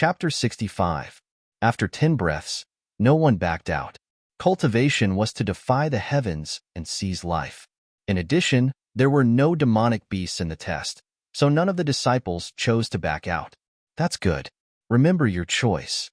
Chapter 65. After 10 breaths, no one backed out. Cultivation was to defy the heavens and seize life. In addition, there were no demonic beasts in the test, so none of the disciples chose to back out. That's good. Remember your choice.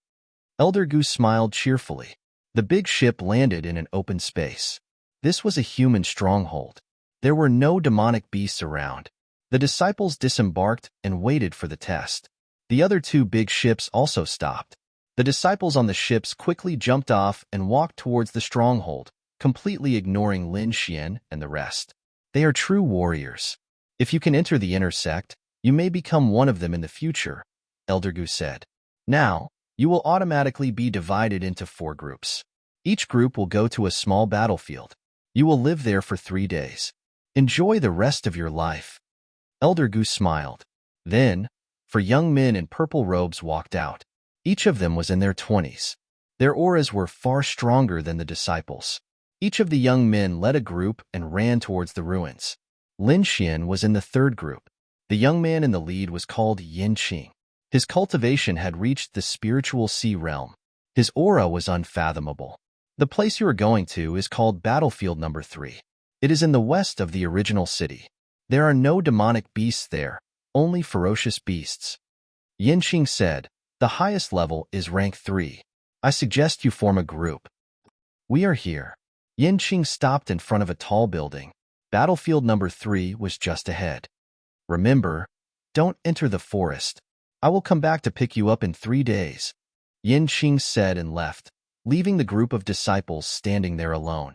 Elder Goose smiled cheerfully. The big ship landed in an open space. This was a human stronghold. There were no demonic beasts around. The disciples disembarked and waited for the test. The other two big ships also stopped. The disciples on the ships quickly jumped off and walked towards the stronghold, completely ignoring Lin Xian and the rest. They are true warriors. If you can enter the inner sect, you may become one of them in the future, Elder Gu said. Now, you will automatically be divided into 4 groups. Each group will go to a small battlefield. You will live there for 3 days. Enjoy the rest of your life. Elder Gu smiled. Then, 4 young men in purple robes walked out. Each of them was in their 20s. Their auras were far stronger than the disciples. Each of the young men led a group and ran towards the ruins. Lin Xian was in the 3rd group. The young man in the lead was called Yin Qing. His cultivation had reached the spiritual sea realm. His aura was unfathomable. The place you are going to is called Battlefield Number 3. It is in the west of the original city. There are no demonic beasts there, only ferocious beasts. Yin Qing said, the highest level is rank 3. I suggest you form a group. We are here. Yin Qing stopped in front of a tall building. Battlefield Number 3 was just ahead. Remember, don't enter the forest. I will come back to pick you up in 3 days. Yin Qing said and left, leaving the group of disciples standing there alone.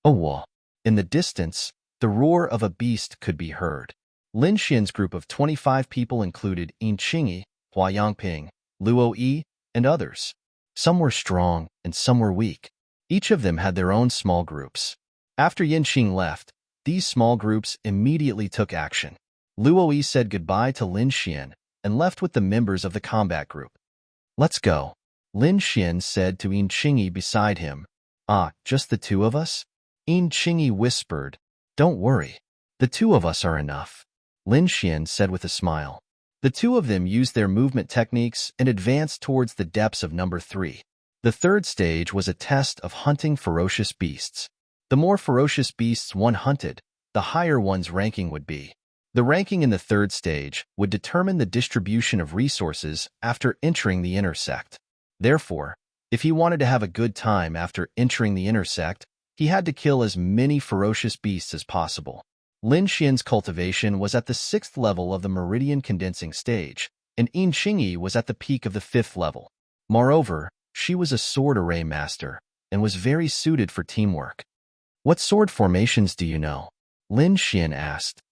Oh, in the distance, the roar of a beast could be heard. Lin Xian's group of 25 people included Yin Qingyi, Hua Yangping, Luo Yi, and others. Some were strong and some were weak. Each of them had their own small groups. After Yin Qing left, these small groups immediately took action. Luo Yi said goodbye to Lin Xian and left with the members of the combat group. Let's go, Lin Xian said to Yin Qingyi beside him. Just the 2 of us? Yin Qingyi whispered. Don't worry. The 2 of us are enough, Lin Xian said with a smile. The 2 of them used their movement techniques and advanced towards the depths of Number 3. The 3rd stage was a test of hunting ferocious beasts. The more ferocious beasts one hunted, the higher one's ranking would be. The ranking in the 3rd stage would determine the distribution of resources after entering the inner sect. Therefore, if he wanted to have a good time after entering the inner sect, he had to kill as many ferocious beasts as possible. Lin Xian's cultivation was at the 6th level of the meridian condensing stage, and Yin Qingyi was at the peak of the 5th level. Moreover, she was a sword array master and was very suited for teamwork. What sword formations do you know? Lin Xian asked.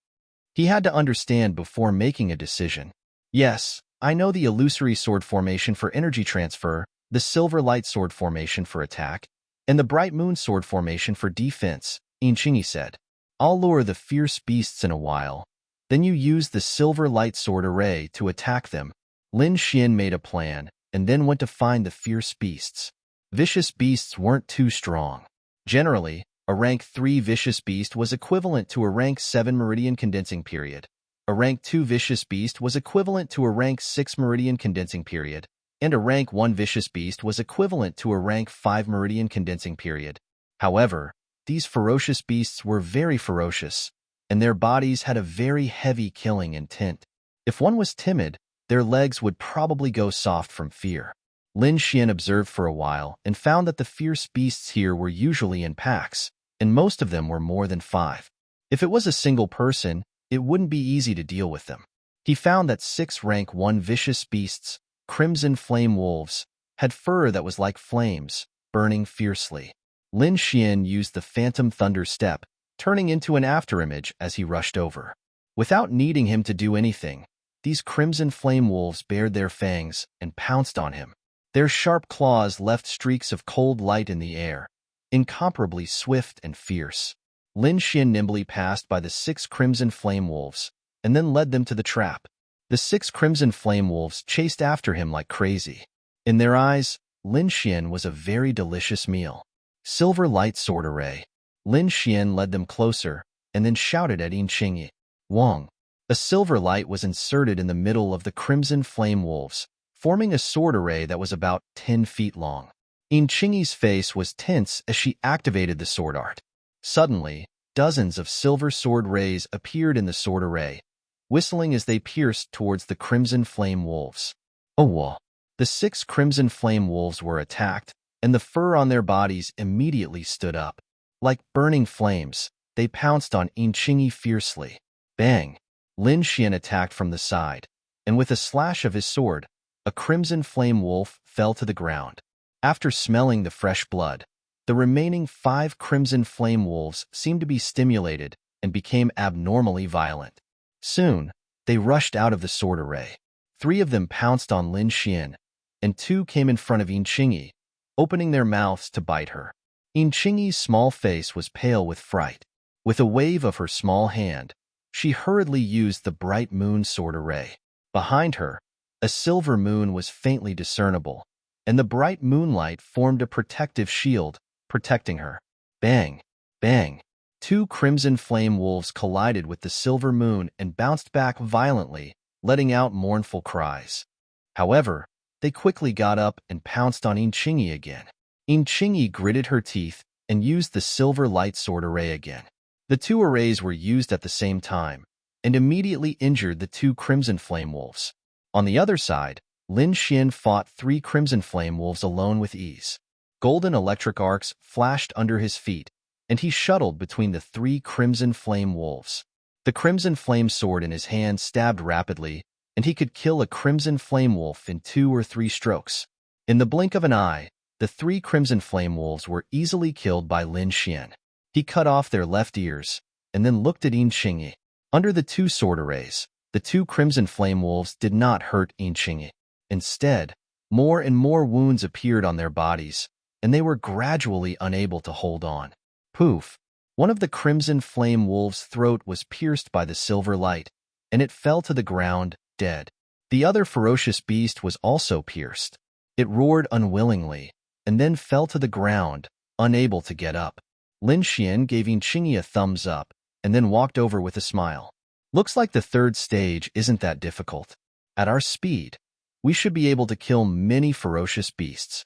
He had to understand before making a decision. Yes, I know the illusory sword formation for energy transfer, the silver light sword formation for attack, and the bright moon sword formation for defense, Yin Qingyi said. I'll lure the fierce beasts in a while. Then you use the silver light sword array to attack them. Lin Xian made a plan and then went to find the fierce beasts. Vicious beasts weren't too strong. Generally, a rank 3 vicious beast was equivalent to a rank 7 meridian condensing period. A rank 2 vicious beast was equivalent to a rank 6 meridian condensing period, and a rank 1 vicious beast was equivalent to a rank 5 meridian condensing period. However, these ferocious beasts were very ferocious, and their bodies had a very heavy killing intent. If one was timid, their legs would probably go soft from fear. Lin Xian observed for a while and found that the fierce beasts here were usually in packs, and most of them were more than 5. If it was a single person, it wouldn't be easy to deal with them. He found that 6 rank 1 vicious beasts, crimson flame wolves, had fur that was like flames, burning fiercely. Lin Xian used the phantom thunder step, turning into an afterimage as he rushed over. Without needing him to do anything, these crimson flame wolves bared their fangs and pounced on him. Their sharp claws left streaks of cold light in the air, incomparably swift and fierce. Lin Xian nimbly passed by the 6 crimson flame wolves and then led them to the trap. The 6 crimson flame wolves chased after him like crazy. In their eyes, Lin Xian was a very delicious meal. Silver light sword array. Lin Xian led them closer and then shouted at Yin Qingyi. Wang. A silver light was inserted in the middle of the crimson flame wolves, forming a sword array that was about 10 feet long. Inching's face was tense as she activated the sword art. Suddenly, dozens of silver sword rays appeared in the sword array, whistling as they pierced towards the crimson flame wolves. Oh, whoa! The 6 crimson flame wolves were attacked, and the fur on their bodies immediately stood up. Like burning flames, they pounced on Inching fiercely. Bang! Lin Xian attacked from the side, and with a slash of his sword, a crimson flame wolf fell to the ground. After smelling the fresh blood, the remaining 5 crimson flame wolves seemed to be stimulated and became abnormally violent. Soon, they rushed out of the sword array. 3 of them pounced on Lin Xian, and 2 came in front of Inching, opening their mouths to bite her. Inching's small face was pale with fright. With a wave of her small hand, she hurriedly used the bright moon sword array. Behind her, a silver moon was faintly discernible, and the bright moonlight formed a protective shield, protecting her. Bang! Bang! 2 crimson flame wolves collided with the silver moon and bounced back violently, letting out mournful cries. However, they quickly got up and pounced on Inching again. Inching gritted her teeth and used the silver light sword array again. The 2 arrays were used at the same time, and immediately injured the 2 crimson flame wolves. On the other side, Lin Xian fought 3 crimson flame wolves alone with ease. Golden electric arcs flashed under his feet, and he shuttled between the 3 crimson flame wolves. The crimson flame sword in his hand stabbed rapidly, and he could kill a crimson flame wolf in 2 or 3 strokes. In the blink of an eye, the 3 crimson flame wolves were easily killed by Lin Xian. He cut off their left ears, and then looked at Inching. Under the 2 sword arrays, the 2 crimson flame wolves did not hurt Inching. Instead, more and more wounds appeared on their bodies, and they were gradually unable to hold on. Poof! One of the crimson flame wolves' throat was pierced by the silver light, and it fell to the ground, dead. The other ferocious beast was also pierced. It roared unwillingly, and then fell to the ground, unable to get up. Lin Xian gave Inching a thumbs up, and then walked over with a smile. Looks like the 3rd stage isn't that difficult. At our speed, we should be able to kill many ferocious beasts.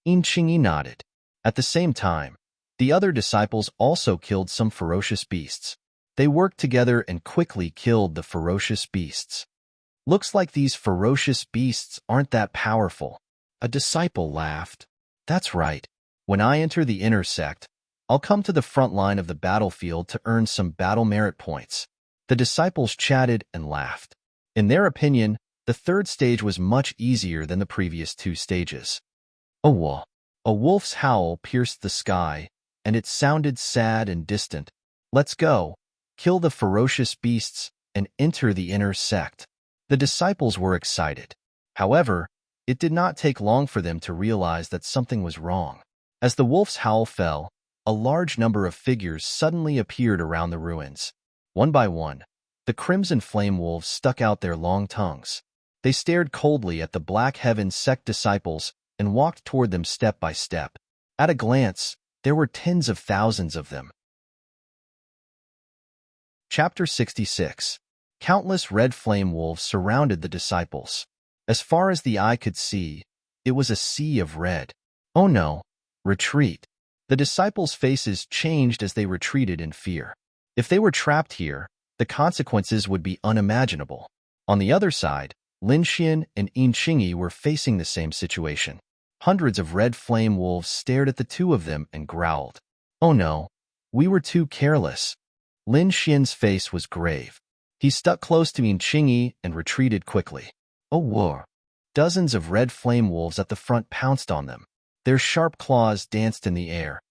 Inching nodded. At the same time, the other disciples also killed some ferocious beasts. They worked together and quickly killed the ferocious beasts. Looks like these ferocious beasts aren't that powerful. A disciple laughed. That's right. When I enter the inner sect, I'll come to the front line of the battlefield to earn some battle merit points. The disciples chatted and laughed. In their opinion, the 3rd stage was much easier than the previous 2 stages. Oh, whoa! A wolf's howl pierced the sky, and it sounded sad and distant. Let's go, kill the ferocious beasts, and enter the inner sect. The disciples were excited. However, it did not take long for them to realize that something was wrong. As the wolf's howl fell, a large number of figures suddenly appeared around the ruins. One by one, the crimson flame wolves stuck out their long tongues. They stared coldly at the Black Heaven sect disciples and walked toward them step by step. At a glance, there were tens of thousands of them. Chapter 66. Countless red flame wolves surrounded the disciples. As far as the eye could see, it was a sea of red. Oh no! Retreat! The disciples' faces changed as they retreated in fear. If they were trapped here, the consequences would be unimaginable. On the other side, Lin Xian and Inching were facing the same situation. Hundreds of red flame wolves stared at the 2 of them and growled. Oh no, we were too careless. Lin Xian's face was grave. He stuck close to Inching and retreated quickly. Oh whoa! Dozens of red flame wolves at the front pounced on them. Their sharp claws danced in the air,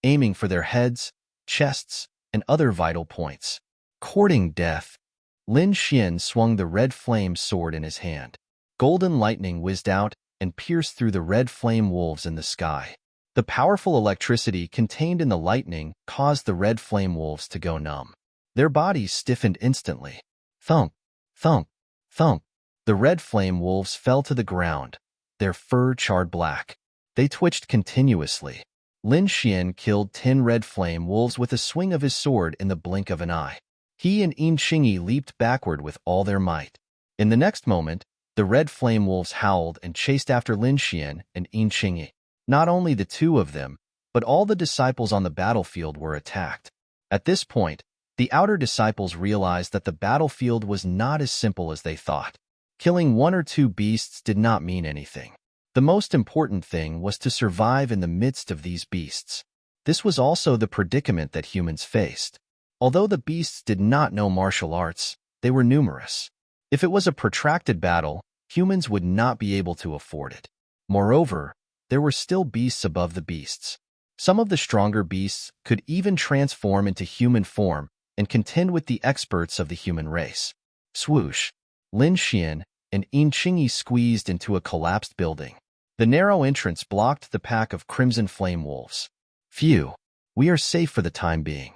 aiming for their heads, chests, and other vital points. Courting death, Lin Xian swung the red flame sword in his hand. Golden lightning whizzed out and pierced through the red flame wolves in the sky. The powerful electricity contained in the lightning caused the red flame wolves to go numb. Their bodies stiffened instantly. Thump, thump, thump. The red flame wolves fell to the ground, their fur charred black. They twitched continuously. Lin Xian killed 10 red flame wolves with a swing of his sword in the blink of an eye. He and Inching leaped backward with all their might. In the next moment, The red flame wolves howled and chased after Lin Xian and Yin Qingyi. Not only the two of them, but all the disciples on the battlefield were attacked. At this point, the outer disciples realized that the battlefield was not as simple as they thought. Killing one or two beasts did not mean anything. The most important thing was to survive in the midst of these beasts. This was also the predicament that humans faced. Although the beasts did not know martial arts, they were numerous. If it was a protracted battle, humans would not be able to afford it. Moreover, there were still beasts above the beasts. Some of the stronger beasts could even transform into human form and contend with the experts of the human race. Swoosh! Lin Xian and Yin Qingyi squeezed into a collapsed building. The narrow entrance blocked the pack of crimson flame wolves. Phew! We are safe for the time being.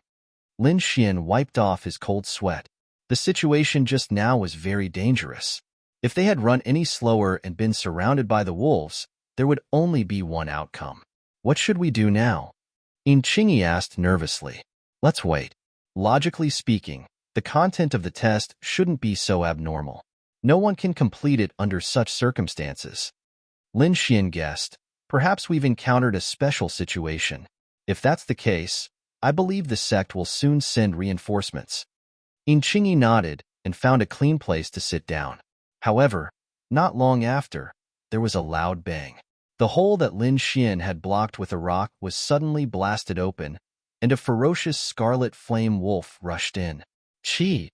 Lin Xian wiped off his cold sweat. The situation just now was very dangerous. If they had run any slower and been surrounded by the wolves, there would only be one outcome. What should we do now? Yin Qingyi asked nervously. Let's wait. Logically speaking, the content of the test shouldn't be so abnormal. No one can complete it under such circumstances. Lin Xian guessed, perhaps we've encountered a special situation. If that's the case, I believe the sect will soon send reinforcements. Yin Qingyi nodded and found a clean place to sit down. However, not long after, there was a loud bang. The hole that Lin Xian had blocked with a rock was suddenly blasted open, and a ferocious scarlet flame wolf rushed in. Chi!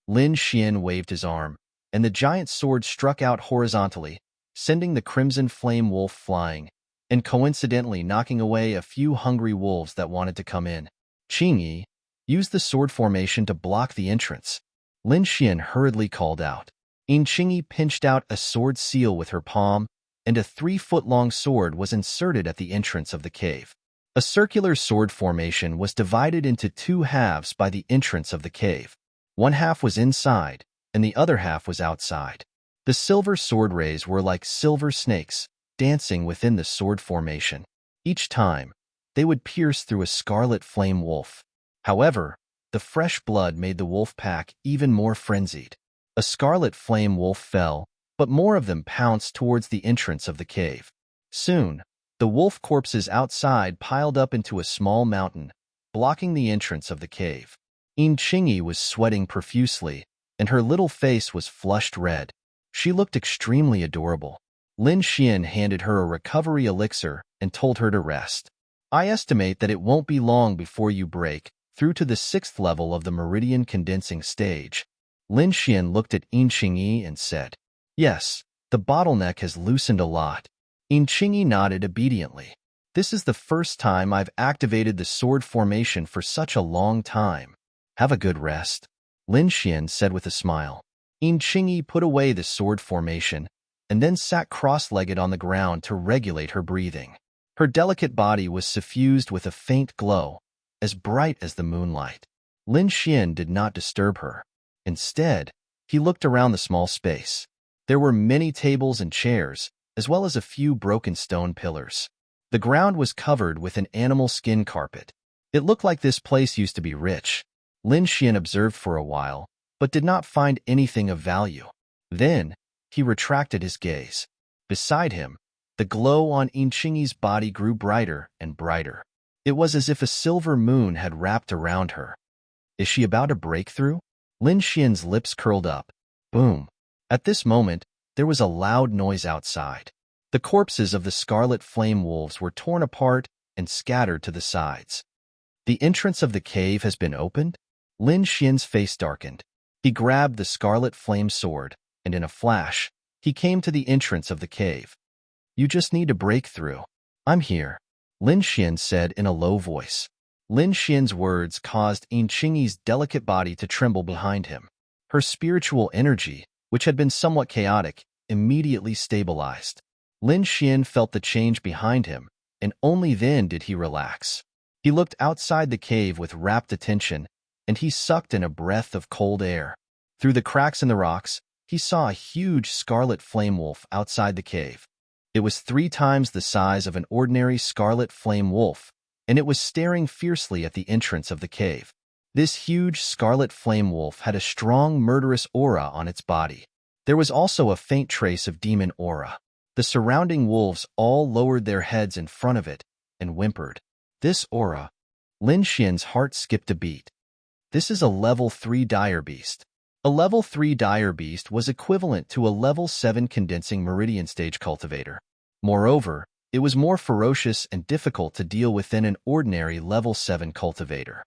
Lin Xian waved his arm, and the giant sword struck out horizontally, sending the crimson flame wolf flying, and coincidentally knocking away a few hungry wolves that wanted to come in. Qingyi used the sword formation to block the entrance. Lin Xian hurriedly called out. Yin Qingyi pinched out a sword seal with her palm, and a 3-foot-long sword was inserted at the entrance of the cave. A circular sword formation was divided into 2 halves by the entrance of the cave. One half was inside, and the other half was outside. The silver sword rays were like silver snakes, dancing within the sword formation. Each time, they would pierce through a scarlet flame wolf. However, the fresh blood made the wolf pack even more frenzied. A scarlet flame wolf fell, but more of them pounced towards the entrance of the cave. Soon, the wolf corpses outside piled up into a small mountain, blocking the entrance of the cave. Yin Qingyi was sweating profusely, and her little face was flushed red. She looked extremely adorable. Lin Xian handed her a recovery elixir and told her to rest. I estimate that it won't be long before you break through to the 6th level of the meridian condensing stage. Lin Xian looked at Yin Qingyi and said, Yes, the bottleneck has loosened a lot. Yin Qingyi nodded obediently. This is the first time I've activated the sword formation for such a long time. Have a good rest, Lin Xian said with a smile. Yin Qingyi put away the sword formation and then sat cross-legged on the ground to regulate her breathing. Her delicate body was suffused with a faint glow, as bright as the moonlight. Lin Xian did not disturb her. Instead, he looked around the small space. There were many tables and chairs, as well as a few broken stone pillars. The ground was covered with an animal skin carpet. It looked like this place used to be rich. Lin Xian observed for a while, but did not find anything of value. Then, he retracted his gaze. Beside him, the glow on Yin Qingyi's body grew brighter and brighter. It was as if a silver moon had wrapped around her. Is she about to break through? Lin Xian's lips curled up. Boom. At this moment, there was a loud noise outside. The corpses of the scarlet flame wolves were torn apart and scattered to the sides. The entrance of the cave has been opened? Lin Xian's face darkened. He grabbed the scarlet flame sword, and in a flash, he came to the entrance of the cave. You just need to break through. I'm here, Lin Xian said in a low voice. Lin Xian's words caused Yin Qingyi's delicate body to tremble behind him. Her spiritual energy, which had been somewhat chaotic, immediately stabilized. Lin Xian felt the change behind him, and only then did he relax. He looked outside the cave with rapt attention, and he sucked in a breath of cold air. Through the cracks in the rocks, he saw a huge scarlet flame wolf outside the cave. It was 3 times the size of an ordinary scarlet flame wolf, and it was staring fiercely at the entrance of the cave. This huge scarlet flame wolf had a strong murderous aura on its body. There was also a faint trace of demon aura. The surrounding wolves all lowered their heads in front of it and whimpered. This aura. Lin Xian's heart skipped a beat. This is a level 3 dire beast. A level 3 dire beast was equivalent to a level 7 condensing meridian stage cultivator. Moreover, it was more ferocious and difficult to deal with than an ordinary level 7 cultivator.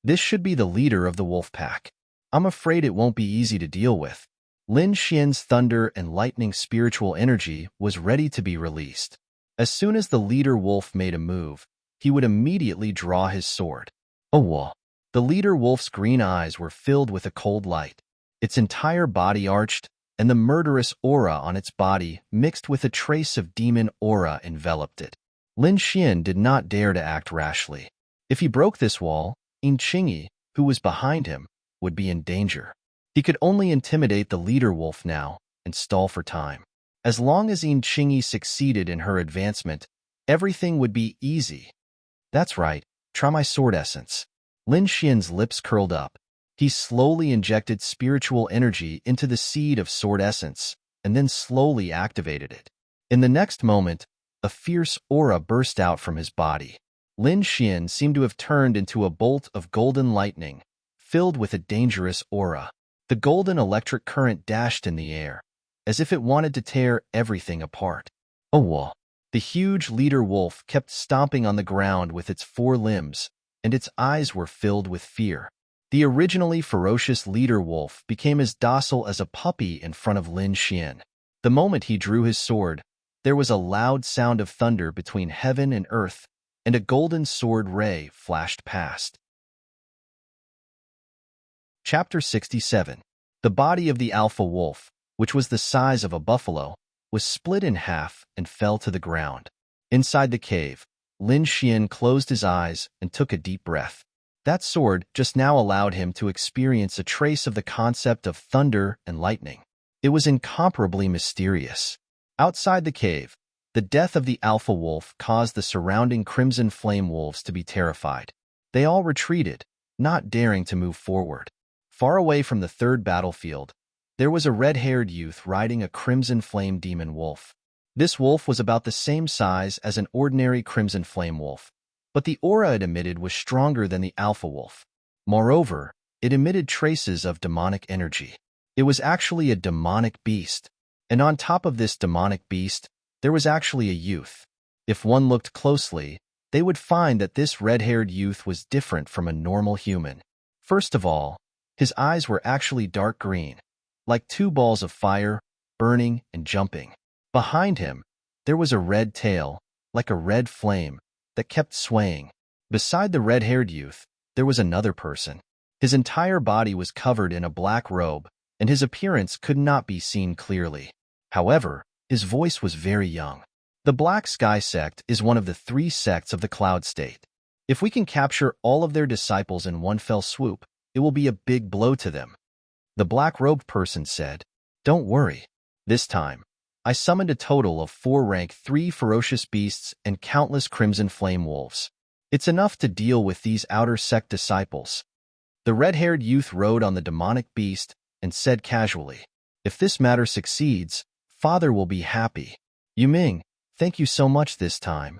This should be the leader of the wolf pack. I'm afraid it won't be easy to deal with. Lin Xian's thunder and lightning spiritual energy was ready to be released. As soon as the leader wolf made a move, he would immediately draw his sword. Oh, the leader wolf's green eyes were filled with a cold light. Its entire body arched, and the murderous aura on its body mixed with a trace of demon aura enveloped it. Lin Xian did not dare to act rashly. If he broke this wall, Qingyi, who was behind him, would be in danger. He could only intimidate the leader wolf now and stall for time. As long as Qingyi succeeded in her advancement, everything would be easy. That's right, try my sword essence. Lin Xian's lips curled up. He slowly injected spiritual energy into the seed of sword essence and then slowly activated it. In the next moment, a fierce aura burst out from his body. Lin Xian seemed to have turned into a bolt of golden lightning, filled with a dangerous aura. The golden electric current dashed in the air, as if it wanted to tear everything apart. Oh, the huge leader wolf kept stomping on the ground with its 4 limbs, and its eyes were filled with fear. The originally ferocious leader wolf became as docile as a puppy in front of Lin Xian. The moment he drew his sword, there was a loud sound of thunder between heaven and earth, and a golden sword ray flashed past. Chapter 67. The body of the alpha wolf, which was the size of a buffalo, was split in half and fell to the ground. Inside the cave, Lin Xian closed his eyes and took a deep breath. That sword just now allowed him to experience a trace of the concept of thunder and lightning. It was incomparably mysterious. Outside the cave, the death of the alpha wolf caused the surrounding crimson flame wolves to be terrified. They all retreated, not daring to move forward. Far away from the third battlefield, there was a red-haired youth riding a crimson flame demon wolf. This wolf was about the same size as an ordinary crimson flame wolf, but the aura it emitted was stronger than the alpha wolf. Moreover, it emitted traces of demonic energy. It was actually a demonic beast, and on top of this demonic beast, there was actually a youth. If one looked closely, they would find that this red-haired youth was different from a normal human. First of all, his eyes were actually dark green, like 2 balls of fire, burning and jumping. Behind him, there was a red tail, like a red flame, that kept swaying. Beside the red-haired youth, there was another person. His entire body was covered in a black robe, and his appearance could not be seen clearly. However, his voice was very young. The Black Sky sect is one of the 3 sects of the Cloud State. If we can capture all of their disciples in one fell swoop, it will be a big blow to them. The black-robed person said, "Don't worry. This time, I summoned a total of 4 rank 3 ferocious beasts and countless crimson flame wolves. It's enough to deal with these outer sect disciples." The red-haired youth rode on the demonic beast and said casually, "If this matter succeeds, Father will be happy. Yuming, thank you so much this time."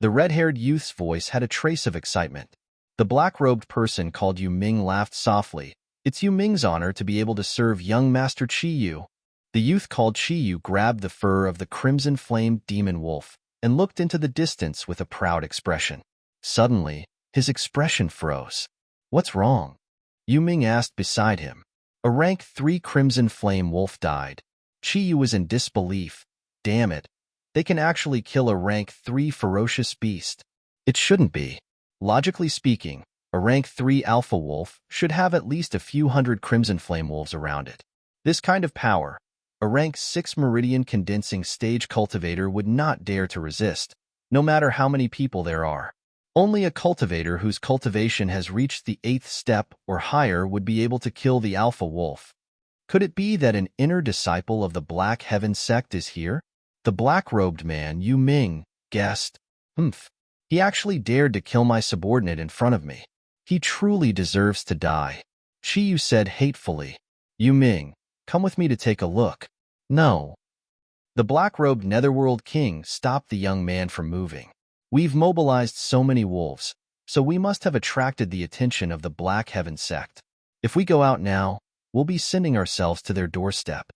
The red-haired youth's voice had a trace of excitement. The black-robed person called Yuming laughed softly. It's Yuming's honor to be able to serve young Master Qiyu. The youth called Qiyu grabbed the fur of the crimson flame demon wolf and looked into the distance with a proud expression. Suddenly, his expression froze. "What's wrong?" Yuming asked beside him. A rank 3 crimson flame wolf died. Qiyu was in disbelief. Damn it. They can actually kill a rank 3 ferocious beast. It shouldn't be. Logically speaking, a rank 3 alpha wolf should have at least a few hundred crimson flame wolves around it. This kind of power, a rank 6 meridian condensing stage cultivator would not dare to resist, no matter how many people there are. Only a cultivator whose cultivation has reached the 8th step or higher would be able to kill the alpha wolf. Could it be that an inner disciple of the Black Heaven sect is here? The black-robed man, Yu Ming, guessed. He actually dared to kill my subordinate in front of me. He truly deserves to die. Qiyu said hatefully. Yu Ming, Come with me to take a look. No. The black-robed Netherworld King stopped the young man from moving. We've mobilized so many wolves, so we must have attracted the attention of the Black Heaven sect. If we go out now, we'll be sending ourselves to their doorstep.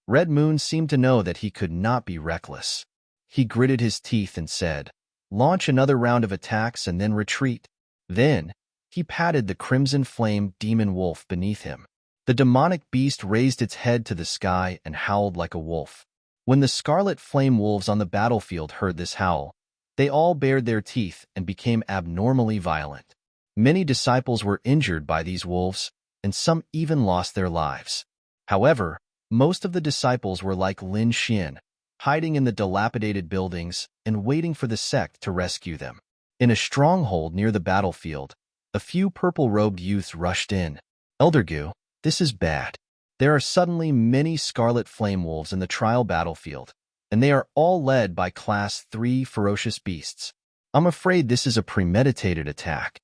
Red Moon seemed to know that he could not be reckless. He gritted his teeth and said, "Launch another round of attacks and then retreat." Then, he patted the crimson flame demon wolf beneath him. The demonic beast raised its head to the sky and howled like a wolf. When the scarlet flame wolves on the battlefield heard this howl, they all bared their teeth and became abnormally violent. Many disciples were injured by these wolves, and some even lost their lives. However, most of the disciples were like Lin Xian, hiding in the dilapidated buildings and waiting for the sect to rescue them. In a stronghold near the battlefield, a few purple-robed youths rushed in. "Elder Gu, this is bad. There are suddenly many scarlet flame wolves in the trial battlefield, and they are all led by Class 3 ferocious beasts. I'm afraid this is a premeditated attack."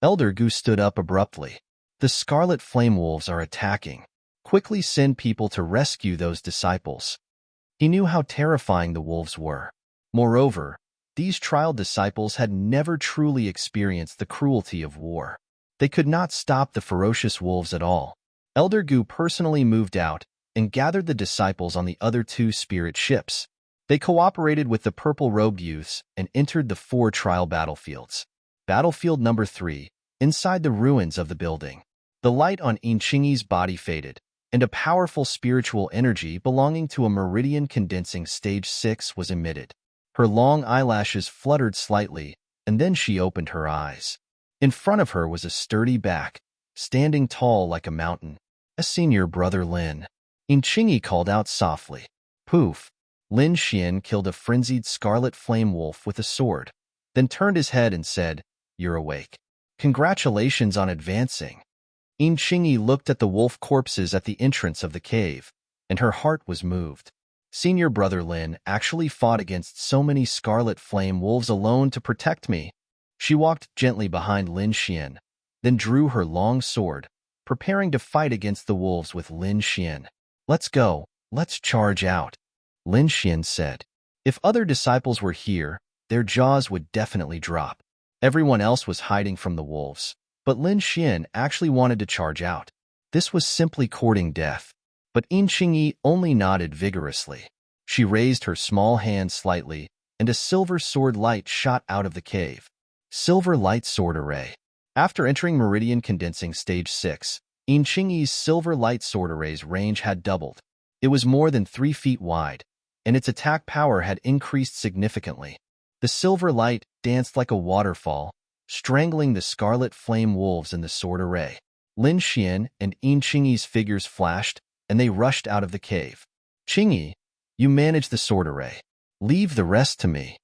Elder Gu stood up abruptly. "The scarlet flame wolves are attacking. Quickly send people to rescue those disciples." He knew how terrifying the wolves were. Moreover, these trial disciples had never truly experienced the cruelty of war. They could not stop the ferocious wolves at all. Elder Gu personally moved out and gathered the disciples on the other two spirit ships. They cooperated with the purple-robed youths and entered the 4 trial battlefields. Battlefield number 3, inside the ruins of the building. The light on Yinchingi's body faded, and a powerful spiritual energy belonging to a meridian condensing stage 6 was emitted. Her long eyelashes fluttered slightly, and then she opened her eyes. In front of her was a sturdy back, standing tall like a mountain. A senior brother Lin. Yinchingi called out softly. Poof! Lin Xian killed a frenzied scarlet flame wolf with a sword, then turned his head and said, "You're awake. Congratulations on advancing." Yinchingi looked at the wolf corpses at the entrance of the cave, and her heart was moved. Senior brother Lin actually fought against so many scarlet flame wolves alone to protect me. She walked gently behind Lin Xian, then drew her long sword, preparing to fight against the wolves with Lin Xian. "Let's go, let's charge out," Lin Xian said. If other disciples were here, their jaws would definitely drop. Everyone else was hiding from the wolves, but Lin Xian actually wanted to charge out. This was simply courting death. But Yinchingi only nodded vigorously. She raised her small hand slightly, and a silver sword light shot out of the cave. Silver light sword array. After entering Meridian Condensing Stage 6, Yinchingi's silver light sword array's range had doubled. It was more than 3 feet wide, and its attack power had increased significantly. The silver light danced like a waterfall, strangling the scarlet flame wolves in the sword array. Lin Xian and Yinchingi's figures flashed, and they rushed out of the cave. "Chingi, you manage the sword array. Leave the rest to me,"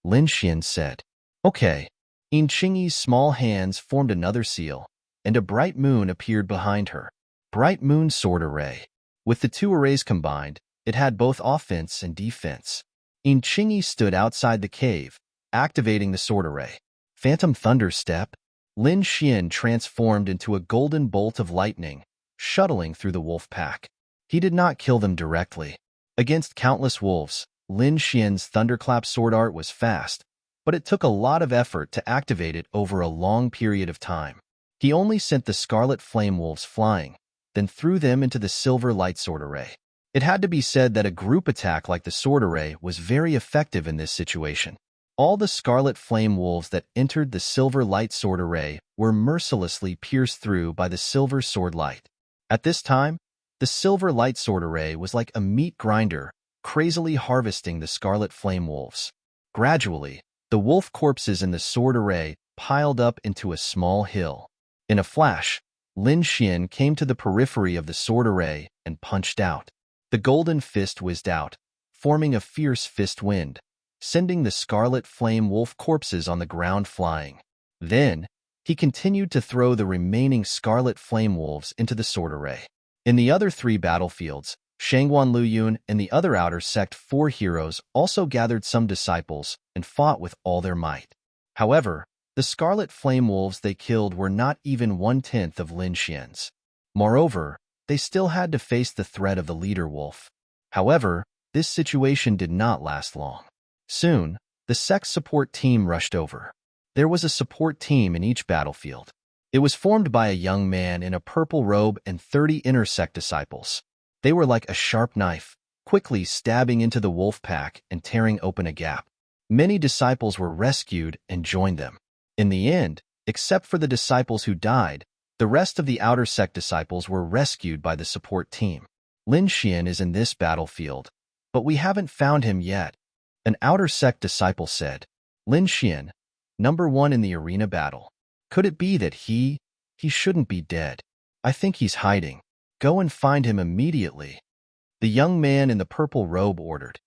Lin Xian said. "Okay." Yinchingi's small hands formed another seal, and a bright moon appeared behind her. Bright moon sword array. With the 2 arrays combined, it had both offense and defense. Yinchingi stood outside the cave, activating the sword array. Phantom Thunder Step. Lin Xian transformed into a golden bolt of lightning, shuttling through the wolf pack. He did not kill them directly. Against countless wolves, Lin Xian's thunderclap sword art was fast, but it took a lot of effort to activate it over a long period of time. He only sent the scarlet flame wolves flying, then threw them into the silver light sword array. It had to be said that a group attack like the sword array was very effective in this situation. All the scarlet flame wolves that entered the silver light sword array were mercilessly pierced through by the silver sword light. At this time, the silver light sword array was like a meat grinder, crazily harvesting the scarlet flame wolves. Gradually, the wolf corpses in the sword array piled up into a small hill. In a flash, Lin Xian came to the periphery of the sword array and punched out. The golden fist whizzed out, forming a fierce fist wind, sending the scarlet flame wolf corpses on the ground flying. Then, he continued to throw the remaining scarlet flame wolves into the sword array. In the other 3 battlefields, Shangguan Luyun and the other outer sect 4 heroes also gathered some disciples and fought with all their might. However, the scarlet flame wolves they killed were not even 1/10 of Lin Xian's. Moreover, they still had to face the threat of the leader wolf. However, this situation did not last long. Soon, the sect's support team rushed over. There was a support team in each battlefield. It was formed by a young man in a purple robe and 30 inner sect disciples. They were like a sharp knife, quickly stabbing into the wolf pack and tearing open a gap. Many disciples were rescued and joined them. In the end, except for the disciples who died, the rest of the outer sect disciples were rescued by the support team. Lin Xian is in this battlefield, but we haven't found him yet, an outer sect disciple said. Lin Xian, #1 in the arena battle. Could it be that he shouldn't be dead? I think he's hiding. Go and find him immediately, the young man in the purple robe ordered.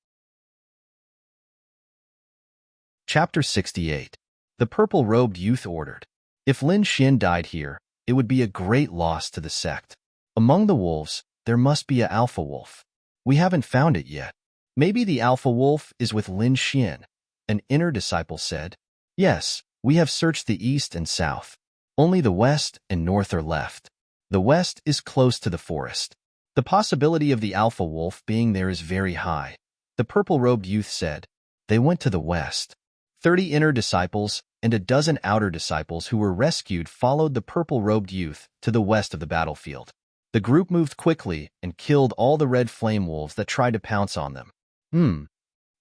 Chapter 68. The purple-robed youth ordered. If Lin Xian died here, it would be a great loss to the sect. Among the wolves, there must be an alpha wolf. We haven't found it yet. Maybe the alpha wolf is with Lin Xian, an inner disciple said. Yes, we have searched the east and south. Only the west and north are left. The west is close to the forest. The possibility of the alpha wolf being there is very high, the purple-robed youth said. They went to the west. 30 inner disciples and a dozen outer disciples who were rescued followed the purple-robed youth to the west of the battlefield. The group moved quickly and killed all the red flame wolves that tried to pounce on them.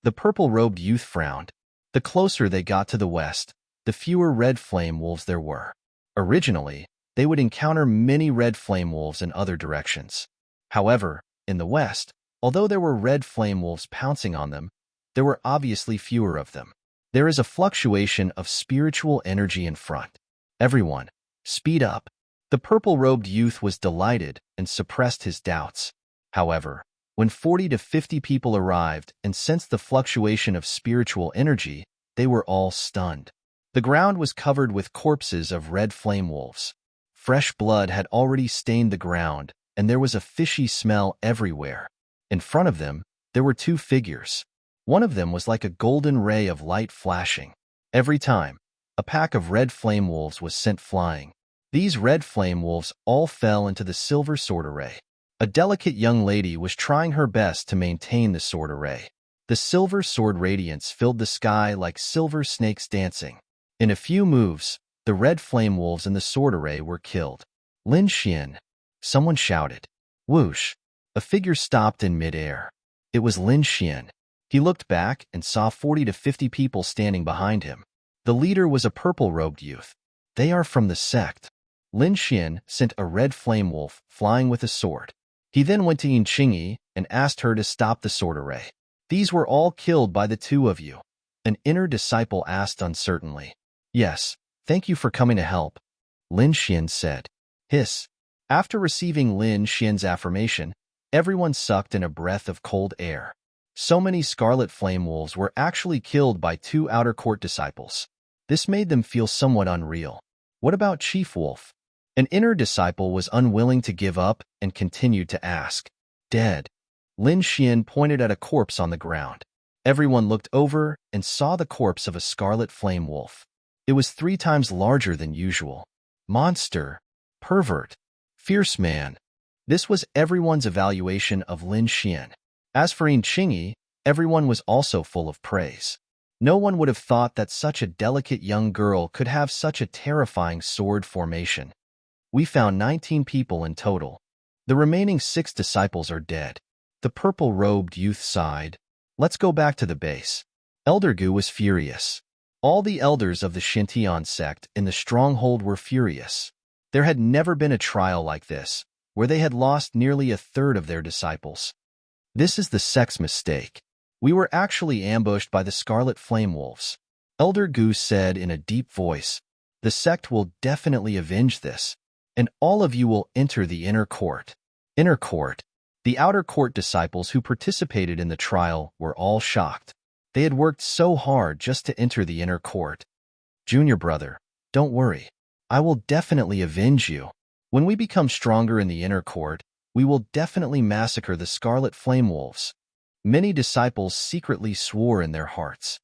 The purple-robed youth frowned. The closer they got to the west, the fewer red flame wolves there were. Originally, they would encounter many red flame wolves in other directions. However, in the west, although there were red flame wolves pouncing on them, there were obviously fewer of them. There is a fluctuation of spiritual energy in front. Everyone, speed up. The purple-robed youth was delighted and suppressed his doubts. However, when 40 to 50 people arrived and sensed the fluctuation of spiritual energy, they were all stunned. The ground was covered with corpses of red flame wolves. Fresh blood had already stained the ground, and there was a fishy smell everywhere. In front of them, there were two figures. One of them was like a golden ray of light flashing. Every time, a pack of red flame wolves was sent flying. These red flame wolves all fell into the silver sword array. A delicate young lady was trying her best to maintain the sword array. The silver sword radiance filled the sky like silver snakes dancing. In a few moves, the red flame wolves in the sword array were killed. Lin Xian, someone shouted. Whoosh! A figure stopped in midair. It was Lin Xian. He looked back and saw 40 to 50 people standing behind him. The leader was a purple-robed youth. They are from the sect. Lin Xian sent a red flame wolf flying with a sword. He then went to Yin Qingyi and asked her to stop the sword array. These were all killed by the two of you. An inner disciple asked uncertainly. Yes, thank you for coming to help, Lin Xian said. Hiss. After receiving Lin Xian's affirmation, everyone sucked in a breath of cold air. So many scarlet flame wolves were actually killed by two outer court disciples. This made them feel somewhat unreal. What about Chief Wolf? An inner disciple was unwilling to give up and continued to ask. Dead. Lin Xian pointed at a corpse on the ground. Everyone looked over and saw the corpse of a scarlet flame wolf. It was 3 times larger than usual. Monster. Pervert. Fierce man. This was everyone's evaluation of Lin Xian. As for Yin Qingyi, everyone was also full of praise. No one would have thought that such a delicate young girl could have such a terrifying sword formation. We found 19 people in total. The remaining 6 disciples are dead. The purple-robed youth sighed. Let's go back to the base. Elder Gu was furious. All the elders of the Xintian sect in the stronghold were furious. There had never been a trial like this, where they had lost nearly a third of their disciples. This is the sect's mistake. We were actually ambushed by the Scarlet Flame Wolves. Elder Gu said in a deep voice. The sect will definitely avenge this, and all of you will enter the inner court. Inner court. The outer court disciples who participated in the trial were all shocked. They had worked so hard just to enter the inner court. Junior brother, don't worry. I will definitely avenge you. When we become stronger in the inner court, we will definitely massacre the Scarlet Flame Wolves. Many disciples secretly swore in their hearts.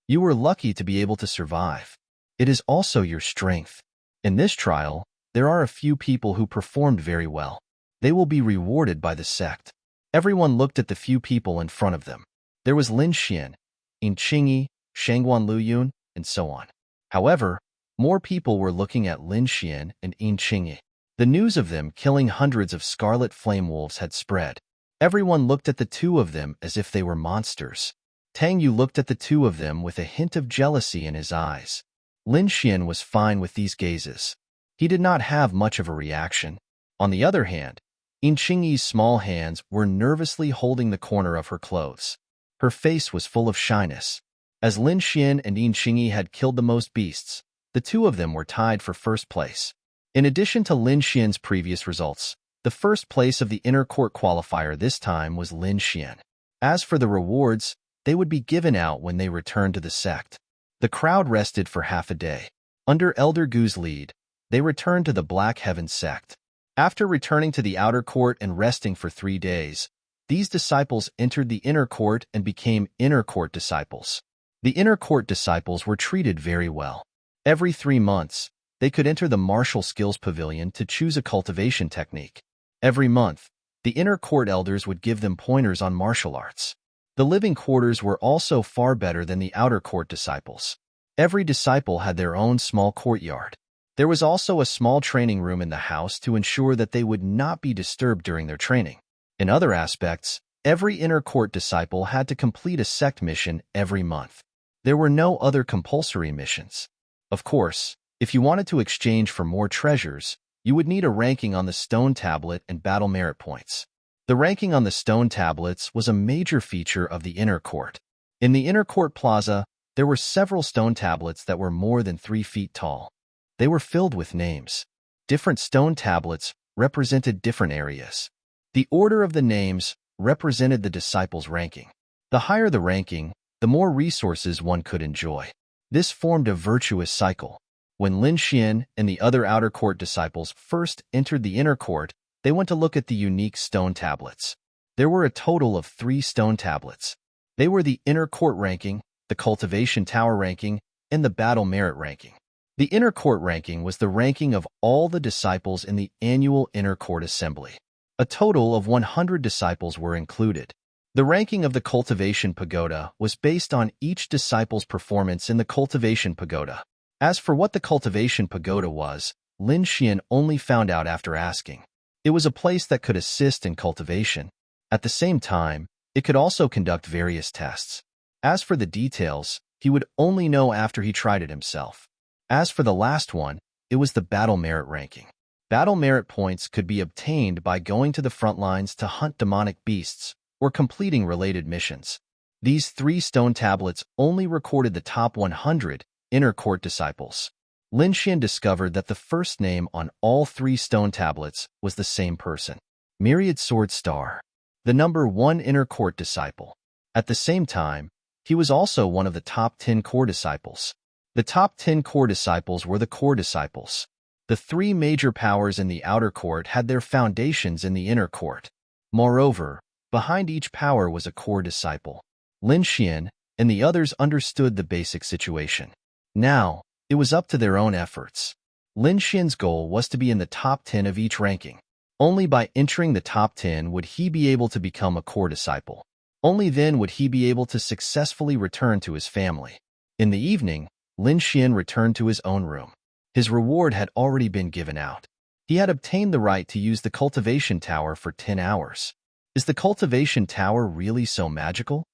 You were lucky to be able to survive. It is also your strength. In this trial, there are a few people who performed very well. They will be rewarded by the sect. Everyone looked at the few people in front of them. There was Lin Xian, Yin Qingyi, Shangguan Luyun, and so on. However, more people were looking at Lin Xian and Yin Qingyi. The news of them killing hundreds of scarlet flame wolves had spread. Everyone looked at the two of them as if they were monsters. Tang Yu looked at the two of them with a hint of jealousy in his eyes. Lin Xian was fine with these gazes. He did not have much of a reaction. On the other hand, Yin Qingyi's small hands were nervously holding the corner of her clothes. Her face was full of shyness. As Lin Xian and Yin Qingyi had killed the most beasts, the two of them were tied for first place. In addition to Lin Xian's previous results, the first place of the inner court qualifier this time was Lin Xian. As for the rewards, they would be given out when they returned to the sect. The crowd rested for half a day. Under Elder Gu's lead, they returned to the Black Heaven sect. After returning to the outer court and resting for 3 days, these disciples entered the inner court and became inner court disciples. The inner court disciples were treated very well. Every 3 months, they could enter the martial skills pavilion to choose a cultivation technique. Every month, the inner court elders would give them pointers on martial arts. The living quarters were also far better than the outer court disciples. Every disciple had their own small courtyard. There was also a small training room in the house to ensure that they would not be disturbed during their training. In other aspects, every inner court disciple had to complete a sect mission every month. There were no other compulsory missions. Of course, if you wanted to exchange for more treasures, you would need a ranking on the stone tablet and battle merit points. The ranking on the stone tablets was a major feature of the inner court. In the inner court plaza, there were several stone tablets that were more than 3 feet tall. They were filled with names. Different stone tablets represented different areas. The order of the names represented the disciples' ranking. The higher the ranking, the more resources one could enjoy. This formed a virtuous cycle. When Lin Xian and the other outer court disciples first entered the inner court, they went to look at the unique stone tablets. There were a total of 3 stone tablets. They were the inner court ranking, the cultivation tower ranking, and the battle merit ranking. The inner court ranking was the ranking of all the disciples in the annual inner court assembly. A total of 100 disciples were included. The ranking of the cultivation pagoda was based on each disciple's performance in the cultivation pagoda. As for what the cultivation pagoda was, Lin Xian only found out after asking. It was a place that could assist in cultivation. At the same time, it could also conduct various tests. As for the details, he would only know after he tried it himself. As for the last one, it was the battle merit ranking. Battle merit points could be obtained by going to the front lines to hunt demonic beasts or completing related missions. These 3 stone tablets only recorded the top 100 inner court disciples. Lin Xian discovered that the first name on all 3 stone tablets was the same person, Myriad Sword Star, the number 1 inner court disciple. At the same time, he was also one of the top 10 core disciples. The top 10 core disciples were the core disciples. The 3 major powers in the outer court had their foundations in the inner court. Moreover, behind each power was a core disciple. Lin Xian and the others understood the basic situation. Now, it was up to their own efforts. Lin Xian's goal was to be in the top 10 of each ranking. Only by entering the top 10 would he be able to become a core disciple. Only then would he be able to successfully return to his family. In the evening, Lin Xian returned to his own room. His reward had already been given out. He had obtained the right to use the cultivation tower for 10 hours. Is the cultivation tower really so magical?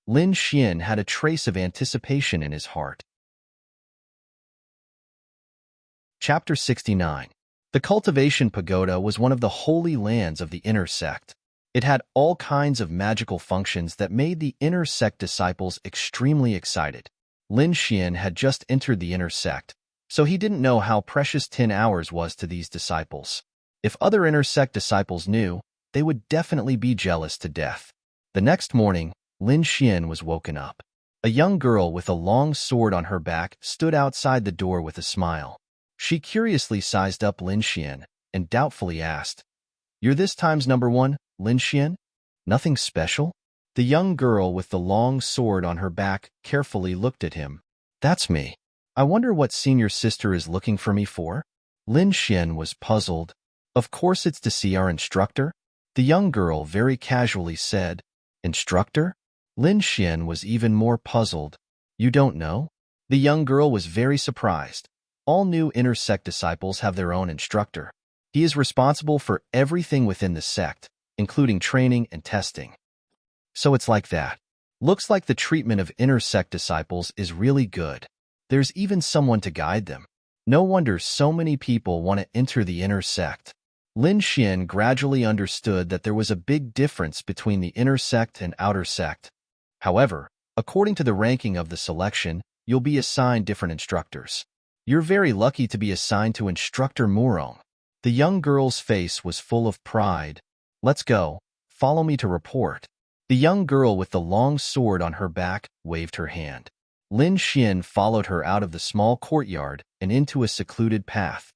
Lin Xian had a trace of anticipation in his heart. Chapter 69. The cultivation pagoda was one of the holy lands of the inner sect. It had all kinds of magical functions that made the inner sect disciples extremely excited. Lin Xian had just entered the inner sect, so he didn't know how precious 10 hours was to these disciples. If other inner sect disciples knew, they would definitely be jealous to death. The next morning, Lin Xian was woken up. A young girl with a long sword on her back stood outside the door with a smile. She curiously sized up Lin Xian and doubtfully asked, "You're this time's number 1, Lin Xian? Nothing special?" The young girl with the long sword on her back carefully looked at him. "That's me. I wonder what senior sister is looking for me for?" Lin Xian was puzzled. Of course it's to see our instructor, the young girl very casually said. Instructor? Lin Xian was even more puzzled. You don't know? The young girl was very surprised. All new inner sect disciples have their own instructor. He is responsible for everything within the sect, including training and testing. So it's like that. Looks like the treatment of inner sect disciples is really good. There's even someone to guide them. No wonder so many people want to enter the inner sect. Lin Xian gradually understood that there was a big difference between the inner sect and outer sect. However, according to the ranking of the selection, you'll be assigned different instructors. You're very lucky to be assigned to Instructor Murong. The young girl's face was full of pride. Let's go. Follow me to report. The young girl with the long sword on her back waved her hand. Lin Xian followed her out of the small courtyard and into a secluded path.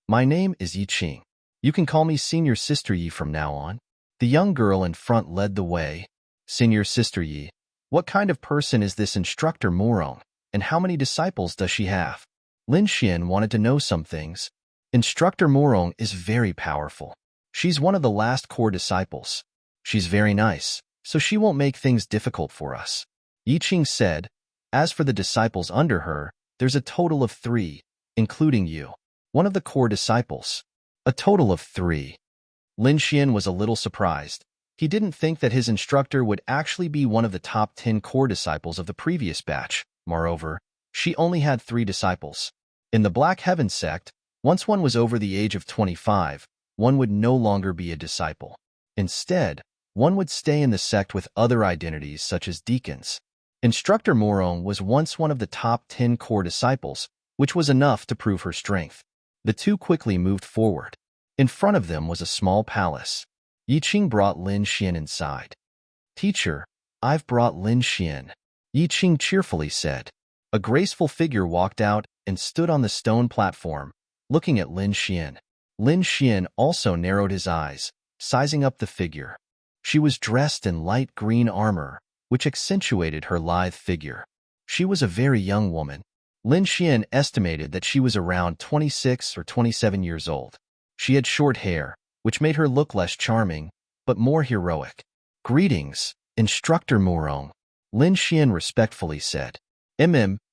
My name is Yi Qing. You can call me Senior Sister Yi from now on. The young girl in front led the way. Senior Sister Yi, what kind of person is this Instructor Murong, and how many disciples does she have? Lin Xian wanted to know some things. Instructor Murong is very powerful. She's one of the last core disciples. She's very nice, so she won't make things difficult for us. Yi Qing said. As for the disciples under her, there's a total of 3, including you, one of the core disciples. A total of 3. Lin Xian was a little surprised. He didn't think that his instructor would actually be one of the top 10 core disciples of the previous batch. Moreover, she only had 3 disciples. In the Black Heaven sect, once one was over the age of 25, one would no longer be a disciple. Instead, one would stay in the sect with other identities such as deacons. Instructor Murong was once one of the top 10 core disciples, which was enough to prove her strength. The two quickly moved forward. In front of them was a small palace. Yi Qing brought Lin Xian inside. Teacher, I've brought Lin Xian, Yi Qing cheerfully said. A graceful figure walked out and stood on the stone platform, looking at Lin Xian. Lin Xian also narrowed his eyes, sizing up the figure. She was dressed in light green armor, which accentuated her lithe figure. She was a very young woman. Lin Xian estimated that she was around 26 or 27 years old. She had short hair, which made her look less charming, but more heroic. Greetings, Instructor Murong, Lin Xian respectfully said.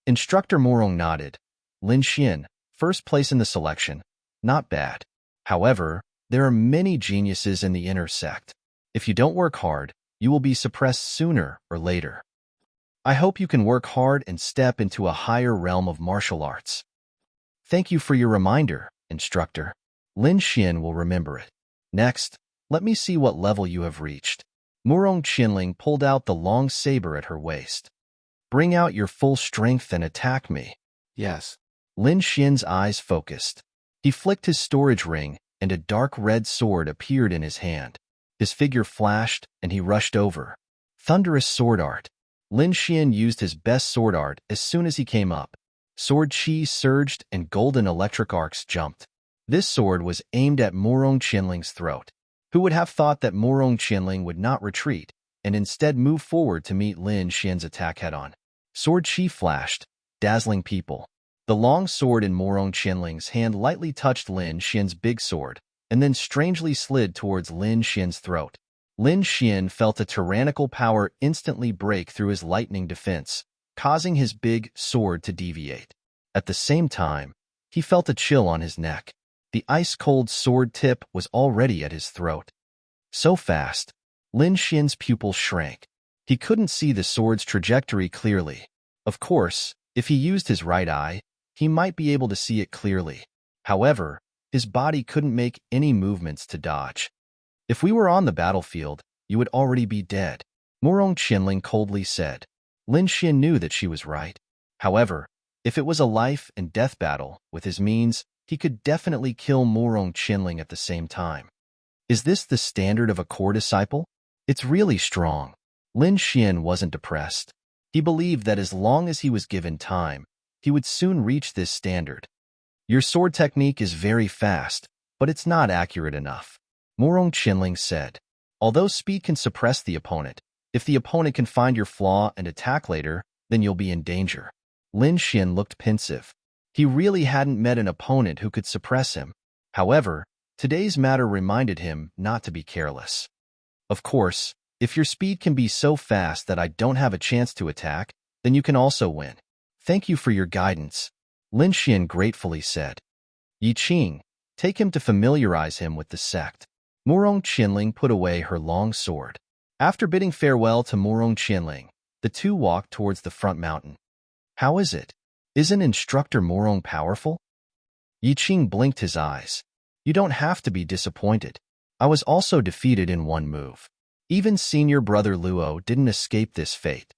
Instructor Murong nodded. Lin Xian, first place in the selection. Not bad. However, there are many geniuses in the inner sect. If you don't work hard, you will be suppressed sooner or later. I hope you can work hard and step into a higher realm of martial arts. Thank you for your reminder, Instructor. Lin Xian will remember it. Next, let me see what level you have reached. Murong Qinling pulled out the long saber at her waist. Bring out your full strength and attack me. Yes. Lin Xian's eyes focused. He flicked his storage ring, and a dark red sword appeared in his hand. His figure flashed, and he rushed over. Thunderous sword art. Lin Xian used his best sword art as soon as he came up. Sword chi surged and golden electric arcs jumped. This sword was aimed at Murong Qinling's throat. Who would have thought that Murong Qinling would not retreat, and instead move forward to meet Lin Xian's attack head-on? Sword chi flashed, dazzling people. The long sword in Murong Qinling's hand lightly touched Lin Xian's big sword, and then strangely slid towards Lin Xian's throat. Lin Xian felt a tyrannical power instantly break through his lightning defense, causing his big sword to deviate. At the same time, he felt a chill on his neck. The ice-cold sword tip was already at his throat. So fast, Lin Xian's pupils shrank. He couldn't see the sword's trajectory clearly. Of course, if he used his right eye, he might be able to see it clearly. However, his body couldn't make any movements to dodge. If we were on the battlefield, you would already be dead, Murong Qinling coldly said. Lin Xian knew that she was right. However, if it was a life-and-death battle, with his means, he could definitely kill Murong Qinling at the same time. Is this the standard of a core disciple? It's really strong. Lin Xian wasn't depressed. He believed that as long as he was given time, he would soon reach this standard. Your sword technique is very fast, but it's not accurate enough, Murong Qinling said. Although speed can suppress the opponent, if the opponent can find your flaw and attack later, then you'll be in danger. Lin Xian looked pensive. He really hadn't met an opponent who could suppress him. However, Today's matter reminded him not to be careless. Of course, if your speed can be so fast that I don't have a chance to attack, then you can also win. Thank you for your guidance, Lin Xian gratefully said. Yi Qing, take him to familiarize him with the sect. Murong Qianling put away her long sword. After bidding farewell to Murong Qianling, the two walked towards the front mountain. How is it? Isn't Instructor Murong powerful? Yi Qing blinked his eyes. You don't have to be disappointed. I was also defeated in one move. Even senior brother Luo didn't escape this fate.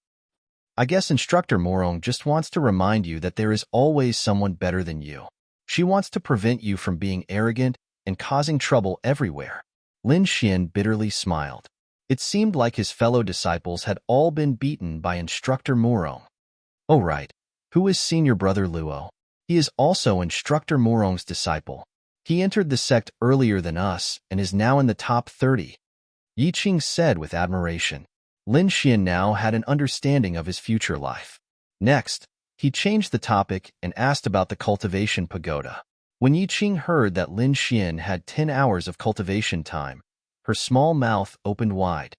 I guess Instructor Murong just wants to remind you that there is always someone better than you. She wants to prevent you from being arrogant and causing trouble everywhere. Lin Xian bitterly smiled. It seemed like his fellow disciples had all been beaten by Instructor Murong. Oh right, who is senior brother Luo? He is also Instructor Murong's disciple. He entered the sect earlier than us and is now in the top 30. Yi Qing said with admiration. Lin Xian now had an understanding of his future life. Next, he changed the topic and asked about the cultivation pagoda. When Yi Qing heard that Lin Xian had 10 hours of cultivation time, her small mouth opened wide.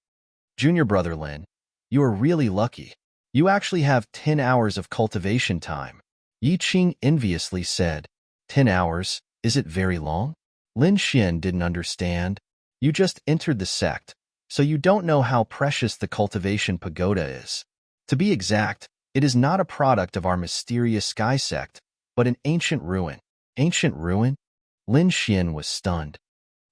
Junior brother Lin, you are really lucky. You actually have 10 hours of cultivation time. Yi Qing enviously said. 10 hours? Is it very long? Lin Xian didn't understand. You just entered the sect, so you don't know how precious the cultivation pagoda is. To be exact, it is not a product of our mysterious sky sect, but an ancient ruin. Ancient ruin? Lin Xian was stunned.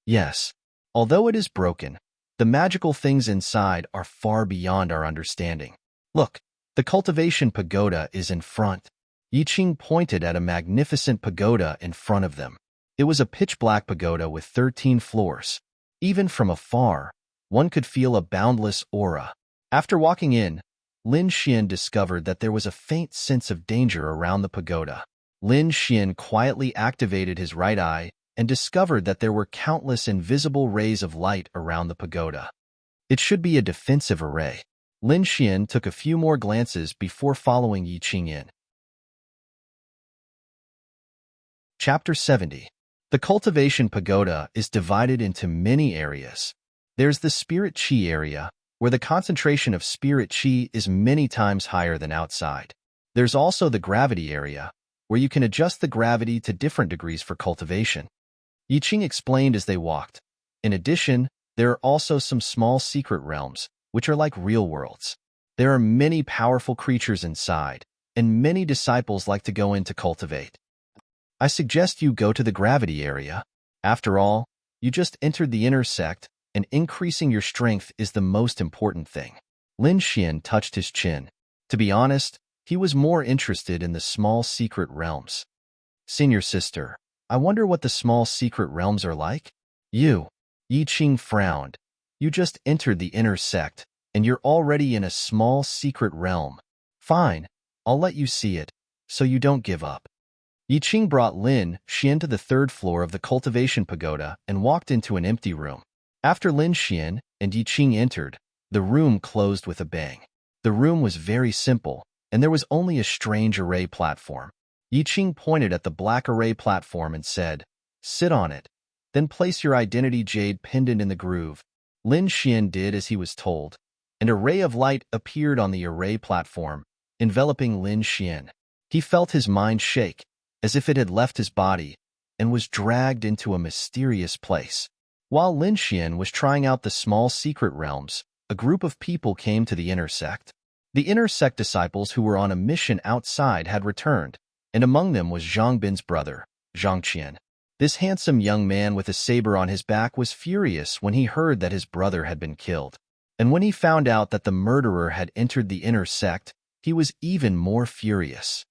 Yes. Although it is broken, the magical things inside are far beyond our understanding. Look, the cultivation pagoda is in front. Yi Qing pointed at a magnificent pagoda in front of them. It was a pitch-black pagoda with 13 floors. Even from afar, one could feel a boundless aura. After walking in, Lin Xian discovered that there was a faint sense of danger around the pagoda. Lin Xian quietly activated his right eye and discovered that there were countless invisible rays of light around the pagoda. It should be a defensive array. Lin Xian took a few more glances before following Yi Qing in. Chapter 70. The cultivation pagoda is divided into many areas. There's the spirit qi area, where the concentration of spirit qi is many times higher than outside. There's also the gravity area, where you can adjust the gravity to different degrees for cultivation. Yi Qing explained as they walked. In addition, there are also some small secret realms, which are like real worlds. There are many powerful creatures inside, and many disciples like to go in to cultivate. I suggest you go to the gravity area. After all, you just entered the inner sect, and increasing your strength is the most important thing. Lin Xian touched his chin. To be honest, he was more interested in the small secret realms. Senior sister, I wonder what the small secret realms are like? Yi Qing frowned. You just entered the inner sect, and you're already in a small secret realm. Fine, I'll let you see it, so you don't give up. Yi Qing brought Lin Xian to the 3rd floor of the cultivation pagoda and walked into an empty room. After Lin Xian and Yi Qing entered, the room closed with a bang. The room was very simple, and there was only a strange array platform. Yi Qing pointed at the black array platform and said, "Sit on it. Then place your identity jade pendant in the groove." Lin Xian did as he was told. An array of light appeared on the array platform, enveloping Lin Xian. He felt his mind shake, as if it had left his body, and was dragged into a mysterious place. While Lin Xian was trying out the small secret realms, a group of people came to the inner sect. The inner sect disciples who were on a mission outside had returned, and among them was Zhang Bin's brother, Zhang Qian. This handsome young man with a saber on his back was furious when he heard that his brother had been killed. And when he found out that the murderer had entered the inner sect, he was even more furious.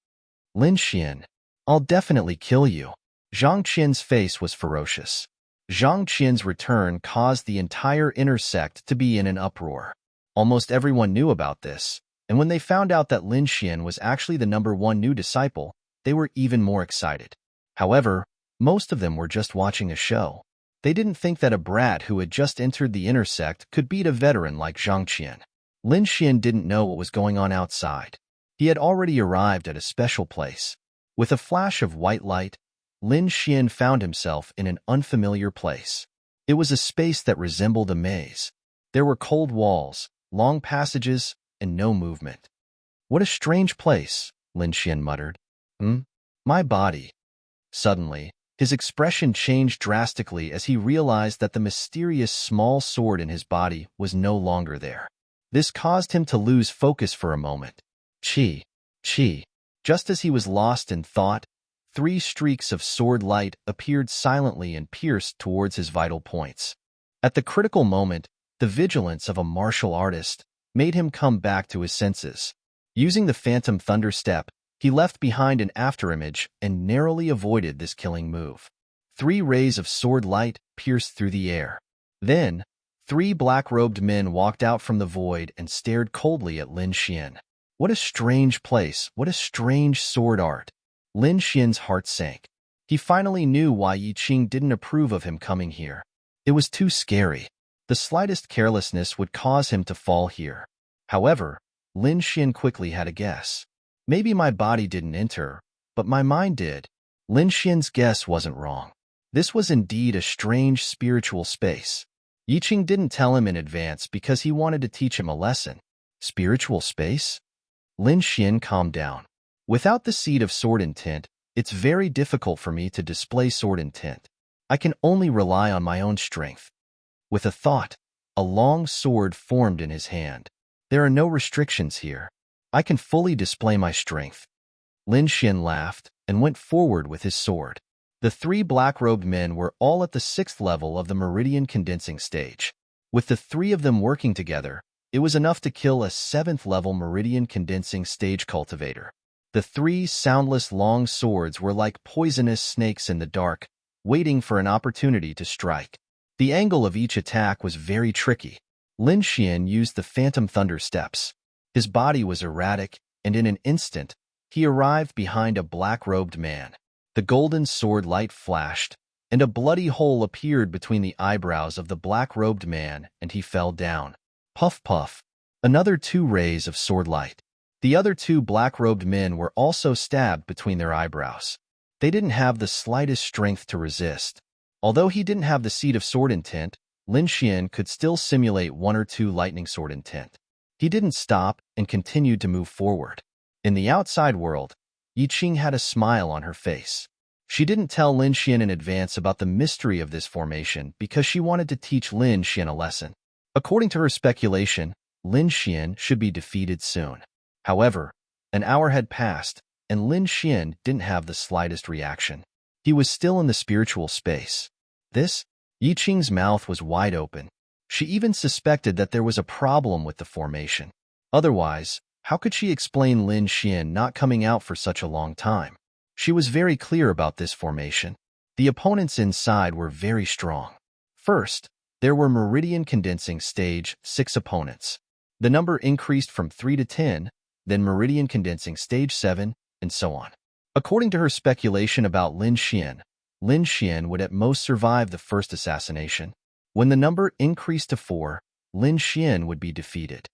Lin Xian, I'll definitely kill you. Zhang Qian's face was ferocious. Zhang Qian's return caused the entire inner sect to be in an uproar. Almost everyone knew about this, and when they found out that Lin Xian was actually the #1 new disciple, they were even more excited. However, most of them were just watching a show. They didn't think that a brat who had just entered the inner sect could beat a veteran like Zhang Qian. Lin Xian didn't know what was going on outside. He had already arrived at a special place. With a flash of white light, Lin Xian found himself in an unfamiliar place. It was a space that resembled a maze. There were cold walls, long passages, and no movement. "What a strange place," Lin Xian muttered. My body." Suddenly, his expression changed drastically as he realized that the mysterious small sword in his body was no longer there. This caused him to lose focus for a moment. Chi. Just as he was lost in thought, 3 streaks of sword light appeared silently and pierced towards his vital points. At the critical moment, the vigilance of a martial artist made him come back to his senses. Using the phantom thunder step, he left behind an afterimage and narrowly avoided this killing move. 3 rays of sword light pierced through the air. Then, 3 black-robed men walked out from the void and stared coldly at Lin Xian. What a strange place, what a strange sword art. Lin Xian's heart sank. He finally knew why Yi Qing didn't approve of him coming here. It was too scary. The slightest carelessness would cause him to fall here. However, Lin Xian quickly had a guess. Maybe my body didn't enter, but my mind did. Lin Xian's guess wasn't wrong. This was indeed a strange spiritual space. Yi Qing didn't tell him in advance because he wanted to teach him a lesson. Spiritual space? Lin Xian calmed down. Without the seed of sword intent, it's very difficult for me to display sword intent. I can only rely on my own strength. With a thought, a long sword formed in his hand. There are no restrictions here. I can fully display my strength. Lin Xian laughed and went forward with his sword. The 3 black-robed men were all at the 6th level of the meridian condensing stage. With the 3 of them working together, it was enough to kill a 7th-level meridian condensing stage cultivator. The 3 soundless long swords were like poisonous snakes in the dark, waiting for an opportunity to strike. The angle of each attack was very tricky. Lin Xian used the phantom thunder steps. His body was erratic, and in an instant, he arrived behind a black-robed man. The golden sword light flashed, and a bloody hole appeared between the eyebrows of the black-robed man, and he fell down. Puff puff. Another 2 rays of sword light. The other 2 black-robed men were also stabbed between their eyebrows. They didn't have the slightest strength to resist. Although he didn't have the seed of sword intent, Lin Xian could still simulate 1 or 2 lightning sword intent. He didn't stop and continued to move forward. In the outside world, Yi Qing had a smile on her face. She didn't tell Lin Xian in advance about the mystery of this formation because she wanted to teach Lin Xian a lesson. According to her speculation, Lin Xian should be defeated soon. However, an hour had passed, and Lin Xian didn't have the slightest reaction. He was still in the spiritual space. Yi Qing's mouth was wide open. She even suspected that there was a problem with the formation. Otherwise, how could she explain Lin Xian not coming out for such a long time? She was very clear about this formation. The opponents inside were very strong. First, there were meridian condensing stage 6 opponents. The number increased from 3 to 10, then meridian condensing stage 7, and so on. According to her speculation about Lin Xian would at most survive the first assassination. When the number increased to 4, Lin Xian would be defeated.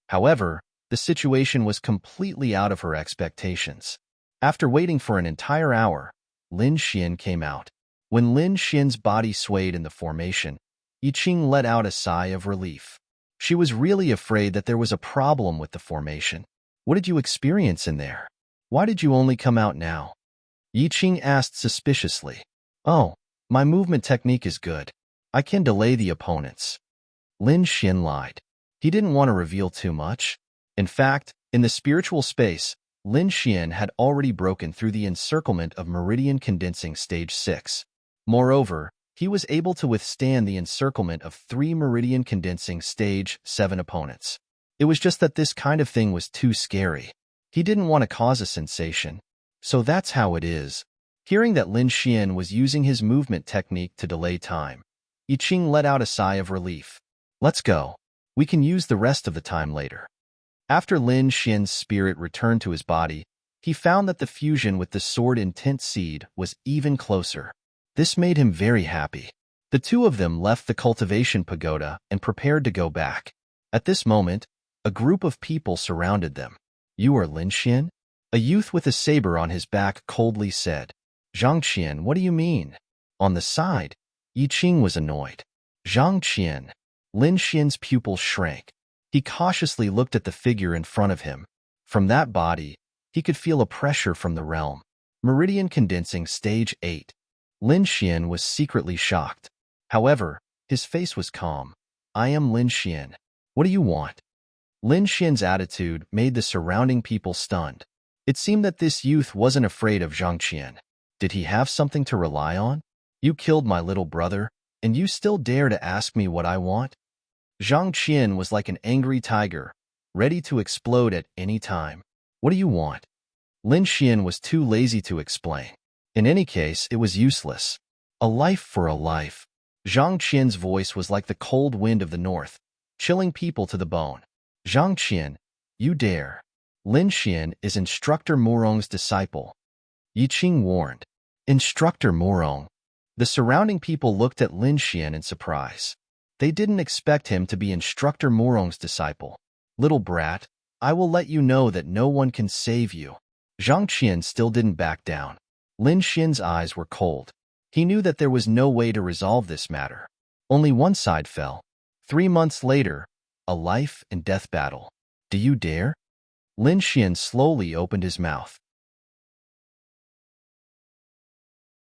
However, the situation was completely out of her expectations. After waiting for an entire hour, Lin Xian came out. When Lin Xian's body swayed in the formation, Yi Qing let out a sigh of relief. She was really afraid that there was a problem with the formation. What did you experience in there? Why did you only come out now? Yi Qing asked suspiciously. Oh, my movement technique is good. I can delay the opponents. Lin Xian lied. He didn't want to reveal too much. In fact, in the spiritual space, Lin Xian had already broken through the encirclement of meridian condensing stage 6. Moreover, he was able to withstand the encirclement of 3 meridian condensing stage 7 opponents. It was just that this kind of thing was too scary. He didn't want to cause a sensation. So that's how it is. Hearing that Lin Xian was using his movement technique to delay time, Yi Qing let out a sigh of relief. Let's go. We can use the rest of the time later. After Lin Xian's spirit returned to his body, he found that the fusion with the sword intent seed was even closer. This made him very happy. The 2 of them left the cultivation pagoda and prepared to go back. At this moment, a group of people surrounded them. You are Lin Xian? A youth with a saber on his back coldly said. Zhang Qian, what do you mean? On the side, Yi Qing was annoyed. Zhang Qian. Lin Xian's pupils shrank. He cautiously looked at the figure in front of him. From that body, he could feel a pressure from the realm. Meridian condensing stage 8. Lin Xian was secretly shocked. However, his face was calm. I am Lin Xian. What do you want? Lin Xian's attitude made the surrounding people stunned. It seemed that this youth wasn't afraid of Zhang Qian. Did he have something to rely on? You killed my little brother, and you still dare to ask me what I want? Zhang Qian was like an angry tiger, ready to explode at any time. What do you want? Lin Xian was too lazy to explain. In any case, it was useless. A life for a life. Zhang Qian's voice was like the cold wind of the north, chilling people to the bone. Zhang Qian, you dare. Lin Xian is Instructor Morong's disciple. Yi Qing warned. Instructor Morong. The surrounding people looked at Lin Xian in surprise. They didn't expect him to be Instructor Morong's disciple. Little brat, I will let you know that no one can save you. Zhang Qian still didn't back down. Lin Xian's eyes were cold. He knew that there was no way to resolve this matter. Only one side fell. 3 months later, a life and death battle. Do you dare? Lin Xian slowly opened his mouth.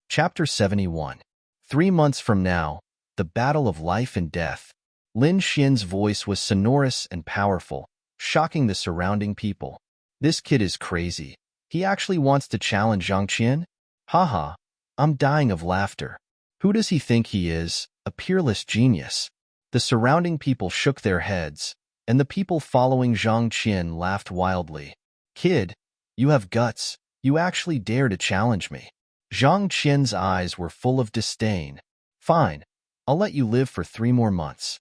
Chapter 71. 3 months from now, the battle of life and death. Lin Xian's voice was sonorous and powerful, shocking the surrounding people. This kid is crazy. He actually wants to challenge Zhang Qian? Haha, I'm dying of laughter. Who does he think he is? A peerless genius. The surrounding people shook their heads, and the people following Zhang Qian laughed wildly. Kid, you have guts. You actually dare to challenge me. Zhang Qian's eyes were full of disdain. Fine, I'll let you live for 3 more months.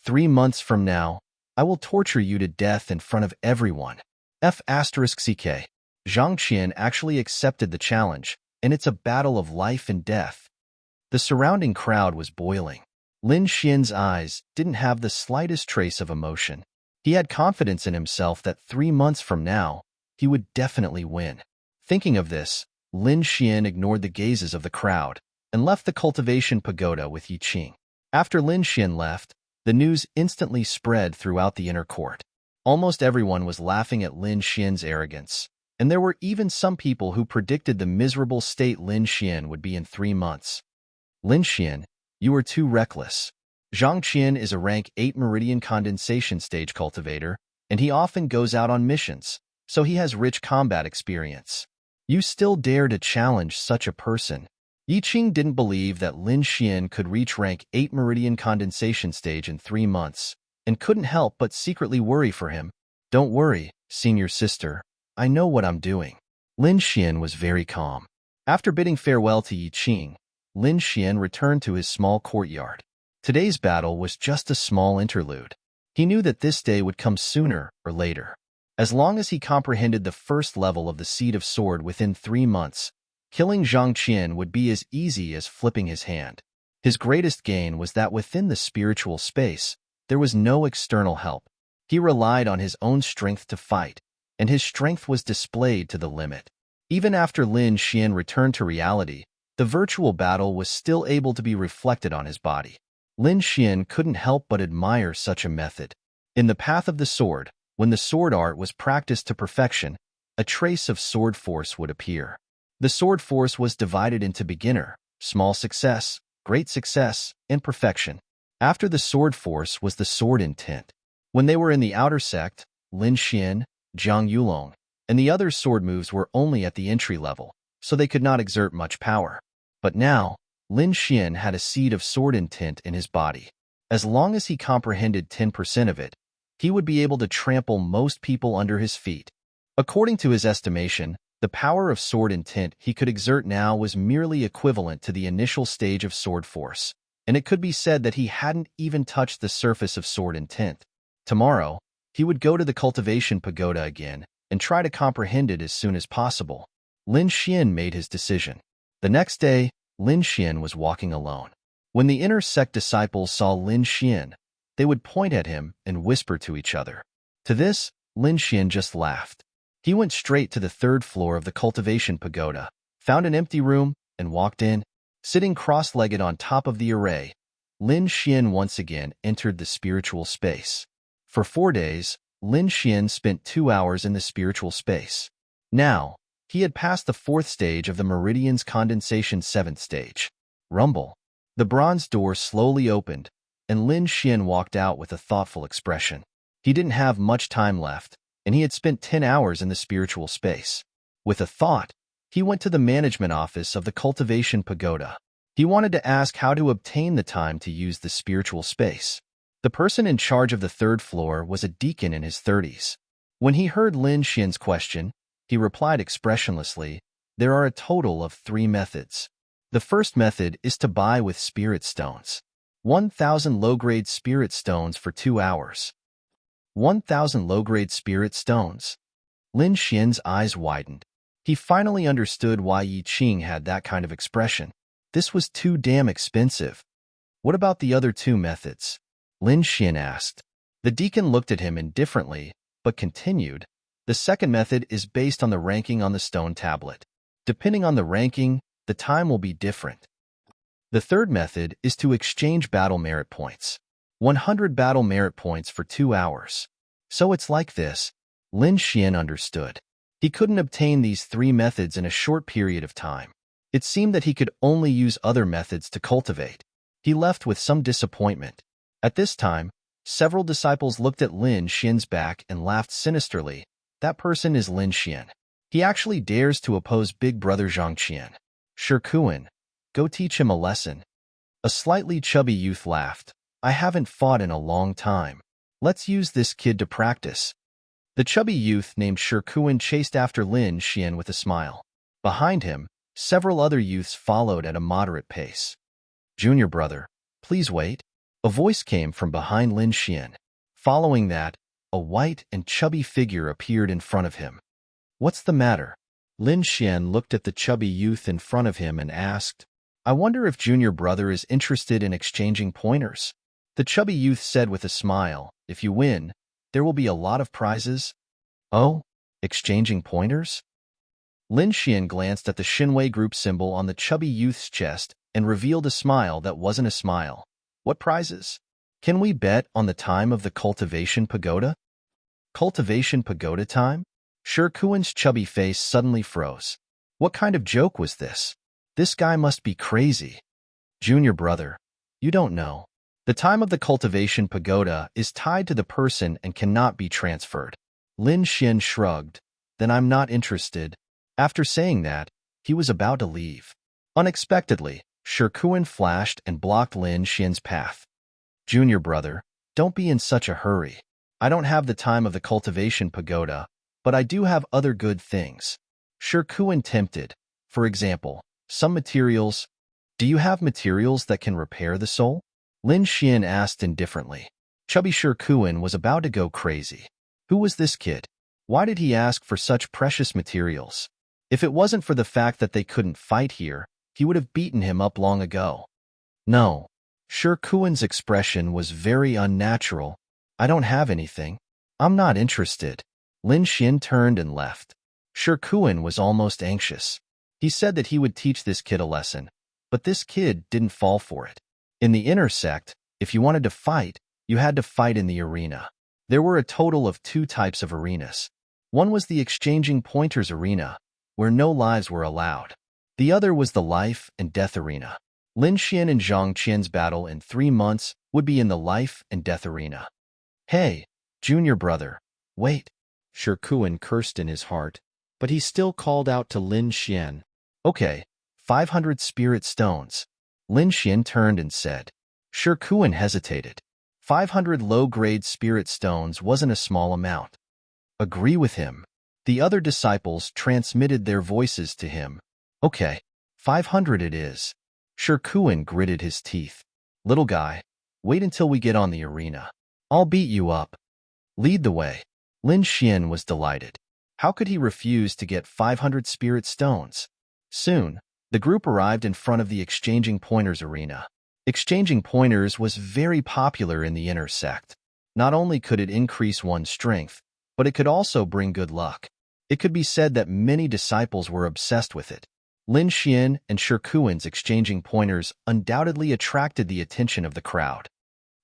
3 months from now, I will torture you to death in front of everyone. F***ck. Zhang Qian actually accepted the challenge, and it's a battle of life and death. The surrounding crowd was boiling. Lin Xian's eyes didn't have the slightest trace of emotion. He had confidence in himself that 3 months from now, he would definitely win. Thinking of this, Lin Xian ignored the gazes of the crowd and left the cultivation pagoda with Yi Qing. After Lin Xian left, the news instantly spread throughout the inner court. Almost everyone was laughing at Lin Xian's arrogance, and there were even some people who predicted the miserable state Lin Xian would be in 3 months. Lin Xian, you are too reckless. Zhang Qian is a rank 8 meridian condensation stage cultivator, and he often goes out on missions, so he has rich combat experience. You still dare to challenge such a person? Yi Qing didn't believe that Lin Xian could reach rank 8 meridian condensation stage in 3 months, and couldn't help but secretly worry for him. Don't worry, senior sister. I know what I'm doing. Lin Xian was very calm. After bidding farewell to Yi Qing, Lin Xian returned to his small courtyard. Today's battle was just a small interlude. He knew that this day would come sooner or later. As long as he comprehended the first level of the Seed of Sword within 3 months, killing Zhang Qian would be as easy as flipping his hand. His greatest gain was that within the spiritual space, there was no external help. He relied on his own strength to fight, and his strength was displayed to the limit. Even after Lin Xian returned to reality, the virtual battle was still able to be reflected on his body. Lin Xian couldn't help but admire such a method. In the path of the sword, when the sword art was practiced to perfection, a trace of sword force would appear. The sword force was divided into beginner, small success, great success, and perfection. After the sword force was the sword intent. When they were in the outer sect, Lin Xian, Jiang Yulong, and the other sword moves were only at the entry level, so they could not exert much power. But now, Lin Xian had a seed of sword intent in his body. As long as he comprehended 10% of it, he would be able to trample most people under his feet. According to his estimation, the power of sword intent he could exert now was merely equivalent to the initial stage of sword force, and it could be said that he hadn't even touched the surface of sword intent. Tomorrow, he would go to the cultivation pagoda again and try to comprehend it as soon as possible. Lin Xian made his decision. The next day, Lin Xian was walking alone. When the inner sect disciples saw Lin Xian, they would point at him and whisper to each other. To this, Lin Xian just laughed. He went straight to the 3rd floor of the cultivation pagoda, found an empty room, and walked in. Sitting cross-legged on top of the array, Lin Xian once again entered the spiritual space. For 4 days, Lin Xian spent 2 hours in the spiritual space. Now, he had passed the 4th stage of the meridian's condensation 7th stage. Rumble. The bronze door slowly opened, and Lin Xian walked out with a thoughtful expression. He didn't have much time left, and he had spent 10 hours in the spiritual space. With a thought, he went to the management office of the Cultivation Pagoda. He wanted to ask how to obtain the time to use the spiritual space. The person in charge of the 3rd floor was a deacon in his 30s. When he heard Lin Xian's question, he replied expressionlessly, "There are a total of 3 methods. The first method is to buy with spirit stones. 1,000 low-grade spirit stones for 2 hours. 1,000 low-grade spirit stones." Lin Xian's eyes widened. He finally understood why Yi Qing had that kind of expression. This was too damn expensive. What about the other 2 methods? Lin Xian asked. The deacon looked at him indifferently, but continued. The second method is based on the ranking on the stone tablet. Depending on the ranking, the time will be different. The third method is to exchange battle merit points. 100 battle merit points for 2 hours. So it's like this. Lin Xian understood. He couldn't obtain these 3 methods in a short period of time. It seemed that he could only use other methods to cultivate. He left with some disappointment. At this time, several disciples looked at Lin Xian's back and laughed sinisterly. That person is Lin Xian. He actually dares to oppose Big Brother Zhang Qian. Shikuan, go teach him a lesson. A slightly chubby youth laughed. I haven't fought in a long time. Let's use this kid to practice. The chubby youth named Shikuan chased after Lin Xian with a smile. Behind him, several other youths followed at a moderate pace. Junior brother, please wait. A voice came from behind Lin Xian. Following that, a white and chubby figure appeared in front of him. What's the matter? Lin Xian looked at the chubby youth in front of him and asked, I wonder if junior brother is interested in exchanging pointers. The chubby youth said with a smile, if you win, there will be a lot of prizes. Oh, exchanging pointers? Lin Xian glanced at the Xinwei group symbol on the chubby youth's chest and revealed a smile that wasn't a smile. What prizes? Can we bet on the time of the Cultivation Pagoda? Cultivation Pagoda time? Shikuan's chubby face suddenly froze. What kind of joke was this? This guy must be crazy. Junior brother, you don't know. The time of the Cultivation Pagoda is tied to the person and cannot be transferred. Lin Xian shrugged. Then I'm not interested. After saying that, he was about to leave. Unexpectedly, Shikuan flashed and blocked Lin Xian's path. Junior brother, don't be in such a hurry. I don't have the time of the Cultivation Pagoda, but I do have other good things. Shikuan tempted. For example, some materials. Do you have materials that can repair the soul? Lin Xian asked indifferently. Chubby Shikuan was about to go crazy. Who was this kid? Why did he ask for such precious materials? If it wasn't for the fact that they couldn't fight here, he would have beaten him up long ago. No. Shikuan's expression was very unnatural. I don't have anything. I'm not interested. Lin Xian turned and left. Shikuan was almost anxious. He said that he would teach this kid a lesson, but this kid didn't fall for it. In the inner sect, if you wanted to fight, you had to fight in the arena. There were a total of 2 types of arenas. One was the exchanging pointers arena, where no lives were allowed. The other was the life and death arena. Lin Xian and Zhang Qian's battle in 3 months would be in the life and death arena. Hey, junior brother, wait. Shikuan cursed in his heart, but he still called out to Lin Xian. Okay, 500 spirit stones. Lin Xian turned and said. Shikuan hesitated. 500 low-grade spirit stones wasn't a small amount. Agree with him. The other disciples transmitted their voices to him. Okay, 500 it is. Shikuan gritted his teeth. Little guy, wait until we get on the arena. I'll beat you up. Lead the way. Lin Xian was delighted. How could he refuse to get 500 spirit stones? Soon, the group arrived in front of the exchanging pointers arena. Exchanging pointers was very popular in the inner sect. Not only could it increase one's strength, but it could also bring good luck. It could be said that many disciples were obsessed with it. Lin Xian and Shikuan's exchanging pointers undoubtedly attracted the attention of the crowd.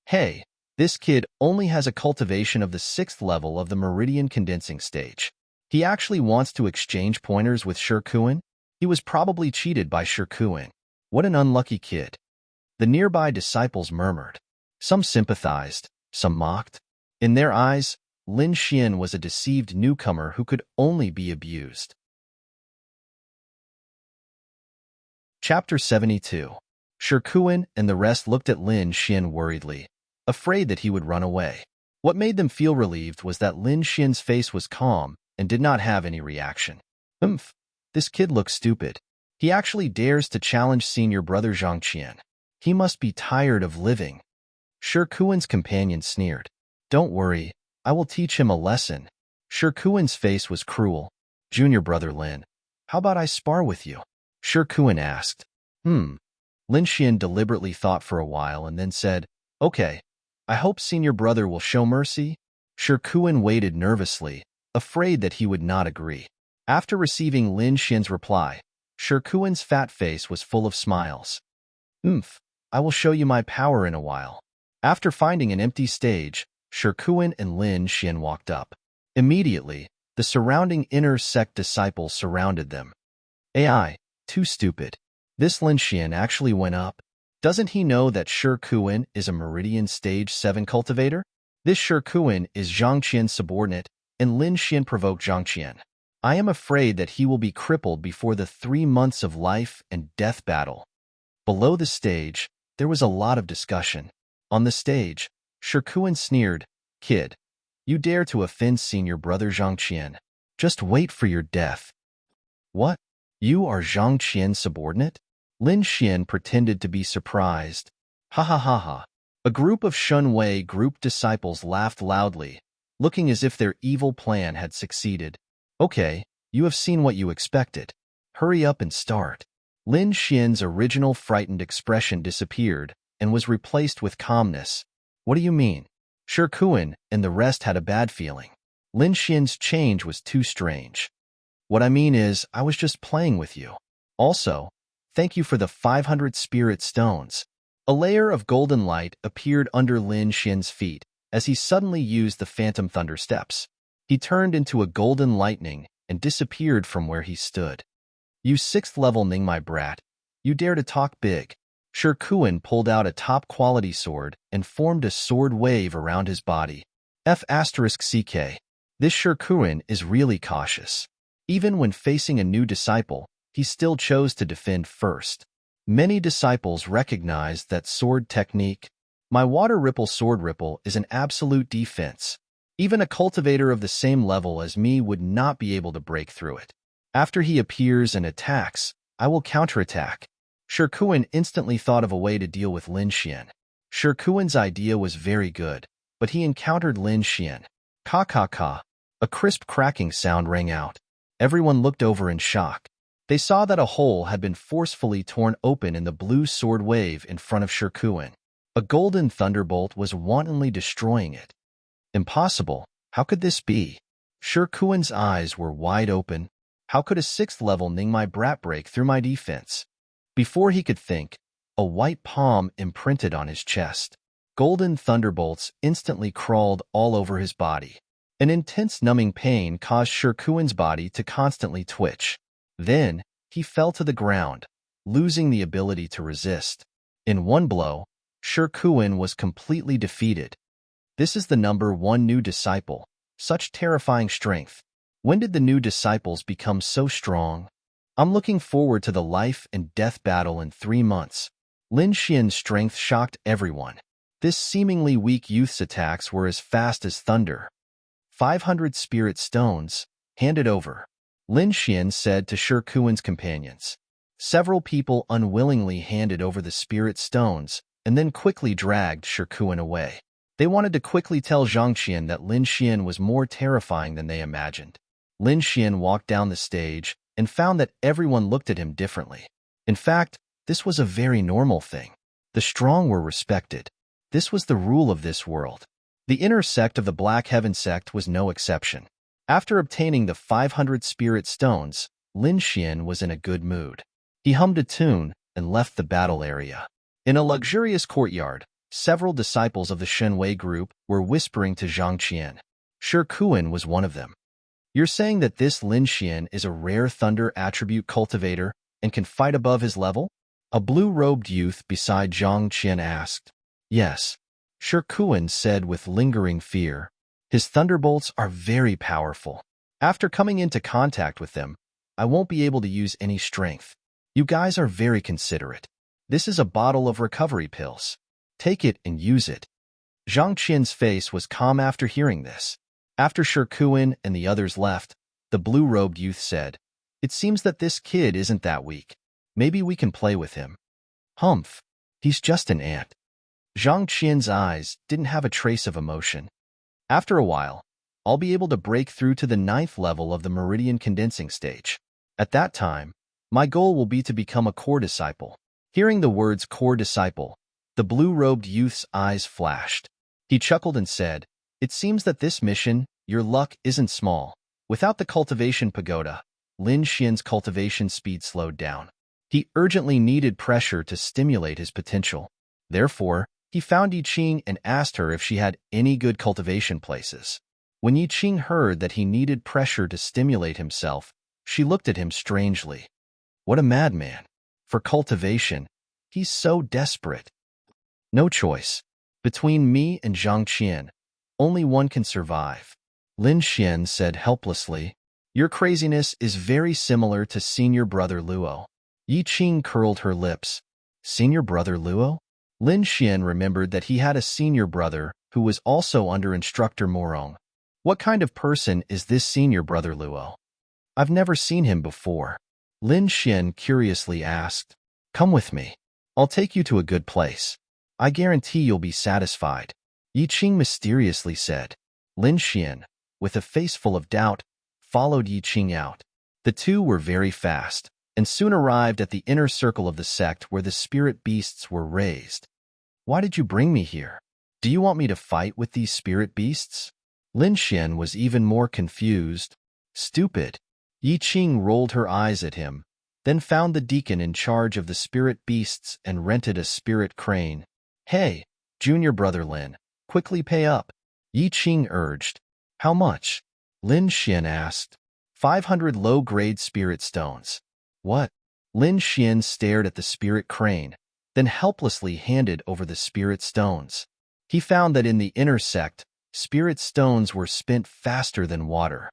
Hey, this kid only has a cultivation of the 6th level of the meridian condensing stage. He actually wants to exchange pointers with Shikuan? He was probably cheated by Shikuan. What an unlucky kid. The nearby disciples murmured. Some sympathized, some mocked. In their eyes, Lin Xian was a deceived newcomer who could only be abused. Chapter 72. Shikuan and the rest looked at Lin Xian worriedly, afraid that he would run away. What made them feel relieved was that Lin Xian's face was calm and did not have any reaction. This kid looks stupid. He actually dares to challenge senior brother Zhangqian. He must be tired of living. Shikuan's companion sneered. Don't worry, I will teach him a lesson. Shikuan's face was cruel. Junior brother Lin, how about I spar with you? Shikuan asked. Lin Xian deliberately thought for a while and then said, Okay, I hope senior brother will show mercy. Shikuan waited nervously, afraid that he would not agree. After receiving Lin Xian's reply, Shikuan's fat face was full of smiles. I will show you my power in a while. After finding an empty stage, Shikuan and Lin Xian walked up. Immediately, the surrounding inner sect disciples surrounded them. AI, too stupid. This Lin Xian actually went up. Doesn't he know that Shikuan is a Meridian Stage 7 cultivator? This Shikuan is Zhangqian's subordinate, and Lin Xian provoked Zhangqian. I am afraid that he will be crippled before the 3 months of life and death battle. Below the stage, there was a lot of discussion. On the stage, Shikuan sneered, Kid, you dare to offend senior brother Zhangqian. Just wait for your death. What? You are Zhangqian's subordinate? Lin Xian pretended to be surprised. Ha ha ha ha. A group of Shunwei group disciples laughed loudly, looking as if their evil plan had succeeded. Okay, you have seen what you expected. Hurry up and start. Lin Xian's original frightened expression disappeared and was replaced with calmness. What do you mean? Shikuan and the rest had a bad feeling. Lin Xian's change was too strange. What I mean is, I was just playing with you. Also, thank you for the 500 spirit stones. A layer of golden light appeared under Lin Xian's feet as he suddenly used the phantom thunder steps. He turned into a golden lightning and disappeared from where he stood. You 6th level Ningmai brat. You dare to talk big. Shikuan pulled out a top-quality sword and formed a sword wave around his body. F***CK. This Shikuan is really cautious. Even when facing a new disciple, he still chose to defend first. Many disciples recognized that sword technique. My water ripple sword ripple is an absolute defense. Even a cultivator of the same level as me would not be able to break through it. After he appears and attacks, I will counterattack. Shikuan instantly thought of a way to deal with Lin Xian. Shikuan's idea was very good, but he encountered Lin Xian. Ka ka ka. A crisp cracking sound rang out. Everyone looked over in shock. They saw that a hole had been forcefully torn open in the blue sword wave in front of Shikuan. A golden thunderbolt was wantonly destroying it. Impossible. How could this be? Shikuan's eyes were wide open. How could a 6th level Ningmai brat break through my defense? Before he could think, a white palm imprinted on his chest. Golden thunderbolts instantly crawled all over his body. An intense numbing pain caused Shikuan's body to constantly twitch. Then, he fell to the ground, losing the ability to resist. In one blow, Shikuan was completely defeated. This is the number 1 new disciple. Such terrifying strength. When did the new disciples become so strong? I'm looking forward to the life and death battle in 3 months. Lin Xian's strength shocked everyone. This seemingly weak youth's attacks were as fast as thunder. 500 spirit stones, hand it over. Lin Xian said to Shikuan's companions. Several people unwillingly handed over the spirit stones and then quickly dragged Shikuan away. They wanted to quickly tell Zhangqian that Lin Xian was more terrifying than they imagined. Lin Xian walked down the stage and found that everyone looked at him differently. In fact, this was a very normal thing. The strong were respected. This was the rule of this world. The inner sect of the Black Heaven sect was no exception. After obtaining the 500 spirit stones, Lin Xian was in a good mood. He hummed a tune and left the battle area. In a luxurious courtyard, several disciples of the Shenwei group were whispering to Zhang Qian. Shi Kuan was one of them. You're saying that this Lin Xian is a rare thunder attribute cultivator and can fight above his level? A blue-robed youth beside Zhang Qian asked. Yes, Shi Kuan said with lingering fear. His thunderbolts are very powerful. After coming into contact with them, I won't be able to use any strength. You guys are very considerate. This is a bottle of recovery pills. Take it and use it. Zhang Qian's face was calm after hearing this. After Shi Kuan and the others left, the blue-robed youth said, It seems that this kid isn't that weak. Maybe we can play with him. Humph. He's just an ant. Zhang Qian's eyes didn't have a trace of emotion. After a while, I'll be able to break through to the 9th level of the meridian condensing stage. At that time, my goal will be to become a core disciple. Hearing the words core disciple, the blue-robed youth's eyes flashed. He chuckled and said, It seems that this mission, your luck isn't small. Without the cultivation pagoda, Lin Xian's cultivation speed slowed down. He urgently needed pressure to stimulate his potential. Therefore, he found Yi Qing and asked her if she had any good cultivation places. When Yi Qing heard that he needed pressure to stimulate himself, she looked at him strangely. What a madman. For cultivation, he's so desperate. No choice. Between me and Zhang Qian, only one can survive. Lin Xian said helplessly, Your craziness is very similar to senior brother Luo. Yi Qing curled her lips. Senior brother Luo? Lin Xian remembered that he had a senior brother who was also under instructor Morong. What kind of person is this senior brother Luo? I've never seen him before. Lin Xian curiously asked. Come with me. I'll take you to a good place. I guarantee you'll be satisfied. Yi Qing mysteriously said. Lin Xian, with a face full of doubt, followed Yi Qing out. The two were very fast, and soon arrived at the inner circle of the sect where the spirit beasts were raised. Why did you bring me here? Do you want me to fight with these spirit beasts? Lin Xian was even more confused. Stupid. Yi Qing rolled her eyes at him, then found the deacon in charge of the spirit beasts and rented a spirit crane. Hey, junior brother Lin, quickly pay up. Yi Qing urged. How much? Lin Xian asked. 500 low-grade spirit stones. What? Lin Xian stared at the spirit crane, then helplessly handed over the spirit stones. He found that in the inner sect, spirit stones were spent faster than water.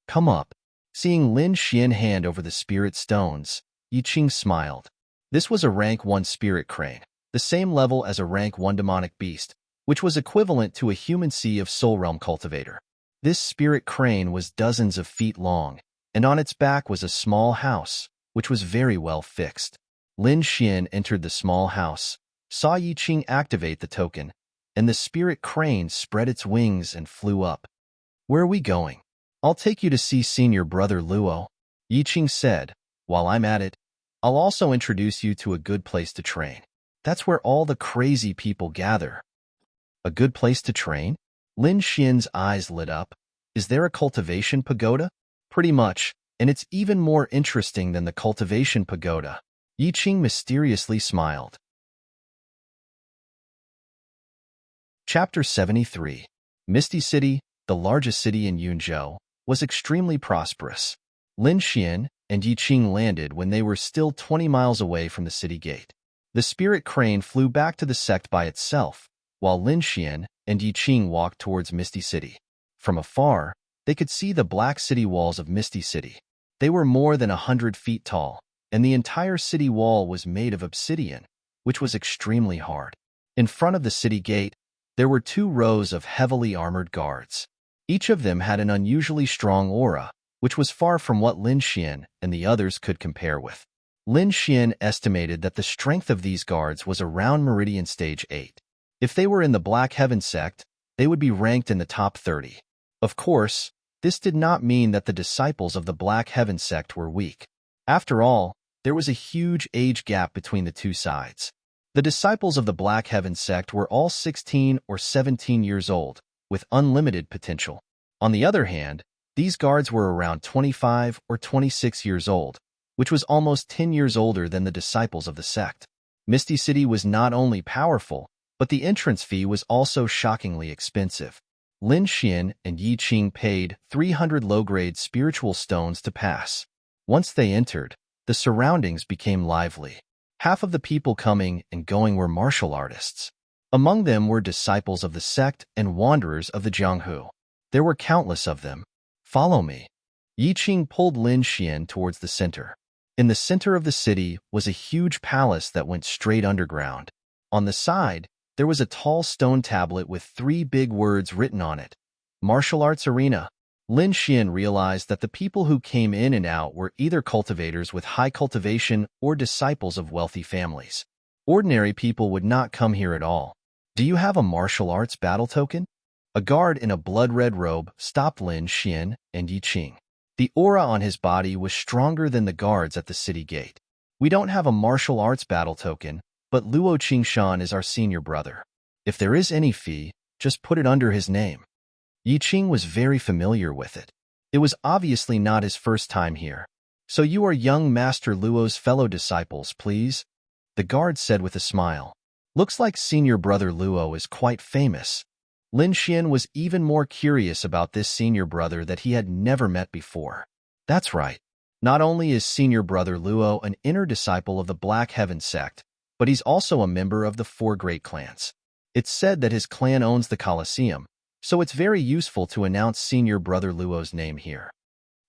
Come up. Seeing Lin Xian hand over the spirit stones, Yi Qing smiled. This was a rank 1 spirit crane, the same level as a rank 1 demonic beast, which was equivalent to a human sea of soul realm cultivator. This spirit crane was dozens of feet long, and on its back was a small house, which was very well fixed. Lin Xian entered the small house, saw Yi Qing activate the token, and the spirit crane spread its wings and flew up. Where are we going? I'll take you to see senior brother Luo, Yi Qing said. While I'm at it, I'll also introduce you to a good place to train. That's where all the crazy people gather. A good place to train? Lin Xian's eyes lit up. Is there a cultivation pagoda? Pretty much, and it's even more interesting than the cultivation pagoda. Yi Qing mysteriously smiled. Chapter 73. Misty City, the largest city in Yunzhou, was extremely prosperous. Lin Xian and Yi Qing landed when they were still 20 miles away from the city gate. The spirit crane flew back to the sect by itself, while Lin Xian and Yi Qing walked towards Misty City. From afar, they could see the black city walls of Misty City. They were more than 100 feet tall, and the entire city wall was made of obsidian, which was extremely hard. In front of the city gate, there were 2 rows of heavily armored guards. Each of them had an unusually strong aura, which was far from what Lin Xian and the others could compare with. Lin Xian estimated that the strength of these guards was around Meridian Stage 8. If they were in the Black Heaven sect, they would be ranked in the top 30. Of course, this did not mean that the disciples of the Black Heaven sect were weak. After all, there was a huge age gap between the two sides. The disciples of the Black Heaven sect were all 16 or 17 years old, with unlimited potential. On the other hand, these guards were around 25 or 26 years old, which was almost 10 years older than the disciples of the sect. Misty City was not only powerful, but the entrance fee was also shockingly expensive. Lin Xian and Yi Qing paid 300 low-grade spiritual stones to pass. Once they entered, the surroundings became lively. Half of the people coming and going were martial artists. Among them were disciples of the sect and wanderers of the Jianghu. There were countless of them. Follow me. Yi Qing pulled Lin Xian towards the center. In the center of the city was a huge palace that went straight underground. On the side, there was a tall stone tablet with 3 big words written on it. Martial Arts Arena. Lin Xian realized that the people who came in and out were either cultivators with high cultivation or disciples of wealthy families. Ordinary people would not come here at all. Do you have a martial arts battle token? A guard in a blood-red robe stopped Lin Xian and Yi Qing. The aura on his body was stronger than the guards at the city gate. We don't have a martial arts battle token, but Luo Qingshan is our senior brother. If there is any fee, just put it under his name. Yi Qing was very familiar with it. It was obviously not his first time here. So you are young Master Luo's fellow disciples, please? The guard said with a smile. Looks like senior brother Luo is quite famous. Lin Xian was even more curious about this senior brother that he had never met before. That's right. Not only is senior brother Luo an inner disciple of the Black Heaven sect, but he's also a member of the 4 great clans. It's said that his clan owns the Colosseum, so it's very useful to announce senior brother Luo's name here.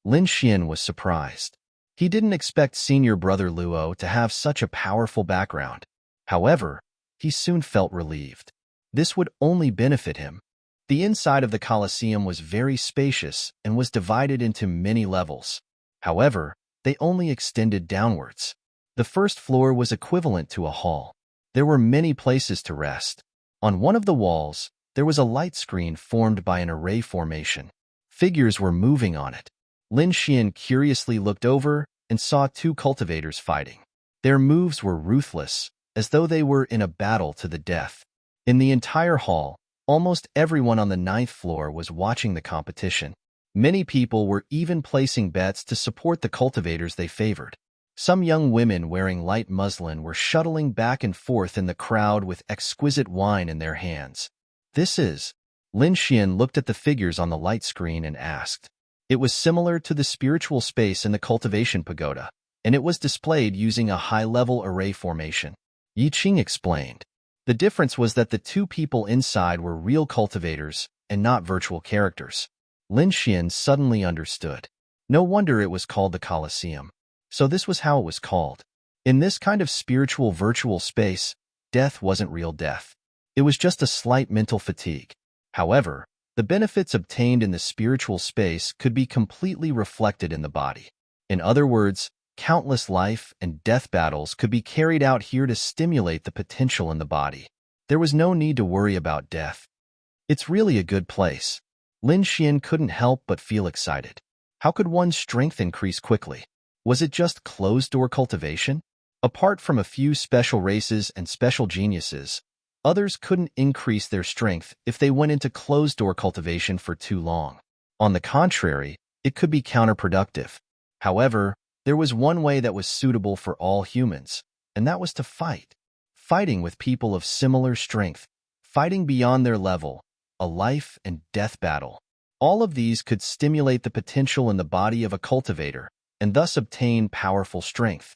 Lin Xian was surprised. He didn't expect senior brother Luo to have such a powerful background. However, he soon felt relieved. This would only benefit him. The inside of the Colosseum was very spacious and was divided into many levels. However, they only extended downwards. The first floor was equivalent to a hall. There were many places to rest. On one of the walls, there was a light screen formed by an array formation. Figures were moving on it. Lin Xian curiously looked over and saw 2 cultivators fighting. Their moves were ruthless, as though they were in a battle to the death. In the entire hall, almost everyone on the 9th floor was watching the competition. Many people were even placing bets to support the cultivators they favored. Some young women wearing light muslin were shuttling back and forth in the crowd with exquisite wine in their hands. This is... Lin Xian looked at the figures on the light screen and asked. It was similar to the spiritual space in the cultivation pagoda, and it was displayed using a high-level array formation. Yi Qing explained. The difference was that the 2 people inside were real cultivators and not virtual characters. Lin Xian suddenly understood. No wonder it was called the Colosseum. So this was how it was called. In this kind of spiritual virtual space, death wasn't real death. It was just a slight mental fatigue. However, the benefits obtained in the spiritual space could be completely reflected in the body. In other words, countless life and death battles could be carried out here to stimulate the potential in the body. There was no need to worry about death. It's really a good place. Lin Xian couldn't help but feel excited. How could one's strength increase quickly? Was it just closed-door cultivation? Apart from a few special races and special geniuses, others couldn't increase their strength if they went into closed-door cultivation for too long. On the contrary, it could be counterproductive. However, there was one way that was suitable for all humans, and that was to fight. Fighting with people of similar strength, fighting beyond their level, a life and death battle. All of these could stimulate the potential in the body of a cultivator, and thus obtain powerful strength.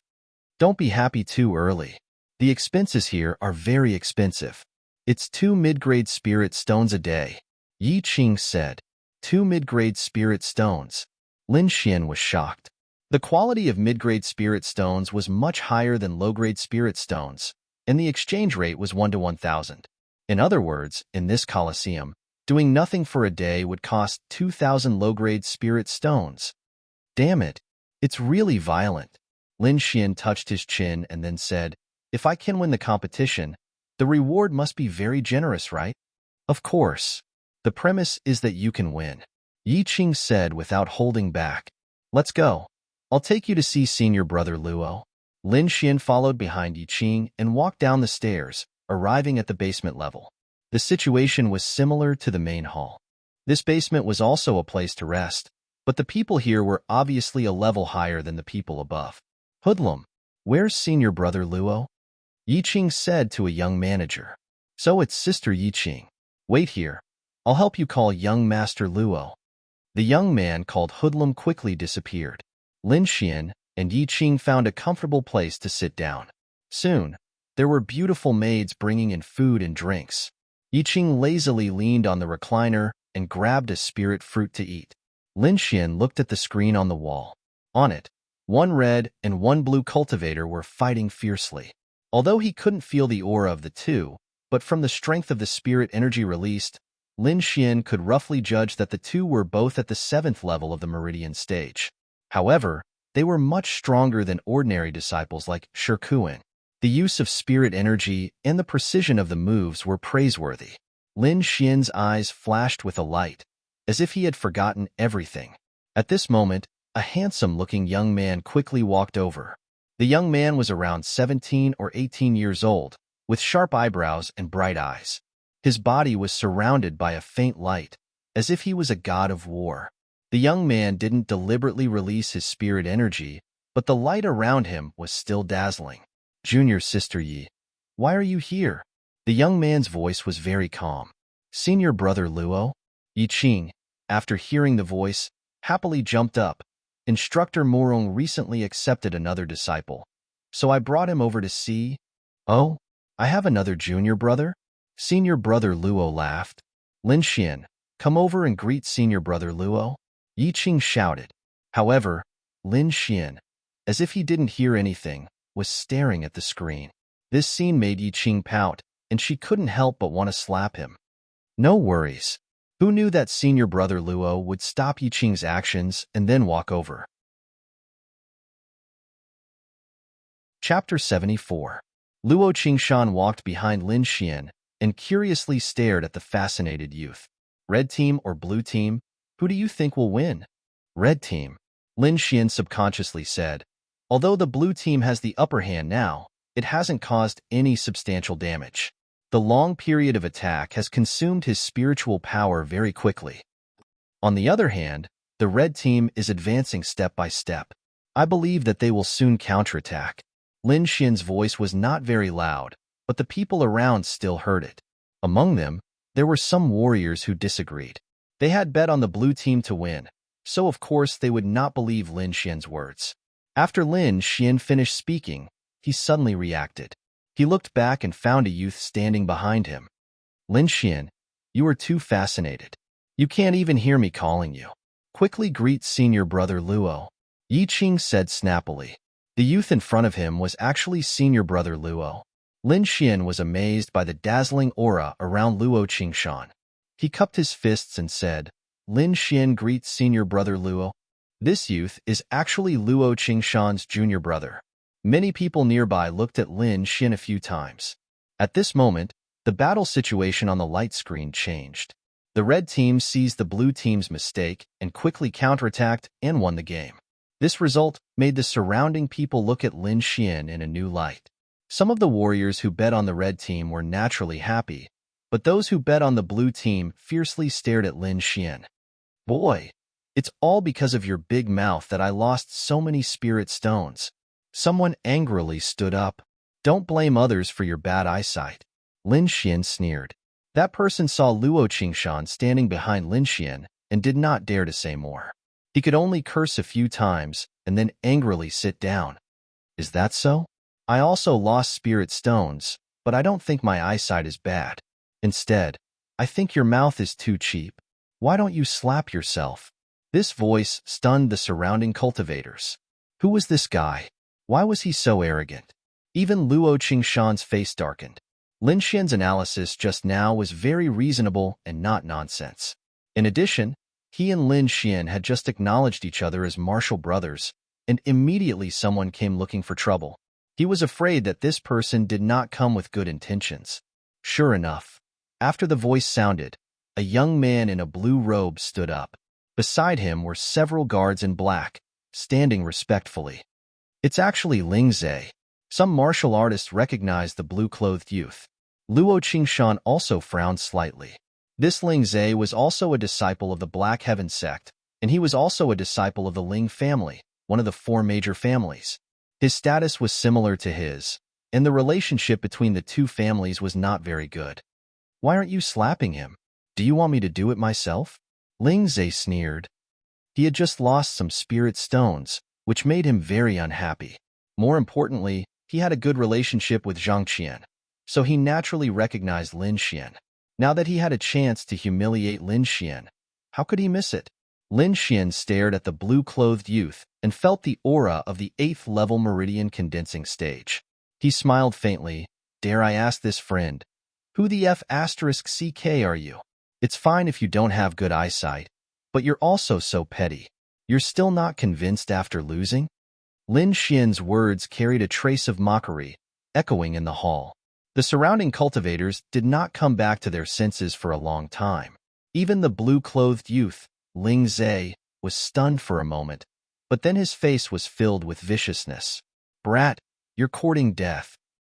Don't be happy too early. The expenses here are very expensive. It's 2 mid-grade spirit stones a day, Yi Qing said. 2 mid-grade spirit stones. Lin Xian was shocked. The quality of mid-grade spirit stones was much higher than low-grade spirit stones, and the exchange rate was 1 to 1,000. In other words, in this Colosseum, doing nothing for a day would cost 2,000 low-grade spirit stones. Damn it, it's really violent. Lin Xian touched his chin and then said, if I can win the competition, the reward must be very generous, right? Of course. The premise is that you can win, Yi Qing said without holding back. Let's go. I'll take you to see senior brother Luo. Lin Xian followed behind Yi Qing and walked down the stairs, arriving at the basement level. The situation was similar to the main hall. This basement was also a place to rest, but the people here were obviously a level higher than the people above. Hoodlum, where's senior brother Luo? Yiqing said to a young manager. So it's Sister Yiqing. Wait here. I'll help you call young Master Luo. The young man called Hoodlum quickly disappeared. Lin Xian and Yiqing found a comfortable place to sit down. Soon, there were beautiful maids bringing in food and drinks. Yiqing lazily leaned on the recliner and grabbed a spirit fruit to eat. Lin Xian looked at the screen on the wall. On it, one red and one blue cultivator were fighting fiercely. Although he couldn't feel the aura of the two, but from the strength of the spirit energy released, Lin Xian could roughly judge that the two were both at the 7th level of the meridian stage. However, they were much stronger than ordinary disciples like Shikuan. The use of spirit energy and the precision of the moves were praiseworthy. Lin Xian's eyes flashed with a light, as if he had forgotten everything. At this moment, a handsome-looking young man quickly walked over. The young man was around 17 or 18 years old, with sharp eyebrows and bright eyes. His body was surrounded by a faint light, as if he was a god of war. The young man didn't deliberately release his spirit energy, but the light around him was still dazzling. Junior Sister Yi, why are you here? The young man's voice was very calm. Senior brother Luo? Yiqing, after hearing the voice, happily jumped up. Instructor Morong recently accepted another disciple, so I brought him over to see. Oh, I have another junior brother? Senior brother Luo laughed. Lin Xian, come over and greet senior brother Luo. Yiqing shouted. However, Lin Xian, as if he didn't hear anything, was staring at the screen. This scene made Yiqing pout, and she couldn't help but want to slap him. No worries. Who knew that senior brother Luo would stop Yiqing's actions and then walk over? Chapter 74. Luo Qingshan walked behind Lin Xian and curiously stared at the fascinated youth. Red team or blue team? Who do you think will win? Red team, Lin Xian subconsciously said. Although the blue team has the upper hand now, it hasn't caused any substantial damage. The long period of attack has consumed his spiritual power very quickly. On the other hand, the red team is advancing step by step. I believe that they will soon counterattack. Lin Xian's voice was not very loud, but the people around still heard it. Among them, there were some warriors who disagreed. They had bet on the blue team to win, so of course they would not believe Lin Xian's words. After Lin Xian finished speaking, he suddenly reacted. He looked back and found a youth standing behind him. Lin Xian, you are too fascinated. You can't even hear me calling you. Quickly greet senior brother Luo. Yiqing said snappily. The youth in front of him was actually senior brother Luo. Lin Xian was amazed by the dazzling aura around Luo Qingshan. He cupped his fists and said, Lin Xian greets senior brother Luo. This youth is actually Luo Qingshan's junior brother. Many people nearby looked at Lin Xian a few times. At this moment, the battle situation on the light screen changed. The red team seized the blue team's mistake and quickly counterattacked and won the game. This result made the surrounding people look at Lin Xian in a new light. Some of the warriors who bet on the red team were naturally happy, but those who bet on the blue team fiercely stared at Lin Xian. Boy, it's all because of your big mouth that I lost so many spirit stones. Someone angrily stood up. Don't blame others for your bad eyesight. Lin Xian sneered. That person saw Luo Qingshan standing behind Lin Xian and did not dare to say more. He could only curse a few times and then angrily sit down. Is that so? I also lost spirit stones, but I don't think my eyesight is bad. Instead, I think your mouth is too cheap. Why don't you slap yourself? This voice stunned the surrounding cultivators. Who was this guy? Why was he so arrogant? Even Luo Qingshan's face darkened. Lin Xian's analysis just now was very reasonable and not nonsense. In addition, he and Lin Xian had just acknowledged each other as martial brothers, and immediately someone came looking for trouble. He was afraid that this person did not come with good intentions. Sure enough, after the voice sounded, a young man in a blue robe stood up. Beside him were several guards in black, standing respectfully. It's actually Ling Zhe. Some martial artists recognized the blue-clothed youth. Luo Qingshan also frowned slightly. This Ling Zhe was also a disciple of the Black Heaven sect, and he was also a disciple of the Ling family, one of the 4 major families. His status was similar to his, and the relationship between the two families was not very good. Why aren't you slapping him? Do you want me to do it myself? Ling Zhe sneered. He had just lost some spirit stones, which made him very unhappy. More importantly, he had a good relationship with Zhang Qian, so he naturally recognized Lin Xian. Now that he had a chance to humiliate Lin Xian, how could he miss it? Lin Xian stared at the blue-clothed youth and felt the aura of the 8th-level meridian condensing stage. He smiled faintly. Dare I ask this friend, who the F***ck are you? It's fine if you don't have good eyesight, but you're also so petty. You're still not convinced after losing? Lin Xian's words carried a trace of mockery, echoing in the hall. The surrounding cultivators did not come back to their senses for a long time. Even the blue-clothed youth, Ling Zhe, was stunned for a moment, but then his face was filled with viciousness. Brat, you're courting death.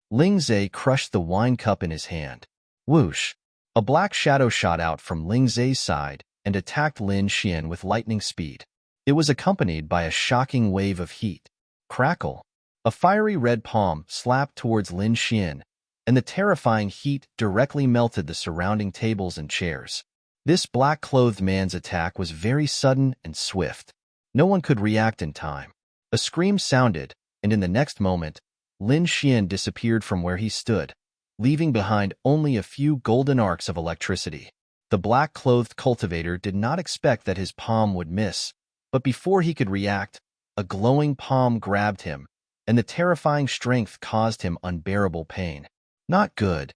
Ling Zhe crushed the wine cup in his hand. Whoosh! A black shadow shot out from Ling Zhe's side and attacked Lin Xian with lightning speed. It was accompanied by a shocking wave of heat. Crackle! A fiery red palm slapped towards Lin Xian, and the terrifying heat directly melted the surrounding tables and chairs. This black-clothed man's attack was very sudden and swift. No one could react in time. A scream sounded, and in the next moment, Lin Xian disappeared from where he stood, leaving behind only a few golden arcs of electricity. The black-clothed cultivator did not expect that his palm would miss, but before he could react, a glowing palm grabbed him, and the terrifying strength caused him unbearable pain. Not good.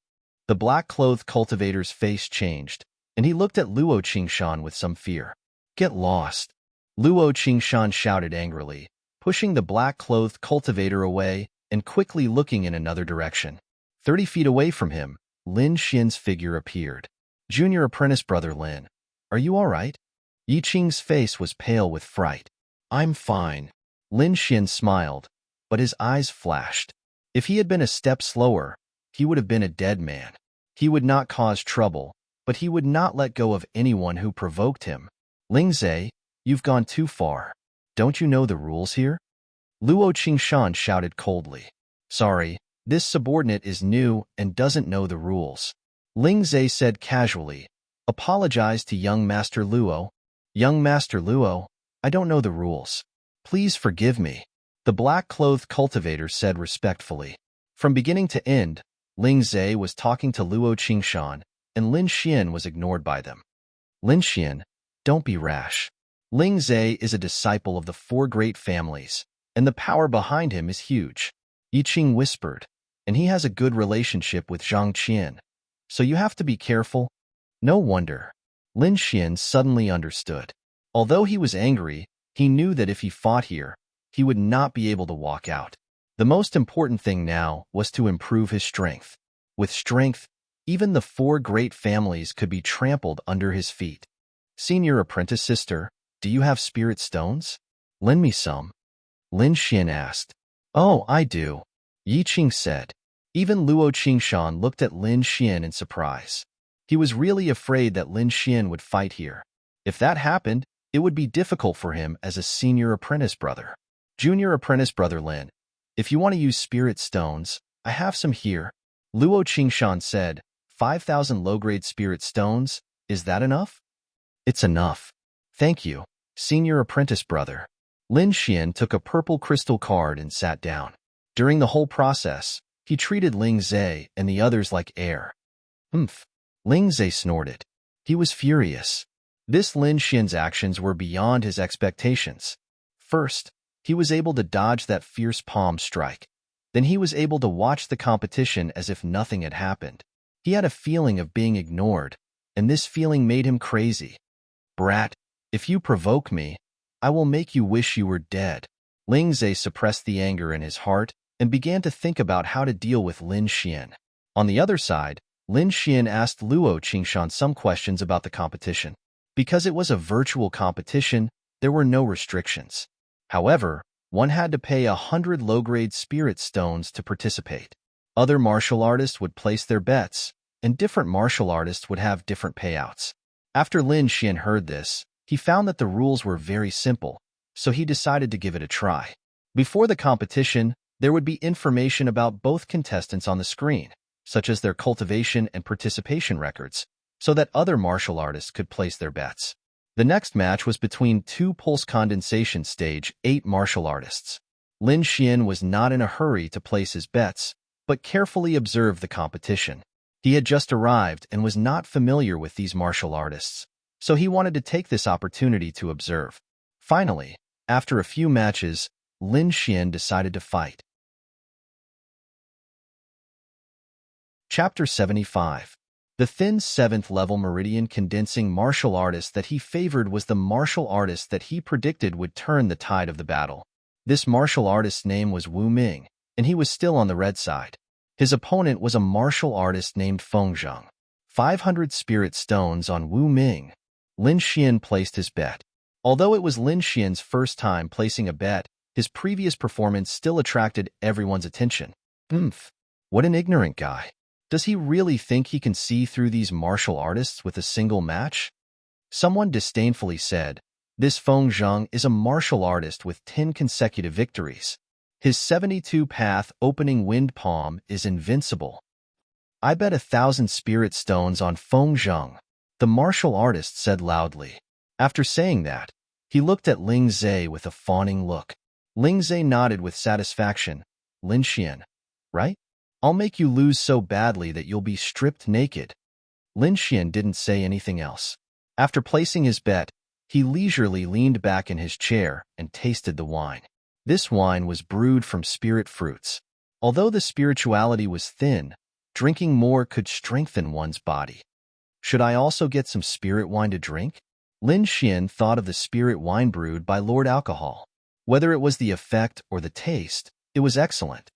The black-clothed cultivator's face changed, and he looked at Luo Qingshan with some fear. Get lost! Luo Qingshan shouted angrily, pushing the black-clothed cultivator away and quickly looking in another direction. 30 feet away from him, Lin Xian's figure appeared. Junior apprentice brother Lin, are you all right? Yi Qing's face was pale with fright. I'm fine. Lin Xian smiled, but his eyes flashed. If he had been a step slower, he would have been a dead man. He would not cause trouble, but he would not let go of anyone who provoked him. Ling Zhe, you've gone too far. Don't you know the rules here? Luo Qingshan shouted coldly. Sorry, this subordinate is new and doesn't know the rules. Ling Zhe said casually, apologize to young Master Luo. Young Master Luo, I don't know the rules. Please forgive me. The black-clothed cultivator said respectfully. From beginning to end, Ling Zhe was talking to Luo Qingshan, and Lin Xian was ignored by them. Lin Xian, don't be rash. Ling Zhe is a disciple of the 4 great families, and the power behind him is huge. Yi Qing whispered, and he has a good relationship with Zhang Qian, so you have to be careful. No wonder. Lin Xian suddenly understood. Although he was angry, he knew that if he fought here, he would not be able to walk out. The most important thing now was to improve his strength. With strength, even the 4 great families could be trampled under his feet. Senior apprentice sister, do you have spirit stones? Lend me some. Lin Xian asked. Oh, I do. Yi Qing said. Even Luo Qingshan looked at Lin Xian in surprise. He was really afraid that Lin Xian would fight here. If that happened, it would be difficult for him as a senior apprentice brother. Junior apprentice brother Lin, if you want to use spirit stones, I have some here. Luo Qingshan said, 5,000 low-grade spirit stones, is that enough? It's enough. Thank you, senior apprentice brother. Lin Xian took a purple crystal card and sat down. During the whole process, he treated Ling Zhe and the others like air. Humph. Ling Zhe snorted. He was furious. This Lin Xian's actions were beyond his expectations. First, he was able to dodge that fierce palm strike. Then he was able to watch the competition as if nothing had happened. He had a feeling of being ignored, and this feeling made him crazy. Brat, if you provoke me, I will make you wish you were dead. Ling Zhe suppressed the anger in his heart and began to think about how to deal with Lin Xian. On the other side, Lin Xian asked Luo Qingshan some questions about the competition. Because it was a virtual competition, there were no restrictions. However, one had to pay 100 low-grade spirit stones to participate. Other martial artists would place their bets, and different martial artists would have different payouts. After Lin Xian heard this, he found that the rules were very simple, so he decided to give it a try. Before the competition, there would be information about both contestants on the screen, such as their cultivation and participation records, so that other martial artists could place their bets. The next match was between two pulse condensation stage 8 martial artists. Lin Xian was not in a hurry to place his bets, but carefully observed the competition. He had just arrived and was not familiar with these martial artists, so he wanted to take this opportunity to observe. Finally, after a few matches, Lin Xian decided to fight. Chapter 75. The thin 7th-level meridian condensing martial artist that he favored was the martial artist that he predicted would turn the tide of the battle. This martial artist's name was Wu Ming, and he was still on the red side. His opponent was a martial artist named Feng Zheng. 500 spirit stones on Wu Ming. Lin Xian placed his bet. Although it was Lin Xian's first time placing a bet, his previous performance still attracted everyone's attention. What an ignorant guy. Does he really think he can see through these martial artists with a single match? Someone disdainfully said, this Feng Zheng is a martial artist with 10 consecutive victories. His 72-path opening wind palm is invincible. I bet 1,000 spirit stones on Feng Zheng, the martial artist said loudly. After saying that, he looked at Ling Zhe with a fawning look. Ling Zhe nodded with satisfaction. Lin Xian, right? I'll make you lose so badly that you'll be stripped naked. Lin Xian didn't say anything else. After placing his bet, he leisurely leaned back in his chair and tasted the wine. This wine was brewed from spirit fruits. Although the spirituality was thin, drinking more could strengthen one's body. Should I also get some spirit wine to drink? Lin Xian thought of the spirit wine brewed by Lord Alcohol. Whether it was the effect or the taste, it was excellent.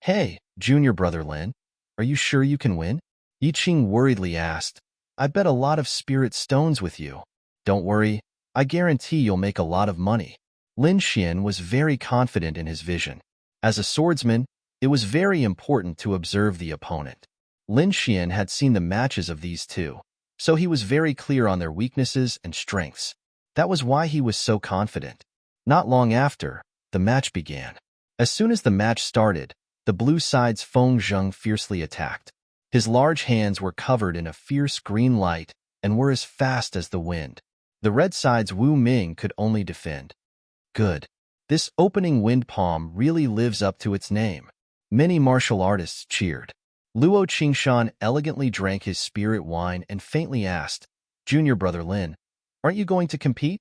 Hey, junior brother Lin, are you sure you can win? Yi Qing worriedly asked. I bet a lot of spirit stones with you. Don't worry, I guarantee you'll make a lot of money. Lin Xian was very confident in his vision. As a swordsman, it was very important to observe the opponent. Lin Xian had seen the matches of these two, so he was very clear on their weaknesses and strengths. That was why he was so confident. Not long after, the match began. As soon as the match started, the blue side's Feng Zheng fiercely attacked. His large hands were covered in a fierce green light and were as fast as the wind. The red side's Wu Ming could only defend. Good. This opening wind palm really lives up to its name. Many martial artists cheered. Luo Qingshan elegantly drank his spirit wine and faintly asked, Junior brother Lin, aren't you going to compete?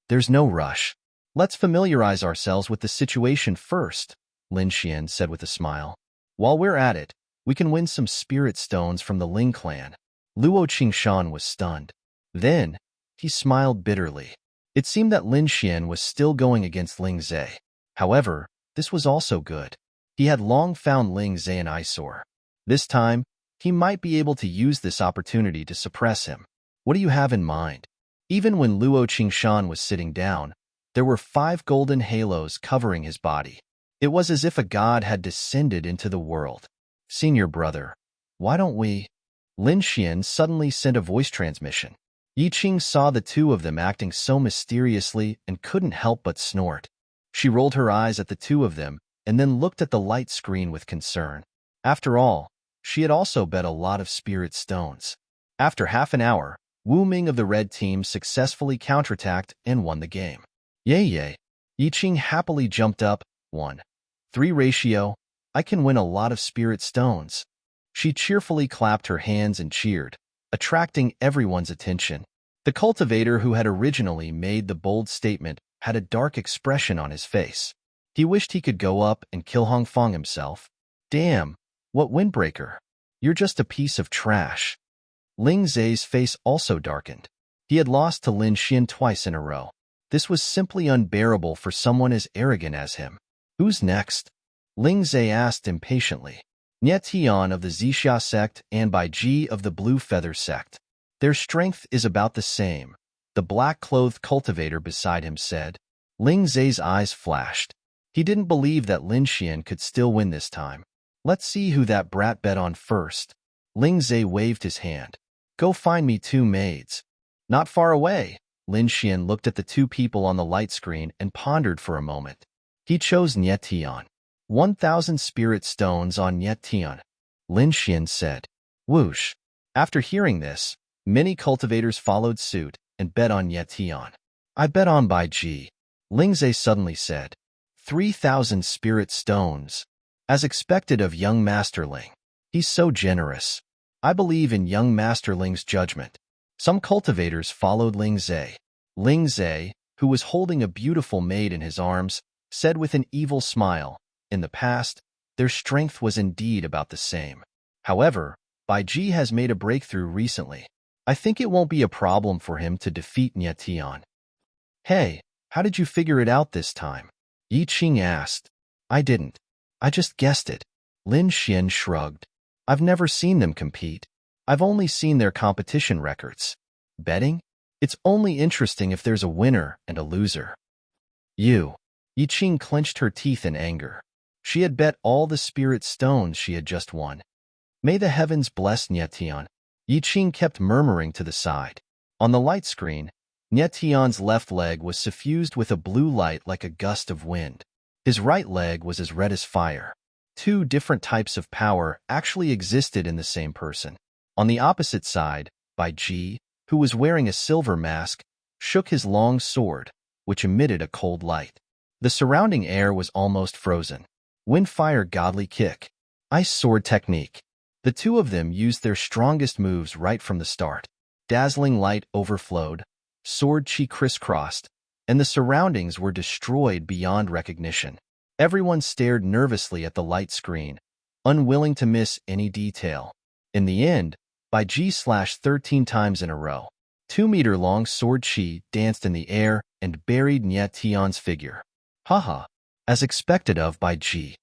There's no rush. Let's familiarize ourselves with the situation first, Lin Xian said with a smile. While we're at it, we can win some spirit stones from the Ling clan. Luo Qingshan was stunned. Then, he smiled bitterly. It seemed that Lin Xian was still going against Ling Zhe. However, this was also good. He had long found Ling Zhe an eyesore. This time, he might be able to use this opportunity to suppress him. What do you have in mind? Even when Luo Qingshan was sitting down, there were 5 golden halos covering his body. It was as if a god had descended into the world. Senior brother, why don't we? Lin Xian suddenly sent a voice transmission. Yi Qing saw the two of them acting so mysteriously and couldn't help but snort. She rolled her eyes at the two of them and then looked at the light screen with concern. After all, she had also bet a lot of spirit stones. After half an hour, Wu Ming of the red team successfully counterattacked and won the game. Yay! Yi Qing happily jumped up. 1:3 ratio. I can win a lot of spirit stones. She cheerfully clapped her hands and cheered, attracting everyone's attention. The cultivator who had originally made the bold statement had a dark expression on his face. He wished he could go up and kill Hongfang himself. Damn, what windbreaker. You're just a piece of trash. Ling Zhe's face also darkened. He had lost to Lin Xian twice in a row. This was simply unbearable for someone as arrogant as him. Who's next? Ling Zhe asked impatiently. Nie Tian of the Zixia sect and Bai Ji of the Blue Feather sect. Their strength is about the same, the black-clothed cultivator beside him said. Ling Zhe's eyes flashed. He didn't believe that Lin Xian could still win this time. Let's see who that brat bet on first. Ling Zhe waved his hand. Go find me 2 maids. Not far away. Lin Xian looked at the 2 people on the light screen and pondered for a moment. He chose Nyetian. 1,000 spirit stones on Nyetian, Lin Xian said. Whoosh. After hearing this, many cultivators followed suit and bet on Nyetian. I bet on Bai Ji, Lingzhe suddenly said. 3,000 spirit stones. As expected of young Master Ling. He's so generous. I believe in young Master Ling's judgment. Some cultivators followed Lingzhe. Lingzhe, who was holding a beautiful maid in his arms, said with an evil smile, in the past, their strength was indeed about the same. However, Bai Ji has made a breakthrough recently. I think it won't be a problem for him to defeat Nyetian. Hey, how did you figure it out this time? Yi Qing asked. I didn't. I just guessed it. Lin Xian shrugged. I've never seen them compete. I've only seen their competition records. Betting? It's only interesting if there's a winner and a loser. You. Yi Qing clenched her teeth in anger. She had bet all the spirit stones she had just won. May the heavens bless Nyetian. Yi Qing kept murmuring to the side. On the light screen, Nyetian's left leg was suffused with a blue light like a gust of wind. His right leg was as red as fire. Two different types of power actually existed in the same person. On the opposite side, Bai Ji, who was wearing a silver mask, shook his long sword, which emitted a cold light. The surrounding air was almost frozen. Windfire godly kick. Ice sword technique. The two of them used their strongest moves right from the start. Dazzling light overflowed, sword chi crisscrossed, and the surroundings were destroyed beyond recognition. Everyone stared nervously at the light screen, unwilling to miss any detail. In the end, Bai Ji slashed 13 times in a row. 2-meter-long sword chi danced in the air and buried Nyetian's figure. Haha, as expected of Bai Ji.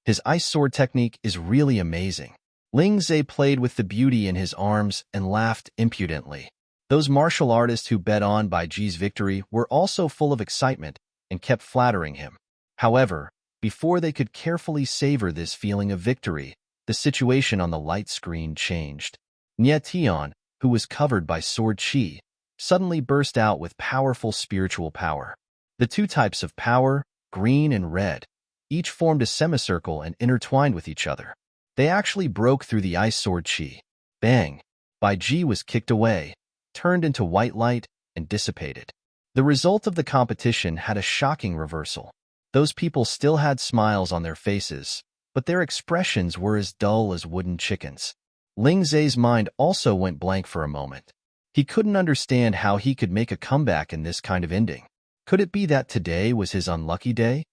His ice sword technique is really amazing. Lingzhe played with the beauty in his arms and laughed impudently. Those martial artists who bet on Bai Ji's victory were also full of excitement and kept flattering him. However, before they could carefully savor this feeling of victory, the situation on the light screen changed. Nyetian, who was covered by sword chi, suddenly burst out with powerful spiritual power. The two types of power, green and red, each formed a semicircle and intertwined with each other. They actually broke through the ice sword chi. Bang! Bai Ji was kicked away, turned into white light, and dissipated. The result of the competition had a shocking reversal. Those people still had smiles on their faces, but their expressions were as dull as wooden chickens. Lingzhe's mind also went blank for a moment. He couldn't understand how he could make a comeback in this kind of ending. Could it be that today was his unlucky day?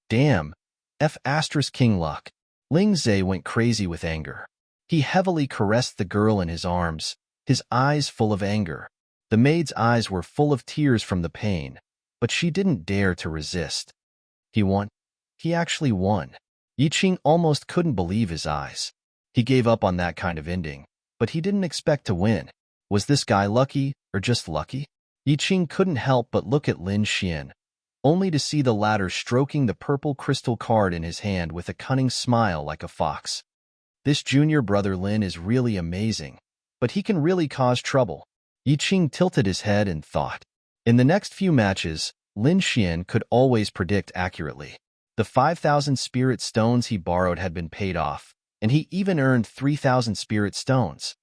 Damn! King luck. Lingzhe went crazy with anger. He heavily caressed the girl in his arms, his eyes full of anger. The maid's eyes were full of tears from the pain, but she didn't dare to resist. He won. He actually won. Yi Qing almost couldn't believe his eyes. He gave up on that kind of ending, but he didn't expect to win. Was this guy lucky or just lucky? Yi Qing couldn't help but look at Lin Xian, only to see the latter stroking the purple crystal card in his hand with a cunning smile like a fox. This junior brother Lin is really amazing, but he can really cause trouble. Yi Qing tilted his head and thought. In the next few matches, Lin Xian could always predict accurately. The 5,000 spirit stones he borrowed had been paid off, and he even earned 3,000 spirit stones.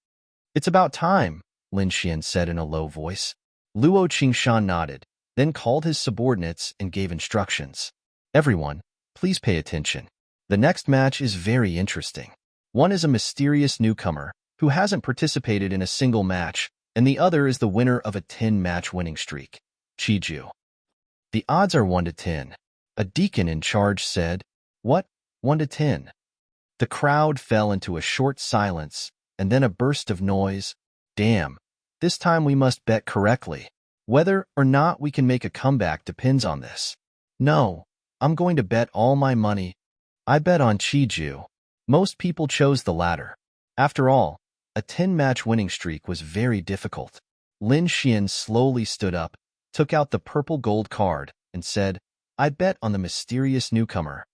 It's about time, Lin Xian said in a low voice. Luo Qingshan nodded, then called his subordinates and gave instructions. Everyone, please pay attention. The next match is very interesting. One is a mysterious newcomer who hasn't participated in a single match, and the other is the winner of a 10-match winning streak, Chiju. The odds are 1 to 10. A deacon in charge said, What? 1 to 10? The crowd fell into a short silence, and then a burst of noise. Damn, this time we must bet correctly. Whether or not we can make a comeback depends on this. No, I'm going to bet all my money. I bet on Chiju. Most people chose the latter. After all, a 10-match winning streak was very difficult. Lin Xian slowly stood up, took out the purple gold card, and said, I bet on the mysterious newcomer.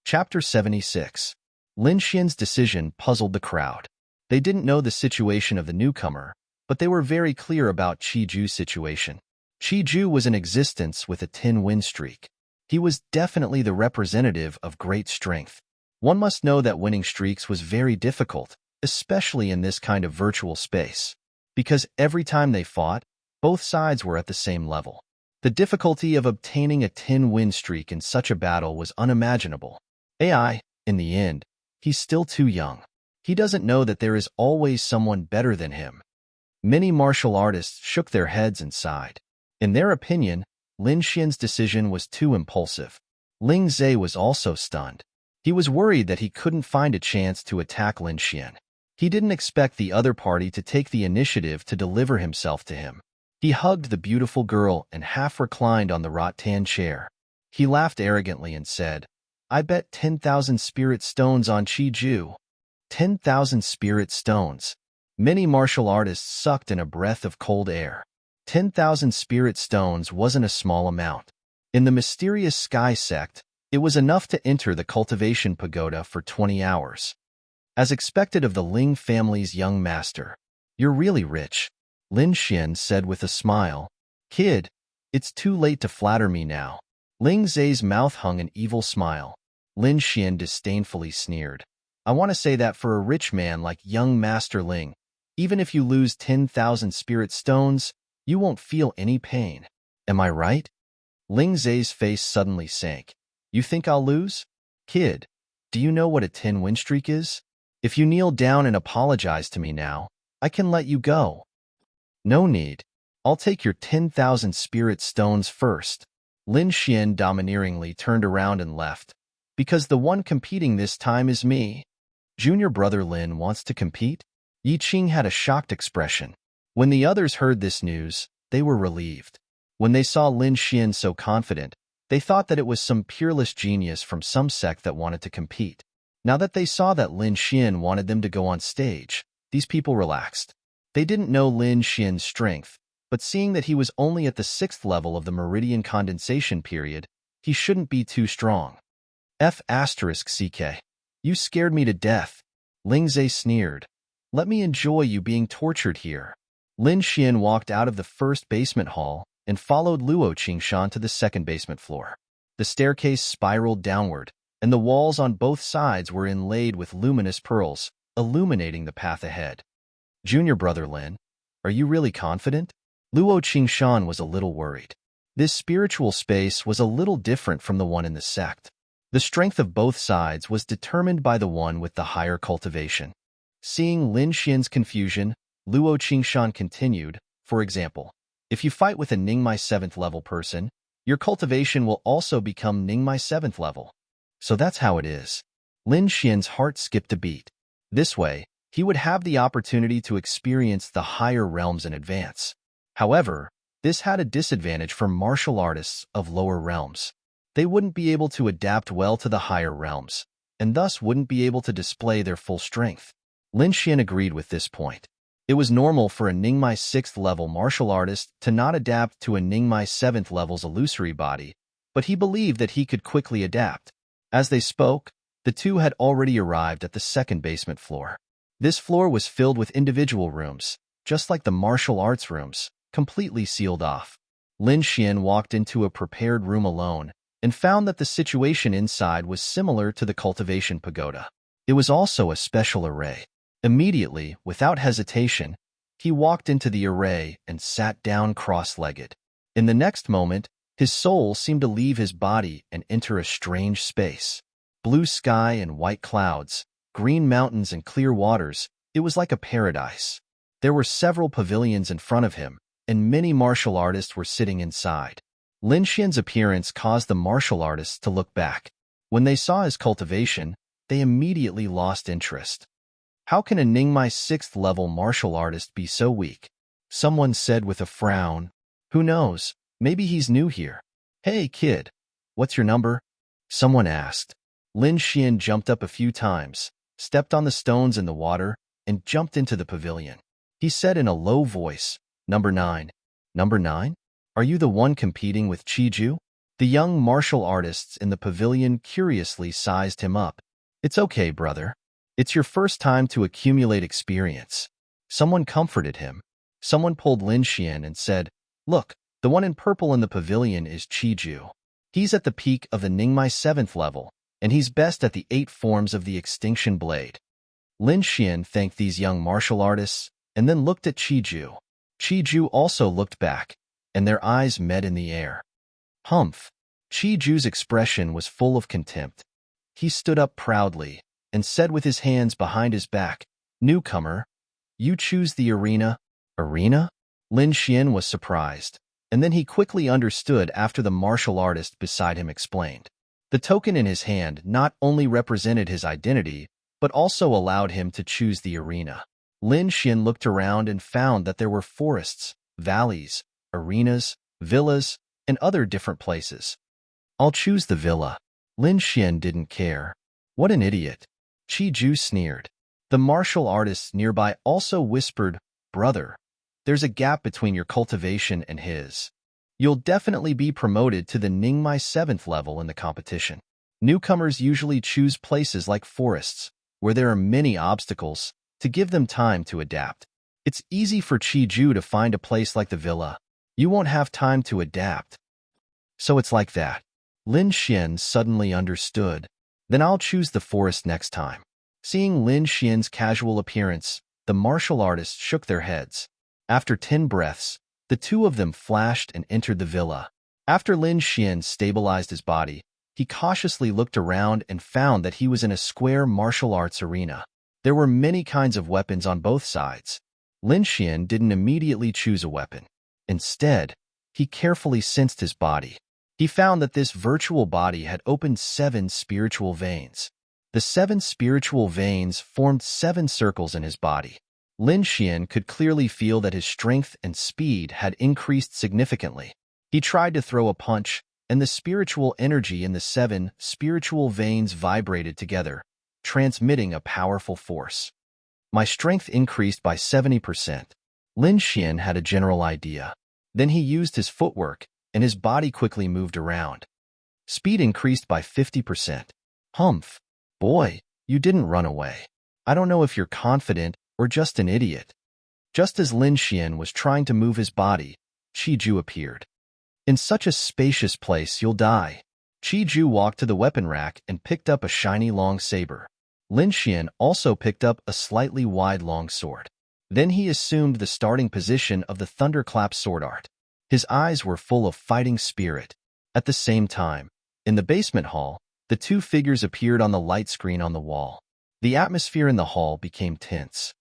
Chapter 76. Lin Xian's decision puzzled the crowd. They didn't know the situation of the newcomer, but they were very clear about Chiju's situation. Ju was in existence with a 10-win streak. He was definitely the representative of great strength. One must know that winning streaks was very difficult, especially in this kind of virtual space, because every time they fought, both sides were at the same level. The difficulty of obtaining a 10-win streak in such a battle was unimaginable. AI, in the end, he's still too young. He doesn't know that there is always someone better than him. Many martial artists shook their heads and sighed. In their opinion, Lin Xian's decision was too impulsive. Ling Zhe was also stunned. He was worried that he couldn't find a chance to attack Lin Xian. He didn't expect the other party to take the initiative to deliver himself to him. He hugged the beautiful girl and half reclined on the rattan chair. He laughed arrogantly and said, "I bet 10,000 spirit stones on Ju." 10,000 spirit stones. Many martial artists sucked in a breath of cold air. 10,000 spirit stones wasn't a small amount. In the mysterious sky sect, it was enough to enter the cultivation pagoda for 20 hours. As expected of the Ling family's young master, "You're really rich," Lin Xian said with a smile. "Kid, it's too late to flatter me now." Ling Zhe's mouth hung an evil smile. Lin Xian disdainfully sneered. "I want to say that for a rich man like young Master Ling, even if you lose 10,000 spirit stones, you won't feel any pain. Am I right?" Ling Zhe's face suddenly sank. "You think I'll lose? Kid, do you know what a 10-win streak is? If you kneel down and apologize to me now, I can let you go." "No need. I'll take your 10,000 spirit stones first." Lin Xian domineeringly turned around and left. "Because the one competing this time is me." "Junior brother Lin wants to compete?" Yi Qing had a shocked expression. When the others heard this news, they were relieved. When they saw Lin Xian so confident, they thought that it was some peerless genius from some sect that wanted to compete. Now that they saw that Lin Xian wanted them to go on stage, these people relaxed. They didn't know Lin Xian's strength, but seeing that he was only at the 6th level of the meridian condensation period, he shouldn't be too strong. F***CK. You scared me to death. Ling Zhe sneered. "Let me enjoy you being tortured here." Lin Xian walked out of the first basement hall and followed Luo Qingshan to the second basement floor. The staircase spiraled downward, and the walls on both sides were inlaid with luminous pearls, illuminating the path ahead. "Junior brother Lin, are you really confident?" Luo Qingshan was a little worried. This spiritual space was a little different from the one in the sect. The strength of both sides was determined by the one with the higher cultivation. Seeing Lin Xian's confusion, Luo Qingshan continued, "For example, if you fight with a Ningmai 7th level person, your cultivation will also become Ningmai 7th level. So that's how it is." Lin Xian's heart skipped a beat. This way, he would have the opportunity to experience the higher realms in advance. However, this had a disadvantage for martial artists of lower realms. They wouldn't be able to adapt well to the higher realms, and thus wouldn't be able to display their full strength. Lin Xian agreed with this point. It was normal for a Ningmai 6th level martial artist to not adapt to a Ningmai 7th level's illusory body, but he believed that he could quickly adapt. As they spoke, the two had already arrived at the second basement floor. This floor was filled with individual rooms, just like the martial arts rooms, completely sealed off. Lin Xian walked into a prepared room alone and found that the situation inside was similar to the cultivation pagoda. It was also a special array. Immediately, without hesitation, he walked into the array and sat down cross-legged. In the next moment, his soul seemed to leave his body and enter a strange space. Blue sky and white clouds, green mountains and clear waters, it was like a paradise. There were several pavilions in front of him, and many martial artists were sitting inside. Lin Xian's appearance caused the martial artists to look back. When they saw his cultivation, they immediately lost interest. "How can a Ningmai 6th level martial artist be so weak?" someone said with a frown. "Who knows, maybe he's new here." "Hey kid, what's your number?" someone asked. Lin Xian jumped up a few times, stepped on the stones in the water, and jumped into the pavilion. He said in a low voice, "Number 9. Number 9? Are you the one competing with Ju?" The young martial artists in the pavilion curiously sized him up. "It's okay, brother. It's your first time to accumulate experience." Someone comforted him. Someone pulled Lin Xian and said, "Look, The one in purple in the pavilion is Chiju. He's at the peak of the Ningmai 7th level, and he's best at the 8 forms of the Extinction Blade. Lin Xian thanked these young martial artists and then looked at Chiju. Chiju also looked back, and their eyes met in the air. Humph! Chiju's expression was full of contempt. He stood up proudly and said with his hands behind his back, "Newcomer, you choose the arena." Arena? Lin Xian was surprised, and then he quickly understood after the martial artist beside him explained. The token in his hand not only represented his identity, but also allowed him to choose the arena. Lin Xian looked around and found that there were forests, valleys, arenas, villas, and other different places. "I'll choose the villa." Lin Xian didn't care. What an idiot. Chiju sneered. The martial artists nearby also whispered, "Brother, there's a gap between your cultivation and his. You'll definitely be promoted to the Ningmai 7th level in the competition." Newcomers usually choose places like forests, where there are many obstacles, to give them time to adapt. It's easy for Chiju to find a place like the villa. You won't have time to adapt. So it's like that. Lin Xian suddenly understood. Then I'll choose the forest next time. Seeing Lin Xian's casual appearance, the martial artists shook their heads. After 10 breaths, the two of them flashed and entered the villa. After Lin Xian stabilized his body, he cautiously looked around and found that he was in a square martial arts arena. There were many kinds of weapons on both sides. Lin Xian didn't immediately choose a weapon. Instead, he carefully sensed his body. He found that this virtual body had opened 7 spiritual veins. The 7 spiritual veins formed 7 circles in his body. Lin Xian could clearly feel that his strength and speed had increased significantly. He tried to throw a punch, and the spiritual energy in the 7 spiritual veins vibrated together, transmitting a powerful force. My strength increased by 70%. Lin Xian had a general idea. Then he used his footwork, and his body quickly moved around. Speed increased by 50%. Humph! Boy, you didn't run away. I don't know if you're confident or just an idiot. Just as Lin Xian was trying to move his body, Chiju appeared. In such a spacious place, you'll die. Chiju walked to the weapon rack and picked up a shiny long saber. Lin Xian also picked up a slightly wide long sword. Then he assumed the starting position of the thunderclap sword art. His eyes were full of fighting spirit. At the same time, in the basement hall, the two figures appeared on the light screen on the wall. The atmosphere in the hall became tense.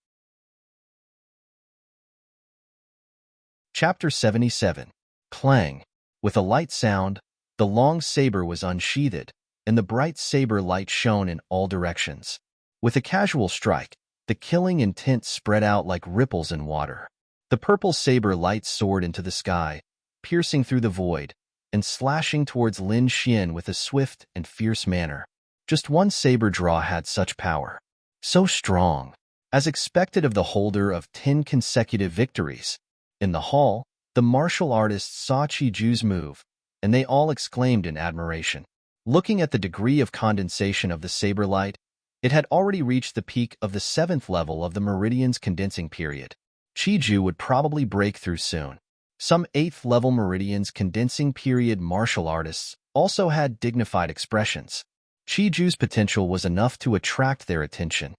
Chapter 77. Clang. With a light sound, the long saber was unsheathed, and the bright saber light shone in all directions. With a casual strike, the killing intent spread out like ripples in water. The purple saber light soared into the sky, piercing through the void, and slashing towards Lin Xian with a swift and fierce manner. Just one saber draw had such power. So strong. As expected of the holder of 10 consecutive victories. In the hall, the martial artists saw Chiju's move, and they all exclaimed in admiration. Looking at the degree of condensation of the saber light, it had already reached the peak of the 7th level of the meridian's condensing period. Chiju would probably break through soon. Some 8th level meridian's condensing period martial artists also had dignified expressions. Chiju's potential was enough to attract their attention.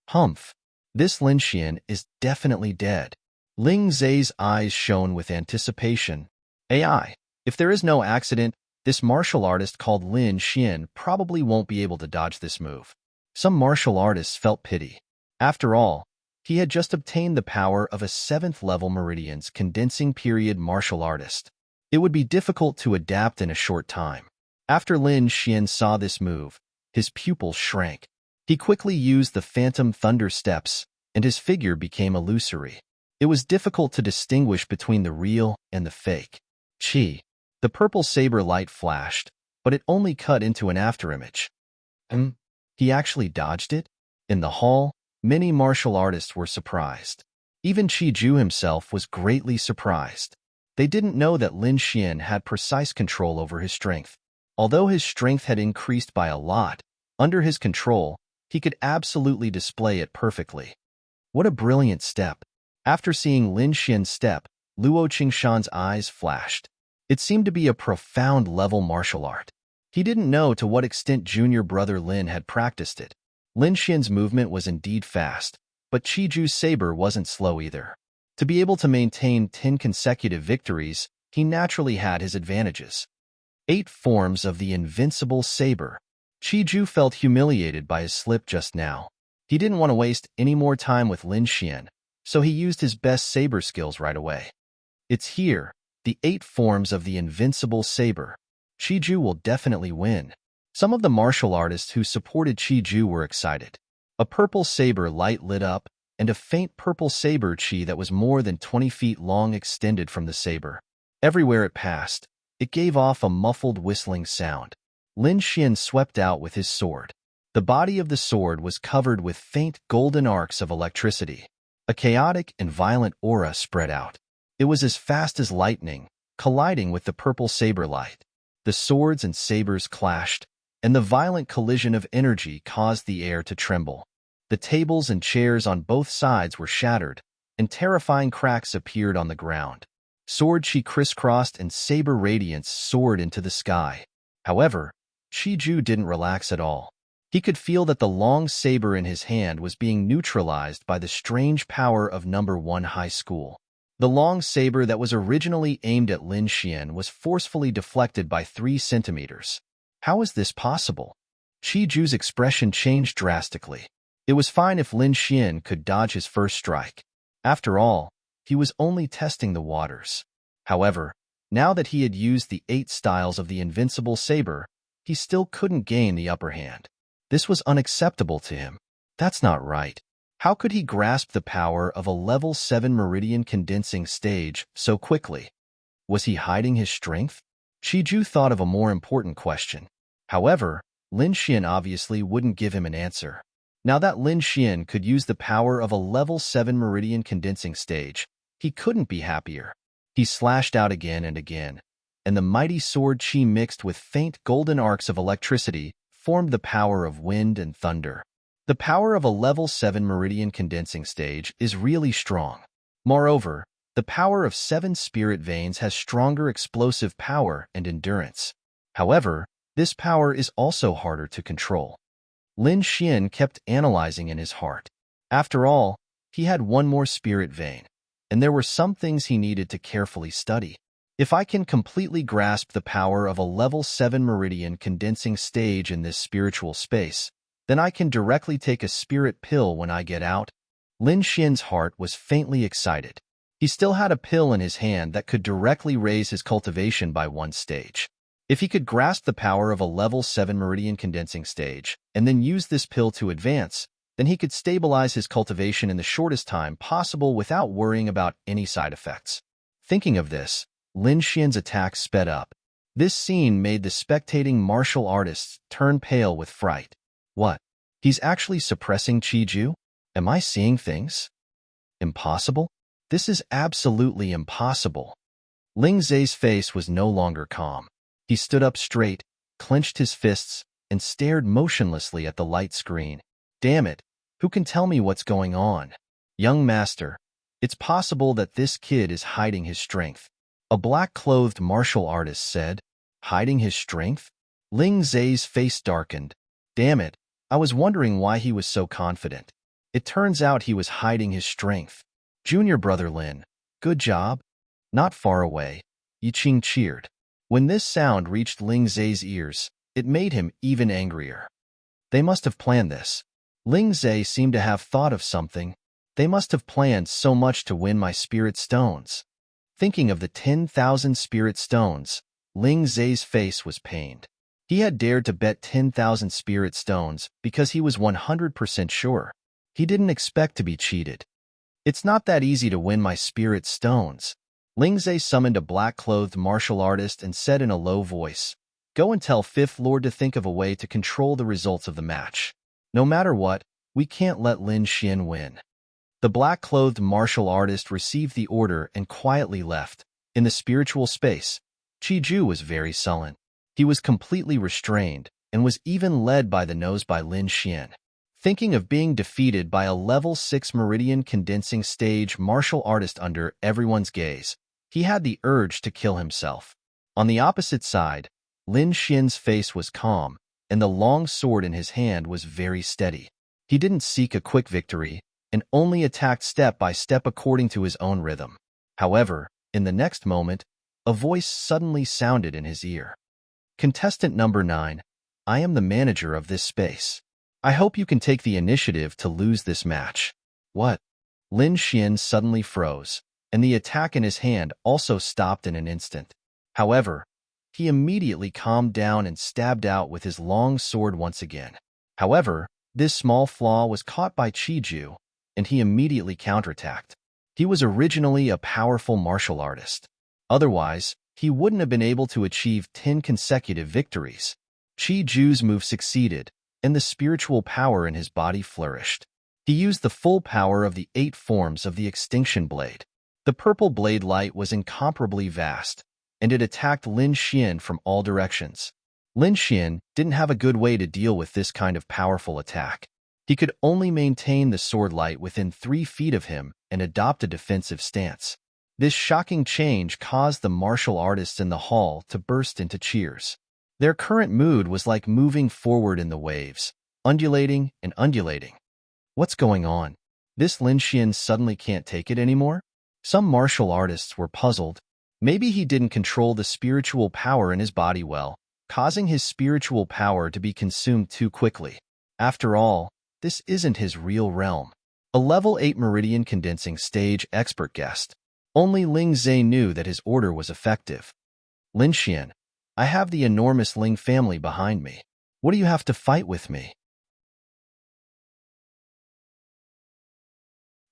Humph! This Lin Xian is definitely dead. Ling Zai's eyes shone with anticipation. AI. If there is no accident, this martial artist called Lin Xian probably won't be able to dodge this move. Some martial artists felt pity. After all, he had just obtained the power of a 7th level meridian's condensing period martial artist. It would be difficult to adapt in a short time. After Lin Xian saw this move, his pupils shrank. He quickly used the phantom thunder steps, and his figure became illusory. It was difficult to distinguish between the real and the fake. Chi. The purple saber light flashed, but it only cut into an afterimage. He actually dodged it? In the hall, many martial artists were surprised. Even Chiju himself was greatly surprised. They didn't know that Lin Xian had precise control over his strength. Although his strength had increased by a lot, under his control, he could absolutely display it perfectly. What a brilliant step! After seeing Lin Xian's step, Luo Qingshan's eyes flashed. It seemed to be a profound-level martial art. He didn't know to what extent junior brother Lin had practiced it. Lin Xian's movement was indeed fast, but Qiju's saber wasn't slow either. To be able to maintain 10 consecutive victories, he naturally had his advantages. 8 forms of the invincible saber. Qiju felt humiliated by his slip just now. He didn't want to waste any more time with Lin Xian, so he used his best saber skills right away. It's here, the 8 forms of the invincible saber. Qiju will definitely win. Some of the martial artists who supported Qiju were excited. A purple saber light lit up, and a faint purple saber chi that was more than 20 feet long extended from the saber. Everywhere it passed, it gave off a muffled whistling sound. Lin Xian swept out with his sword. The body of the sword was covered with faint golden arcs of electricity. A chaotic and violent aura spread out. It was as fast as lightning, colliding with the purple saber light. The swords and sabers clashed, and the violent collision of energy caused the air to tremble. The tables and chairs on both sides were shattered, and terrifying cracks appeared on the ground. Sword chi crisscrossed and saber radiance soared into the sky. However, Qiju didn't relax at all. He could feel that the long saber in his hand was being neutralized by the strange power of number 1 high school. The long saber that was originally aimed at Lin Xian was forcefully deflected by 3 centimeters. How is this possible? Qiju's expression changed drastically. It was fine if Lin Xian could dodge his first strike. After all, he was only testing the waters. However, now that he had used the 8 styles of the invincible saber, he still couldn't gain the upper hand. This was unacceptable to him. That's not right. How could he grasp the power of a level 7 meridian condensing stage so quickly? Was he hiding his strength? Qiju thought of a more important question. However, Lin Xian obviously wouldn't give him an answer. Now that Lin Xian could use the power of a level 7 meridian condensing stage, he couldn't be happier. He slashed out again and again, and the mighty sword chi mixed with faint golden arcs of electricity formed the power of wind and thunder. The power of a level 7 meridian condensing stage is really strong. Moreover, the power of 7 spirit veins has stronger explosive power and endurance. However, this power is also harder to control. Lin Xian kept analyzing in his heart. After all, he had one more spirit vein, and there were some things he needed to carefully study. If I can completely grasp the power of a level 7 meridian condensing stage in this spiritual space, then I can directly take a spirit pill when I get out. Lin Xian's heart was faintly excited. He still had a pill in his hand that could directly raise his cultivation by 1 stage. If he could grasp the power of a level 7 meridian condensing stage and then use this pill to advance, then he could stabilize his cultivation in the shortest time possible without worrying about any side effects. Thinking of this, Lin Xian's attack sped up. This scene made the spectating martial artists turn pale with fright. What? He's actually suppressing Qiju? Am I seeing things? Impossible? This is absolutely impossible. Ling Zhe's face was no longer calm. He stood up straight, clenched his fists, and stared motionlessly at the light screen. Damn it, who can tell me what's going on? Young master, it's possible that this kid is hiding his strength. A black-clothed martial artist said. Hiding his strength? Ling Zhe's face darkened. Damn it, I was wondering why he was so confident. It turns out he was hiding his strength. Junior brother Lin, good job. Not far away, Yiqing cheered. When this sound reached Ling Zhe's ears, it made him even angrier. They must have planned this. Ling Zhe seemed to have thought of something. They must have planned so much to win my spirit stones. Thinking of the 10,000 spirit stones, Ling Zhe's face was pained. He had dared to bet 10,000 spirit stones because he was 100% sure. He didn't expect to be cheated. It's not that easy to win my spirit stones. Ling Zhe summoned a black-clothed martial artist and said in a low voice, Go and tell Fifth Lord to think of a way to control the results of the match. No matter what, we can't let Lin Xian win. The black-clothed martial artist received the order and quietly left. In the spiritual space, Qiju was very sullen. He was completely restrained and was even led by the nose by Lin Xian. Thinking of being defeated by a level 6 meridian condensing stage martial artist under everyone's gaze, He had the urge to kill himself. On the opposite side, Lin Xian's face was calm, and the long sword in his hand was very steady. He didn't seek a quick victory, and only attacked step by step according to his own rhythm. However, in the next moment, a voice suddenly sounded in his ear. Contestant number 9, I am the manager of this space. I hope you can take the initiative to lose this match. What? Lin Xian suddenly froze, and the attack in his hand also stopped in an instant. However, he immediately calmed down and stabbed out with his long sword once again. However, this small flaw was caught by Qiju, and he immediately counterattacked. He was originally a powerful martial artist. Otherwise, he wouldn't have been able to achieve 10 consecutive victories. Qiju's move succeeded, and the spiritual power in his body flourished. He used the full power of the 8 forms of the extinction blade. The purple blade light was incomparably vast, and it attacked Lin Xian from all directions. Lin Xian didn't have a good way to deal with this kind of powerful attack. He could only maintain the sword light within 3 feet of him and adopt a defensive stance. This shocking change caused the martial artists in the hall to burst into cheers. Their current mood was like moving forward in the waves, undulating and undulating. What's going on? This Lin Xian suddenly can't take it anymore? Some martial artists were puzzled. Maybe he didn't control the spiritual power in his body well, causing his spiritual power to be consumed too quickly. After all, this isn't his real realm. A level 8 meridian condensing stage expert guessed. Only Ling Zhe knew that his order was effective. Lin Xian, I have the enormous Ling family behind me. What do you have to fight with me?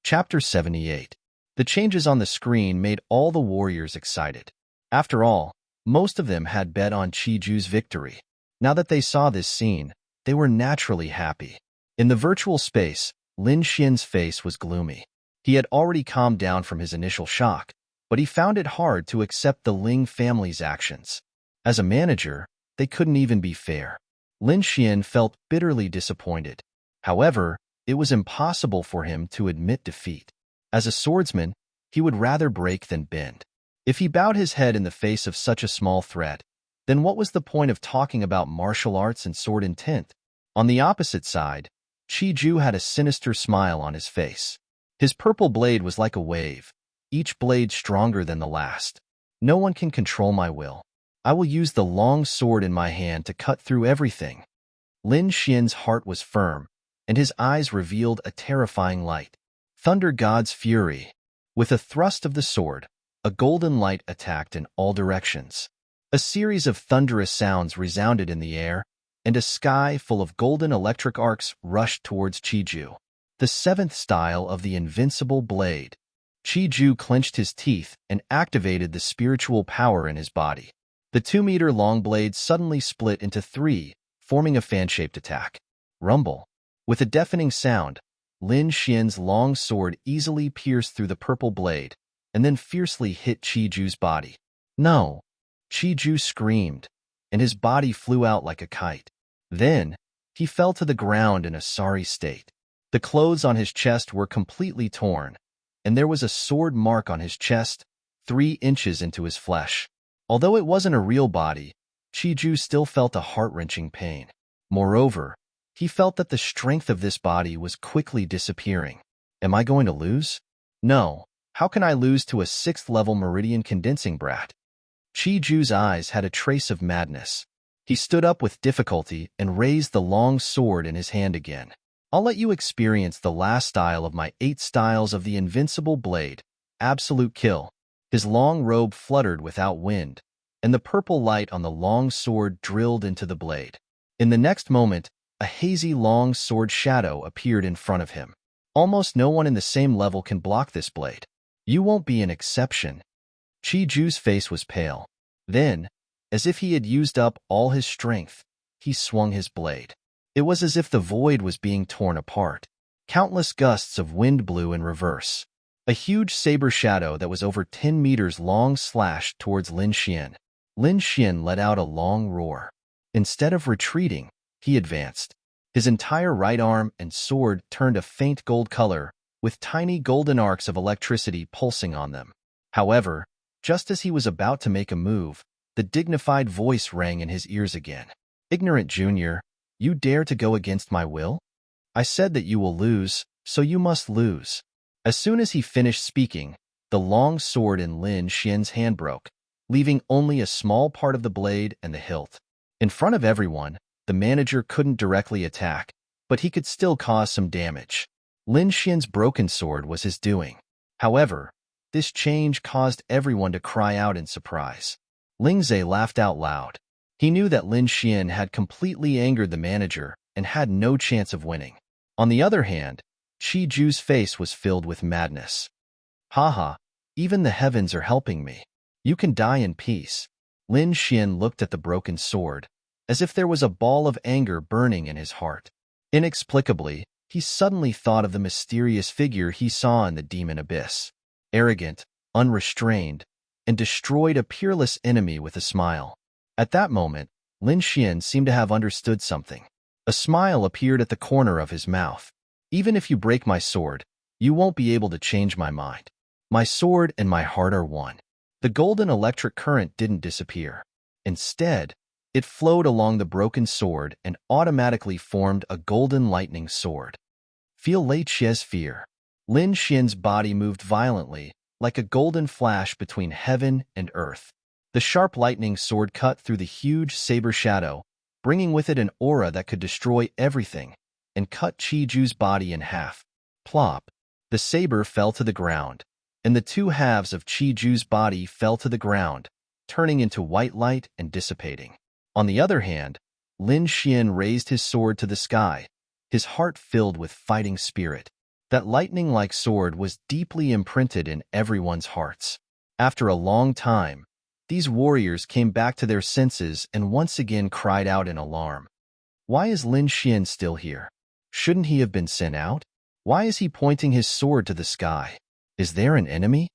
Chapter 78. The changes on the screen made all the warriors excited. After all, most of them had bet on Qiju's victory. Now that they saw this scene, they were naturally happy. In the virtual space, Lin Xian's face was gloomy. He had already calmed down from his initial shock, but he found it hard to accept the Ling family's actions. As a manager, they couldn't even be fair. Lin Xian felt bitterly disappointed. However, it was impossible for him to admit defeat. As a swordsman, he would rather break than bend. If he bowed his head in the face of such a small threat, then what was the point of talking about martial arts and sword intent? On the opposite side, Qiju had a sinister smile on his face. His purple blade was like a wave, each blade stronger than the last. No one can control my will. I will use the long sword in my hand to cut through everything. Lin Xian's heart was firm, and his eyes revealed a terrifying light. Thunder God's fury. With a thrust of the sword, a golden light attacked in all directions. A series of thunderous sounds resounded in the air, and a sky full of golden electric arcs rushed towards Qiju. The 7th style of the invincible blade. Qiju clenched his teeth and activated the spiritual power in his body. The 2-meter-long blade suddenly split into 3, forming a fan-shaped attack. Rumble. With a deafening sound, Lin Xian's long sword easily pierced through the purple blade, and then fiercely hit Qiju's body. No! Qiju screamed, and his body flew out like a kite. Then, he fell to the ground in a sorry state. The clothes on his chest were completely torn, and there was a sword mark on his chest, 3 inches into his flesh. Although it wasn't a real body, Qiju still felt a heart-wrenching pain. Moreover, he felt that the strength of this body was quickly disappearing. Am I going to lose? No. How can I lose to a 6th-level meridian condensing brat? Qiju's eyes had a trace of madness. He stood up with difficulty and raised the long sword in his hand again. I'll let you experience the last style of my 8 styles of the invincible blade, absolute kill. His long robe fluttered without wind, and the purple light on the long sword drilled into the blade. In the next moment, a hazy long sword shadow appeared in front of him. Almost no one in the same level can block this blade. You won't be an exception. Qiju's face was pale. Then, as if he had used up all his strength, he swung his blade. It was as if the void was being torn apart. Countless gusts of wind blew in reverse. A huge saber shadow that was over 10 meters long slashed towards Lin Xian. Lin Xian let out a long roar. Instead of retreating, he advanced. His entire right arm and sword turned a faint gold color, with tiny golden arcs of electricity pulsing on them. However, Just as he was about to make a move, the dignified voice rang in his ears again. "Ignorant junior, you dare to go against my will? I said that you will lose, so you must lose." As soon as he finished speaking, the long sword in Lin Xian's hand broke, leaving only a small part of the blade and the hilt. In front of everyone, the manager couldn't directly attack, but he could still cause some damage. Lin Xian's broken sword was his doing. However, this change caused everyone to cry out in surprise. Ling Zhe laughed out loud. He knew that Lin Xian had completely angered the manager and had no chance of winning. On the other hand, Qi Ju's face was filled with madness. "Haha, even the heavens are helping me. You can die in peace." Lin Xian looked at the broken sword, as if there was a ball of anger burning in his heart. Inexplicably, he suddenly thought of the mysterious figure he saw in the demon abyss. Arrogant, unrestrained, and destroyed a peerless enemy with a smile. At that moment, Lin Xian seemed to have understood something. A smile appeared at the corner of his mouth. "Even if you break my sword, you won't be able to change my mind. My sword and my heart are one." The golden electric current didn't disappear. Instead, it flowed along the broken sword and automatically formed a golden lightning sword. Feel Lei Qie's fear. Lin Xian's body moved violently, like a golden flash between heaven and earth. The sharp lightning sword cut through the huge saber shadow, bringing with it an aura that could destroy everything, and cut Qi Ju's body in half. Plop! The saber fell to the ground, and the two halves of Qi Ju's body fell to the ground, turning into white light and dissipating. On the other hand, Lin Xian raised his sword to the sky, his heart filled with fighting spirit. That lightning-like sword was deeply imprinted in everyone's hearts. After a long time, these warriors came back to their senses and once again cried out in alarm. Why is Lin Xian still here? Shouldn't he have been sent out? Why is he pointing his sword to the sky? Is there an enemy?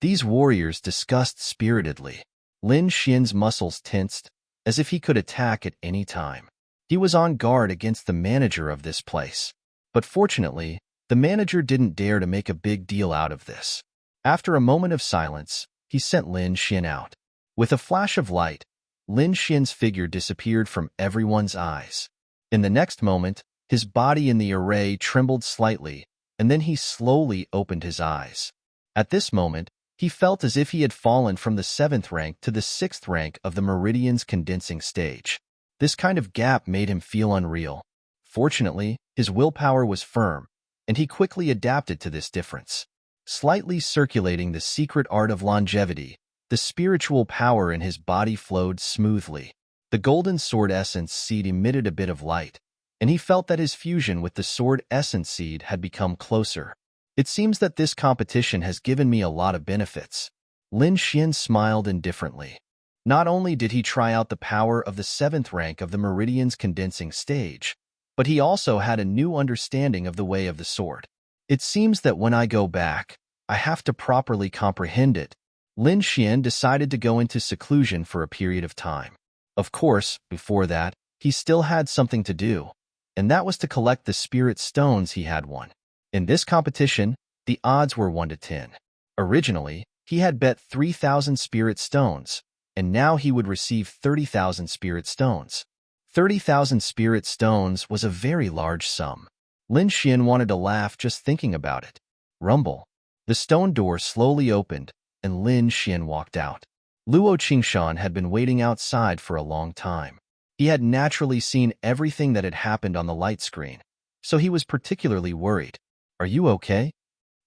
These warriors discussed spiritedly. Lin Xian's muscles tensed, as if he could attack at any time. He was on guard against the manager of this place. But fortunately, the manager didn't dare to make a big deal out of this. After a moment of silence, he sent Lin Xian out. With a flash of light, Lin Xian's figure disappeared from everyone's eyes. In the next moment, his body in the array trembled slightly, and then he slowly opened his eyes. At this moment, he felt as if he had fallen from the 7th rank to the 6th rank of the Meridian's condensing stage. This kind of gap made him feel unreal. Fortunately, his willpower was firm, and he quickly adapted to this difference. Slightly circulating the secret art of longevity, the spiritual power in his body flowed smoothly. The golden sword essence seed emitted a bit of light, and he felt that his fusion with the sword essence seed had become closer. It seems that this competition has given me a lot of benefits. Lin Xian smiled indifferently. Not only did he try out the power of the 7th rank of the Meridian's condensing stage, but he also had a new understanding of the way of the sword. It seems that when I go back, I have to properly comprehend it. Lin Xian decided to go into seclusion for a period of time. Of course, before that, he still had something to do, and that was to collect the spirit stones he had won. In this competition, the odds were 1 to 10. Originally, he had bet 3,000 spirit stones, and now he would receive 30,000 spirit stones. 30,000 spirit stones was a very large sum. Lin Xian wanted to laugh just thinking about it. Rumble. The stone door slowly opened, and Lin Xian walked out. Luo Qingshan had been waiting outside for a long time. He had naturally seen everything that had happened on the light screen, so he was particularly worried. "Are you okay?"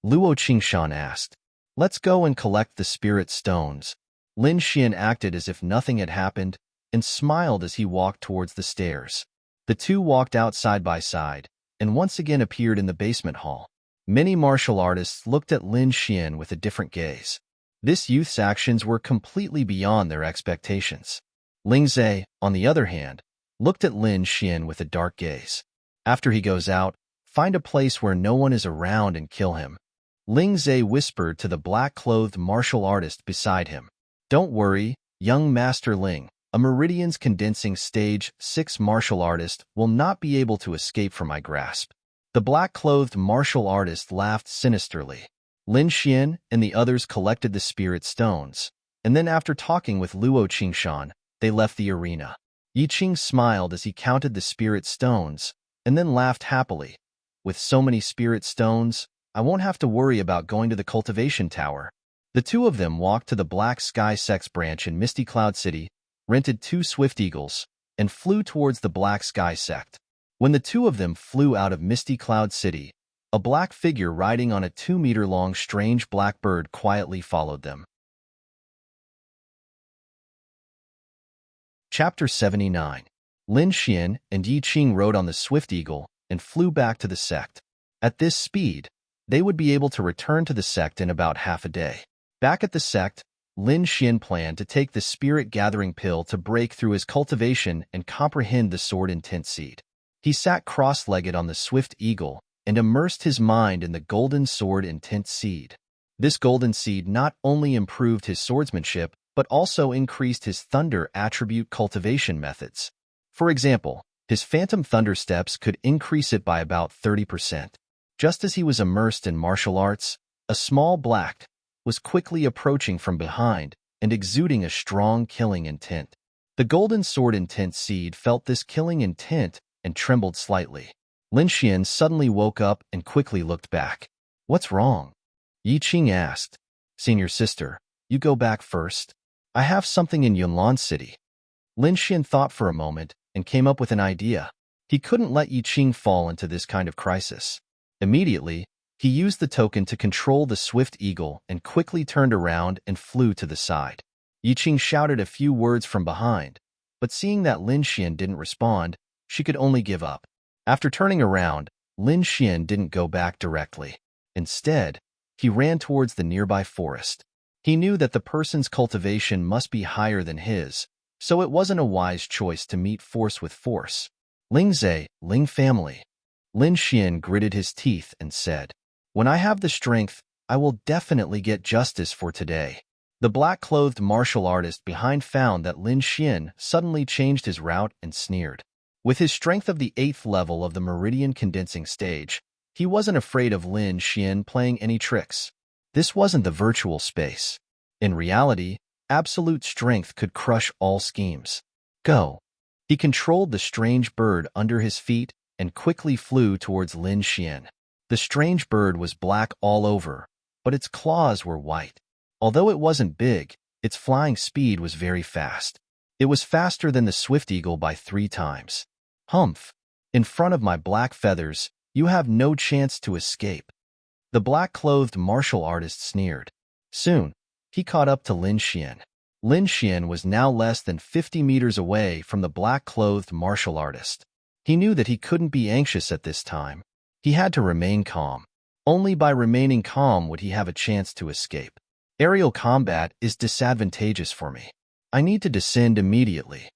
Luo Qingshan asked. "Let's go and collect the spirit stones." Lin Xian acted as if nothing had happened and smiled as he walked towards the stairs. The two walked out side by side and once again appeared in the basement hall. Many martial artists looked at Lin Xian with a different gaze. This youth's actions were completely beyond their expectations. Ling Zhe, on the other hand, looked at Lin Xian with a dark gaze. After he goes out, find a place where no one is around and kill him. Ling Zhe whispered to the black-clothed martial artist beside him. Don't worry, young Master Ling, a Meridian's condensing stage 6 martial artist will not be able to escape from my grasp. The black-clothed martial artist laughed sinisterly. Lin Xian and the others collected the spirit stones, and then after talking with Luo Qingshan, they left the arena. Yi Qing smiled as he counted the spirit stones, and then laughed happily. With so many spirit stones, I won't have to worry about going to the cultivation tower. The two of them walked to the Black Sky Sex branch in Misty Cloud City, rented 2 swift eagles, and flew towards the Black Sky Sect. When the two of them flew out of Misty Cloud City, a black figure riding on a 2-meter-long strange black bird quietly followed them. Chapter 79. Lin Xian and Yi Qing rode on the swift eagle and flew back to the sect. At this speed, they would be able to return to the sect in about half a day. Back at the sect, Lin Xian planned to take the spirit-gathering pill to break through his cultivation and comprehend the sword intent seed. He sat cross-legged on the swift eagle and immersed his mind in the golden sword intent seed. This golden seed not only improved his swordsmanship, but also increased his thunder attribute cultivation methods. For example, his phantom thunder steps could increase it by about 30%. Just as he was immersed in martial arts, a small black was quickly approaching from behind and exuding a strong killing intent. The golden sword intent seed felt this killing intent and trembled slightly. Lin Xian suddenly woke up and quickly looked back. "What's wrong?" Yi Qing asked. "Senior sister, you go back first. I have something in Yunlan City." Lin Xian thought for a moment and came up with an idea. He couldn't let Yi Qing fall into this kind of crisis. Immediately, he used the token to control the swift eagle and quickly turned around and flew to the side. Yi Qing shouted a few words from behind, but seeing that Lin Xian didn't respond, she could only give up. After turning around, Lin Xian didn't go back directly. Instead, he ran towards the nearby forest. He knew that the person's cultivation must be higher than his, so it wasn't a wise choice to meet force with force. "Lingze, Ling family." Lin Xian gritted his teeth and said, "When I have the strength, I will definitely get justice for today." The black-clothed martial artist behind found that Lin Xian suddenly changed his route and sneered. With his strength of the 8th level of the meridian condensing stage, he wasn't afraid of Lin Xian playing any tricks. This wasn't the virtual space. In reality, absolute strength could crush all schemes. "Go." He controlled the strange bird under his feet and quickly flew towards Lin Xian. The strange bird was black all over, but its claws were white. Although it wasn't big, its flying speed was very fast. It was faster than the swift eagle by 3 times. "Humph! In front of my black feathers, you have no chance to escape." The black-clothed martial artist sneered. Soon, he caught up to Lin Xian. Lin Xian was now less than 50 meters away from the black-clothed martial artist. He knew that he couldn't be anxious at this time. He had to remain calm. Only by remaining calm would he have a chance to escape. "Aerial combat is disadvantageous for me. I need to descend immediately."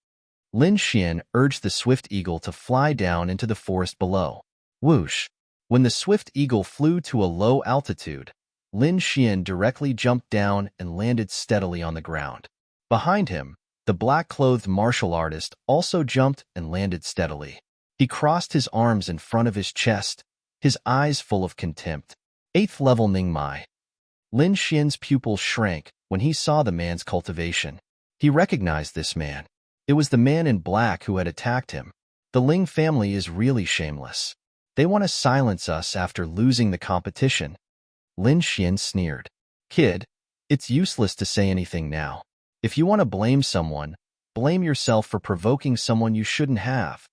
Lin Xian urged the swift eagle to fly down into the forest below. Whoosh! When the swift eagle flew to a low altitude, Lin Xian directly jumped down and landed steadily on the ground. Behind him, the black-clothed martial artist also jumped and landed steadily. He crossed his arms in front of his chest, his eyes full of contempt. 8th level Ningmai. Lin Xian's pupils shrank when he saw the man's cultivation. He recognized this man. It was the man in black who had attacked him. The Ling family is really shameless. They want to silence us after losing the competition. Lin Xian sneered. "Kid, it's useless to say anything now. If you want to blame someone, blame yourself for provoking someone you shouldn't have."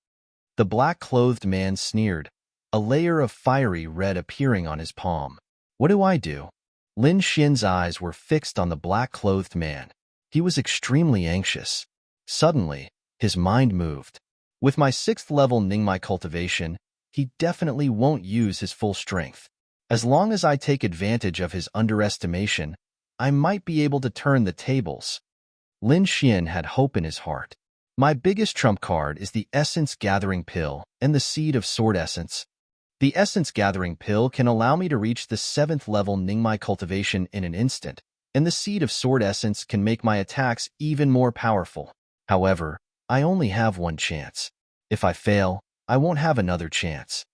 The black-clothed man sneered, a layer of fiery red appearing on his palm. "What do I do?" Lin Xian's eyes were fixed on the black-clothed man. He was extremely anxious. Suddenly, his mind moved. With my 6th level Ningmai cultivation, he definitely won't use his full strength. As long as I take advantage of his underestimation, I might be able to turn the tables. Lin Xian had hope in his heart. My biggest trump card is the Essence Gathering Pill and the Seed of Sword Essence. The Essence Gathering Pill can allow me to reach the 7th level Ningmai cultivation in an instant, and the Seed of Sword Essence can make my attacks even more powerful. However, I only have one chance. If I fail, I won't have another chance.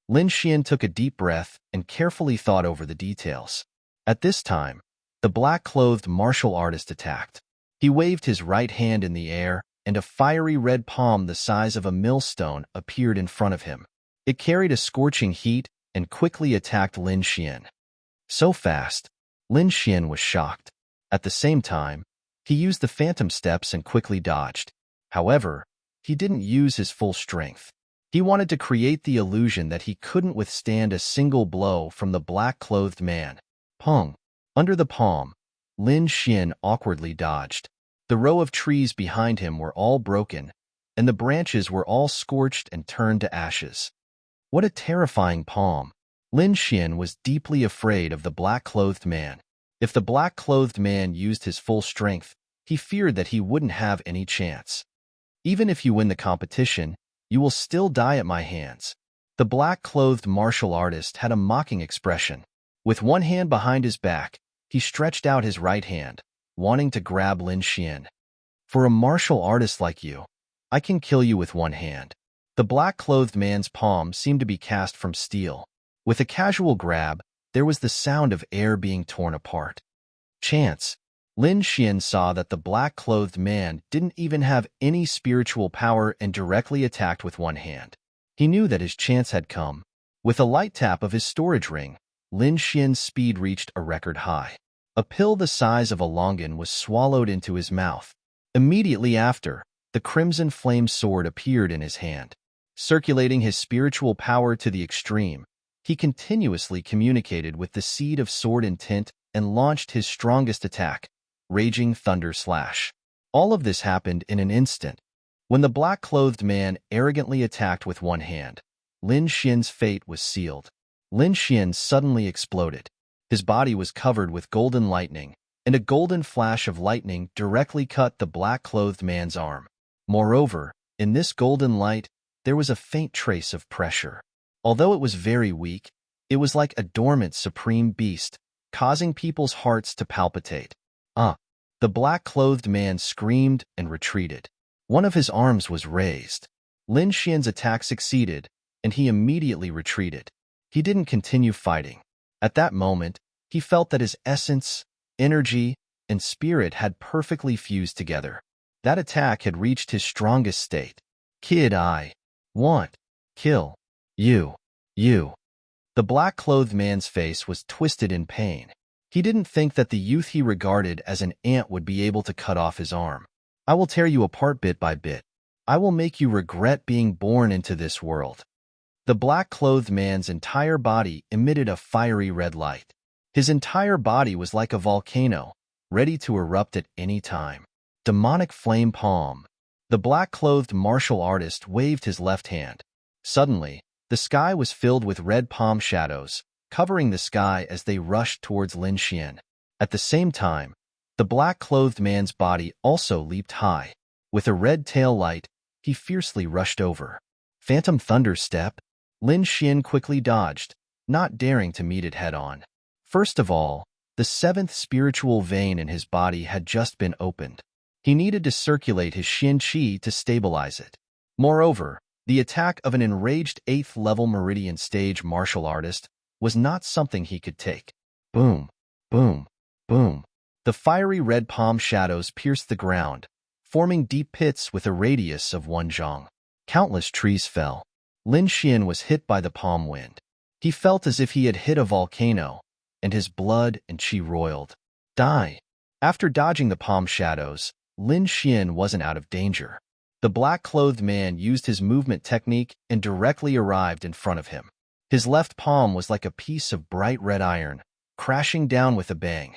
Lin Xian took a deep breath and carefully thought over the details. At this time, the black-clothed martial artist attacked. He waved his right hand in the air, and a fiery red palm the size of a millstone appeared in front of him. It carried a scorching heat and quickly attacked Lin Xian. So fast, Lin Xian was shocked. At the same time, he used the phantom steps and quickly dodged. However, he didn't use his full strength. He wanted to create the illusion that he couldn't withstand a single blow from the black-clothed man. Pong! Under the palm, Lin Xian awkwardly dodged. The row of trees behind him were all broken, and the branches were all scorched and turned to ashes. What a terrifying palm! Lin Xian was deeply afraid of the black-clothed man. If the black-clothed man used his full strength, he feared that he wouldn't have any chance. Even if you win the competition, you will still die at my hands. The black-clothed martial artist had a mocking expression. With one hand behind his back, he stretched out his right hand, wanting to grab Lin Xian. For a martial artist like you, I can kill you with one hand. The black-clothed man's palm seemed to be cast from steel. With a casual grab, there was the sound of air being torn apart. Chance. Lin Xian saw that the black-clothed man didn't even have any spiritual power and directly attacked with one hand. He knew that his chance had come. With a light tap of his storage ring, Lin Xian's speed reached a record high. A pill the size of a longan was swallowed into his mouth. Immediately after, the crimson flame sword appeared in his hand. Circulating his spiritual power to the extreme, he continuously communicated with the seed of sword intent and launched his strongest attack, Raging Thunder Slash. All of this happened in an instant. When the black-clothed man arrogantly attacked with one hand, Lin Xian's fate was sealed. Lin Xian suddenly exploded. His body was covered with golden lightning, and a golden flash of lightning directly cut the black-clothed man's arm. Moreover, in this golden light, there was a faint trace of pressure. Although it was very weak, it was like a dormant supreme beast, causing people's hearts to palpitate. The black-clothed man screamed and retreated. One of his arms was raised. Lin Xian's attack succeeded, and he immediately retreated. He didn't continue fighting. At that moment, he felt that his essence, energy, and spirit had perfectly fused together. That attack had reached his strongest state. Kid, I want kill you. The black-clothed man's face was twisted in pain. He didn't think that the youth he regarded as an ant would be able to cut off his arm. I will tear you apart bit by bit. I will make you regret being born into this world. The black-clothed man's entire body emitted a fiery red light. His entire body was like a volcano, ready to erupt at any time. Demonic flame palm. The black-clothed martial artist waved his left hand. Suddenly, the sky was filled with red palm shadows, covering the sky as they rushed towards Lin Xian. At the same time, the black-clothed man's body also leaped high. With a red tail light, he fiercely rushed over. Phantom Thunder Step. Lin Xian quickly dodged, not daring to meet it head-on. First of all, the seventh spiritual vein in his body had just been opened. He needed to circulate his Xian Qi to stabilize it. Moreover, the attack of an enraged 8th-level Meridian Stage martial artist was not something he could take. Boom, boom, boom. The fiery red palm shadows pierced the ground, forming deep pits with a radius of 1 zhang. Countless trees fell. Lin Xian was hit by the palm wind. He felt as if he had hit a volcano, and his blood and qi roiled. Die! After dodging the palm shadows, Lin Xian wasn't out of danger. The black-clothed man used his movement technique and directly arrived in front of him. His left palm was like a piece of bright red iron, crashing down with a bang.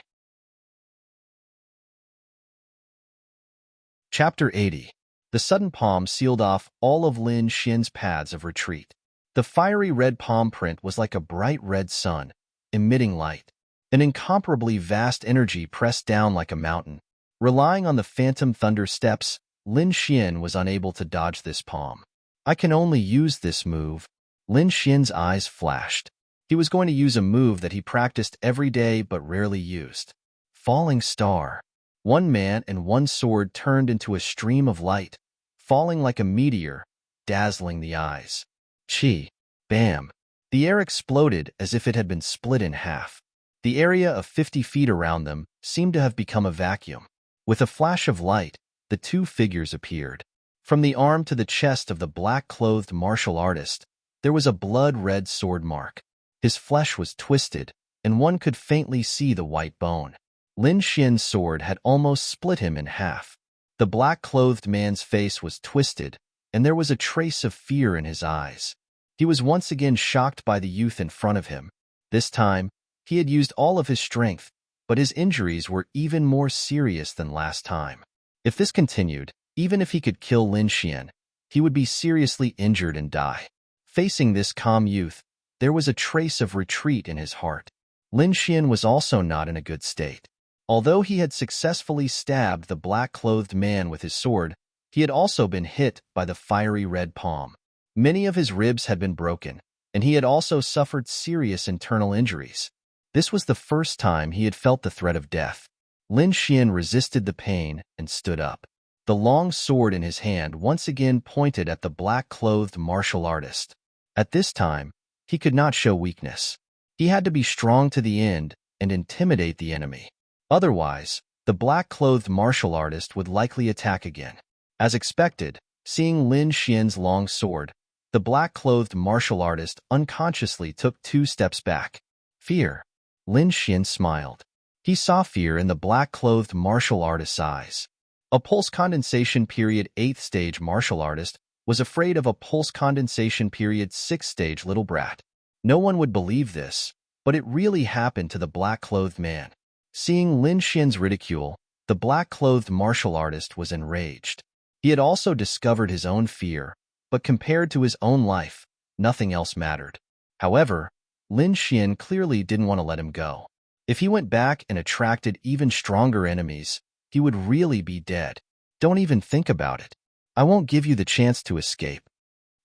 Chapter 80. The sudden palm sealed off all of Lin Xian's paths of retreat. The fiery red palm print was like a bright red sun, emitting light. An incomparably vast energy pressed down like a mountain. Relying on the phantom thunder steps, Lin Xian was unable to dodge this palm. I can only use this move. Lin Xian's eyes flashed. He was going to use a move that he practiced every day but rarely used. Falling Star. One man and one sword turned into a stream of light, falling like a meteor, dazzling the eyes. Chi. Bam. The air exploded as if it had been split in half. The area of 50 feet around them seemed to have become a vacuum. With a flash of light, the two figures appeared. From the arm to the chest of the black-clothed martial artist, there was a blood-red sword mark. His flesh was twisted, and one could faintly see the white bone. Lin Xian's sword had almost split him in half. The black-clothed man's face was twisted, and there was a trace of fear in his eyes. He was once again shocked by the youth in front of him. This time, he had used all of his strength, but his injuries were even more serious than last time. If this continued, even if he could kill Lin Xian, he would be seriously injured and die. Facing this calm youth, there was a trace of retreat in his heart. Lin Xian was also not in a good state. Although he had successfully stabbed the black-clothed man with his sword, he had also been hit by the fiery red palm. Many of his ribs had been broken, and he had also suffered serious internal injuries. This was the first time he had felt the threat of death. Lin Xian resisted the pain and stood up. The long sword in his hand once again pointed at the black-clothed martial artist. At this time, he could not show weakness. He had to be strong to the end and intimidate the enemy. Otherwise, the black-clothed martial artist would likely attack again. As expected, seeing Lin Xian's long sword, the black-clothed martial artist unconsciously took 2 steps back. Fear. Lin Xian smiled. He saw fear in the black-clothed martial artist's eyes. A pulse condensation period 8th stage martial artist was afraid of a pulse condensation period 6th stage little brat. No one would believe this, but it really happened to the black-clothed man. Seeing Lin Xian's ridicule, the black-clothed martial artist was enraged. He had also discovered his own fear, but compared to his own life, nothing else mattered. However, Lin Xian clearly didn't want to let him go. If he went back and attracted even stronger enemies, he would really be dead. Don't even think about it. I won't give you the chance to escape.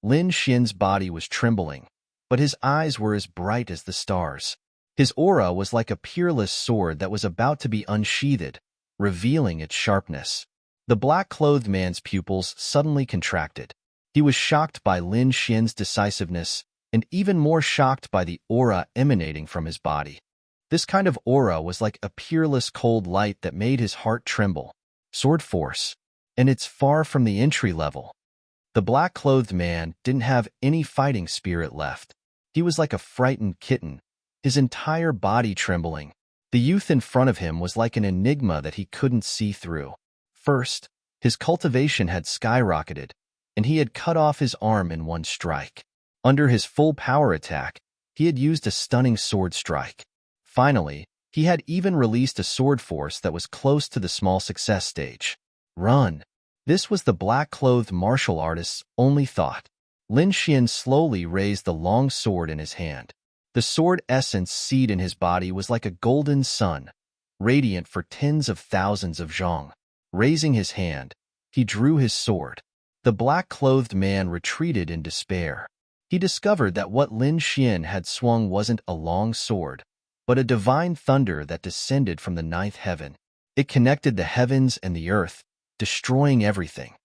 Lin Xian's body was trembling, but his eyes were as bright as the stars. His aura was like a peerless sword that was about to be unsheathed, revealing its sharpness. The black-clothed man's pupils suddenly contracted. He was shocked by Lin Xian's decisiveness and even more shocked by the aura emanating from his body. This kind of aura was like a peerless cold light that made his heart tremble. Sword force. And it's far from the entry level. The black-clothed man didn't have any fighting spirit left. He was like a frightened kitten, his entire body trembling. The youth in front of him was like an enigma that he couldn't see through. First, his cultivation had skyrocketed, and he had cut off his arm in one strike. Under his full power attack, he had used a stunning sword strike. Finally, he had even released a sword force that was close to the small success stage. Run! This was the black-clothed martial artist's only thought. Lin Xian slowly raised the long sword in his hand. The sword essence seed in his body was like a golden sun, radiant for tens of thousands of zhong. Raising his hand, he drew his sword. The black-clothed man retreated in despair. He discovered that what Lin Xian had swung wasn't a long sword, but a divine thunder that descended from the 9th heaven. It connected the heavens and the earth, destroying everything.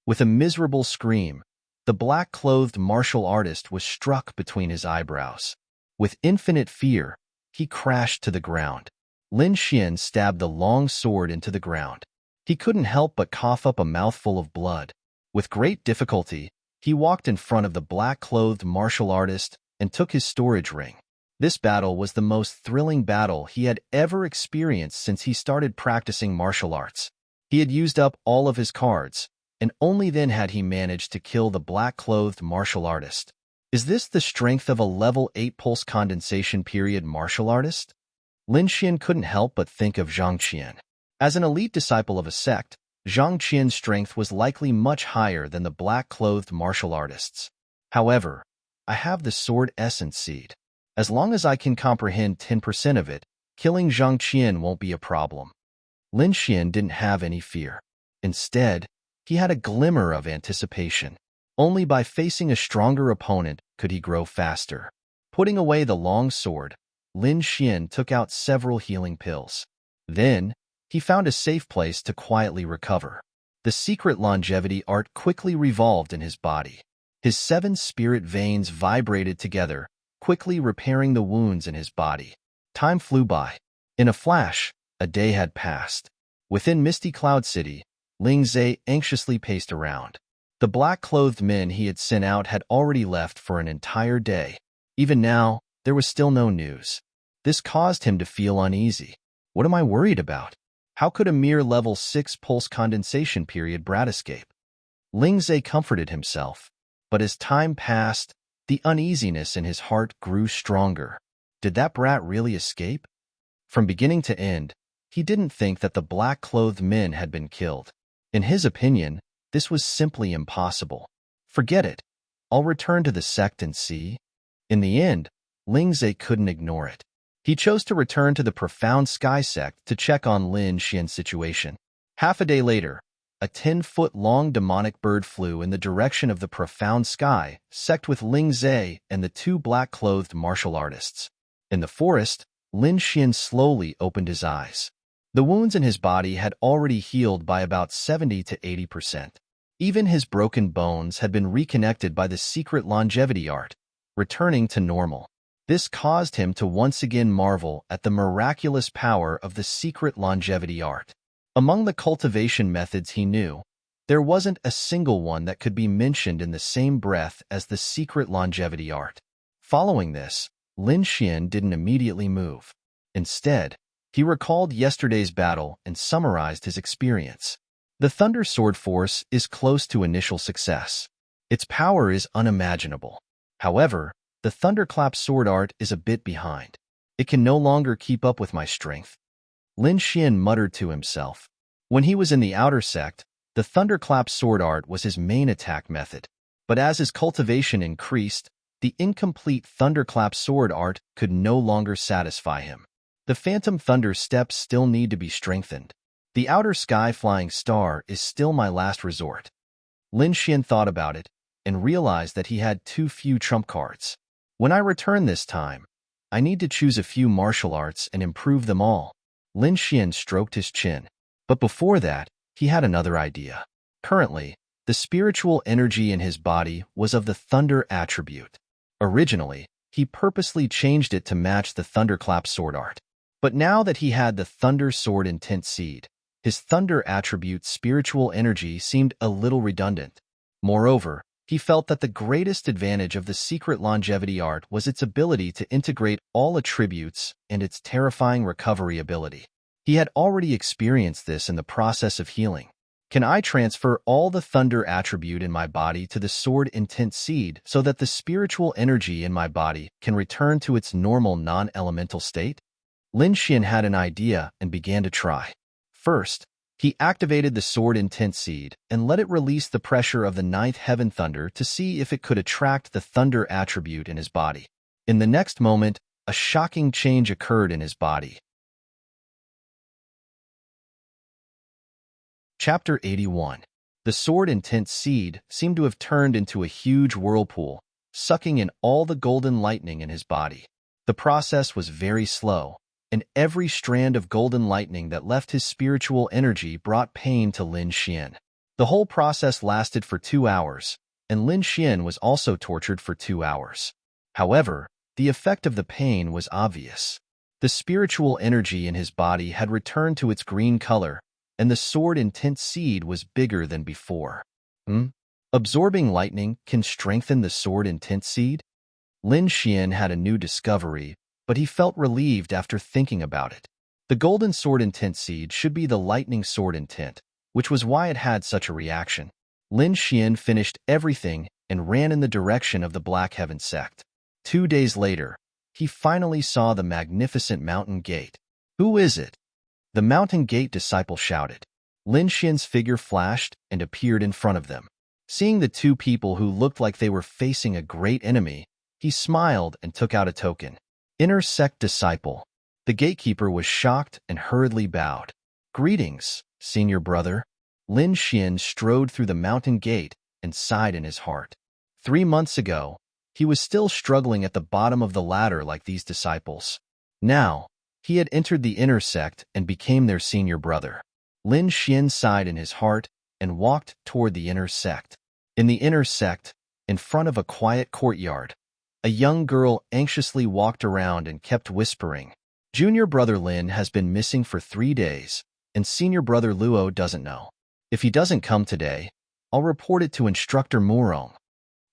With a miserable scream, the black-clothed martial artist was struck between his eyebrows. With infinite fear, he crashed to the ground. Lin Xian stabbed the long sword into the ground. He couldn't help but cough up a mouthful of blood. With great difficulty, he walked in front of the black-clothed martial artist and took his storage ring. This battle was the most thrilling battle he had ever experienced since he started practicing martial arts. He had used up all of his cards, and only then had he managed to kill the black-clothed martial artist. Is this the strength of a level 8 pulse condensation period martial artist? Lin Xian couldn't help but think of Zhang Qian. As an elite disciple of a sect, Zhang Qian's strength was likely much higher than the black-clothed martial artist's. However, I have the sword essence seed. As long as I can comprehend 10% of it, killing Zhang Qian won't be a problem. Lin Xian didn't have any fear. Instead, he had a glimmer of anticipation. Only by facing a stronger opponent could he grow faster. Putting away the long sword, Lin Xian took out several healing pills. Then, he found a safe place to quietly recover. The secret longevity art quickly revolved in his body. His 7 spirit veins vibrated together, quickly repairing the wounds in his body. Time flew by. In a flash, a day had passed. Within Misty Cloud City, Ling Zhe anxiously paced around. The black-clothed men he had sent out had already left for an entire day. Even now, there was still no news. This caused him to feel uneasy. What am I worried about? How could a mere level 6 pulse condensation period brat escape? Ling Zhe comforted himself, but as time passed, the uneasiness in his heart grew stronger. Did that brat really escape? From beginning to end, he didn't think that the black-clothed men had been killed. In his opinion, this was simply impossible. Forget it. I'll return to the sect and see. In the end, Ling Zhe couldn't ignore it. He chose to return to the Profound Sky sect to check on Lin Xian's situation. Half a day later, a 10-foot-long demonic bird flew in the direction of the Profound Sky sect with Ling Zhe and the two black-clothed martial artists. In the forest, Lin Xian slowly opened his eyes. The wounds in his body had already healed by about 70 to 80%. Even his broken bones had been reconnected by the secret longevity art, returning to normal. This caused him to once again marvel at the miraculous power of the secret longevity art. Among the cultivation methods he knew, there wasn't a single one that could be mentioned in the same breath as the secret longevity art. Following this, Lin Xian didn't immediately move. Instead, he recalled yesterday's battle and summarized his experience. The Thunder Sword Force is close to initial success. Its power is unimaginable. However, the Thunderclap Sword Art is a bit behind. It can no longer keep up with my strength. Lin Xian muttered to himself. When he was in the outer sect, the Thunderclap Sword Art was his main attack method. But as his cultivation increased, the incomplete Thunderclap Sword Art could no longer satisfy him. The Phantom Thunder steps still need to be strengthened. The Outer Sky Flying Star is still my last resort. Lin Xian thought about it and realized that he had too few trump cards. When I return this time, I need to choose a few martial arts and improve them all. Lin Xian stroked his chin. But before that, he had another idea. Currently, the spiritual energy in his body was of the Thunder attribute. Originally, he purposely changed it to match the Thunderclap Sword Art. But now that he had the Thunder Sword Intent Seed, his Thunder attribute spiritual energy seemed a little redundant. Moreover, he felt that the greatest advantage of the secret longevity art was its ability to integrate all attributes and its terrifying recovery ability. He had already experienced this in the process of healing. Can I transfer all the Thunder attribute in my body to the Sword Intent Seed so that the spiritual energy in my body can return to its normal non-elemental state? Lin Xian had an idea and began to try. First, he activated the Sword Intent Seed and let it release the pressure of the Ninth Heaven Thunder to see if it could attract the Thunder attribute in his body. In the next moment, a shocking change occurred in his body. Chapter 81. The Sword Intent Seed seemed to have turned into a huge whirlpool, sucking in all the golden lightning in his body. The process was very slow, and every strand of golden lightning that left his spiritual energy brought pain to Lin Xian. The whole process lasted for 2 hours, and Lin Xian was also tortured for 2 hours. However, the effect of the pain was obvious. The spiritual energy in his body had returned to its green color, and the Sword Intent Seed was bigger than before. Absorbing lightning can strengthen the Sword Intent Seed? Lin Xian had a new discovery, but he felt relieved after thinking about it. The Golden Sword Intent Seed should be the Lightning Sword Intent, which was why it had such a reaction. Lin Xian finished everything and ran in the direction of the Black Heaven sect. 2 days later, he finally saw the magnificent mountain gate. Who is it? The mountain gate disciple shouted. Lin Xian's figure flashed and appeared in front of them. Seeing the two people who looked like they were facing a great enemy, he smiled and took out a token. Inner Sect Disciple. The gatekeeper was shocked and hurriedly bowed. Greetings, senior brother. Lin Xian strode through the mountain gate and sighed in his heart. 3 months ago, he was still struggling at the bottom of the ladder like these disciples. Now, he had entered the inner sect and became their senior brother. Lin Xian sighed in his heart and walked toward the inner sect. In the inner sect, in front of a quiet courtyard, a young girl anxiously walked around and kept whispering, Junior brother Lin has been missing for 3 days, and senior brother Luo doesn't know. If he doesn't come today, I'll report it to Instructor Murong.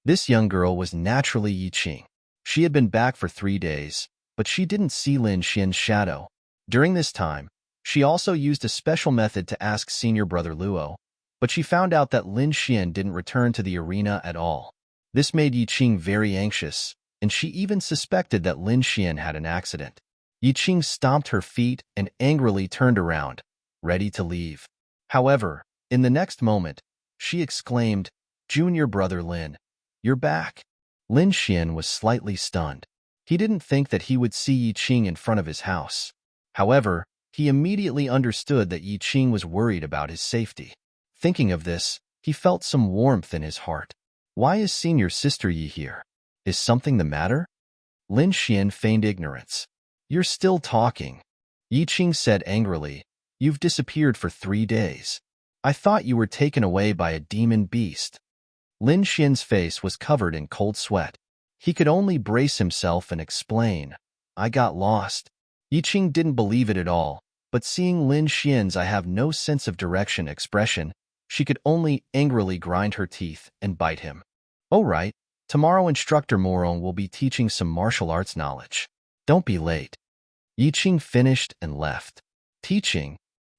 This young girl was naturally Yi Qing. She had been back for 3 days, but she didn't see Lin Xian's shadow. During this time, she also used a special method to ask senior brother Luo, but she found out that Lin Xian didn't return to the arena at all. This made Yi Qing very anxious, and she even suspected that Lin Xian had an accident. Yi Qing stomped her feet and angrily turned around, ready to leave. However, in the next moment, she exclaimed, "Junior brother Lin, you're back." Lin Xian was slightly stunned. He didn't think that he would see Yi Qing in front of his house. However, he immediately understood that Yi Qing was worried about his safety. Thinking of this, he felt some warmth in his heart. Why is senior sister Yi here? Is something the matter? Lin Xian feigned ignorance. You're still talking, Yi Qing said angrily. You've disappeared for 3 days. I thought you were taken away by a demon beast. Lin Xian's face was covered in cold sweat. He could only brace himself and explain, I got lost. Yi Qing didn't believe it at all, but seeing Lin Xian's "I have no sense of direction" expression, she could only angrily grind her teeth and bite him. All right, tomorrow Instructor Morong will be teaching some martial arts knowledge. Don't be late. Yi Qing finished and left. Teaching?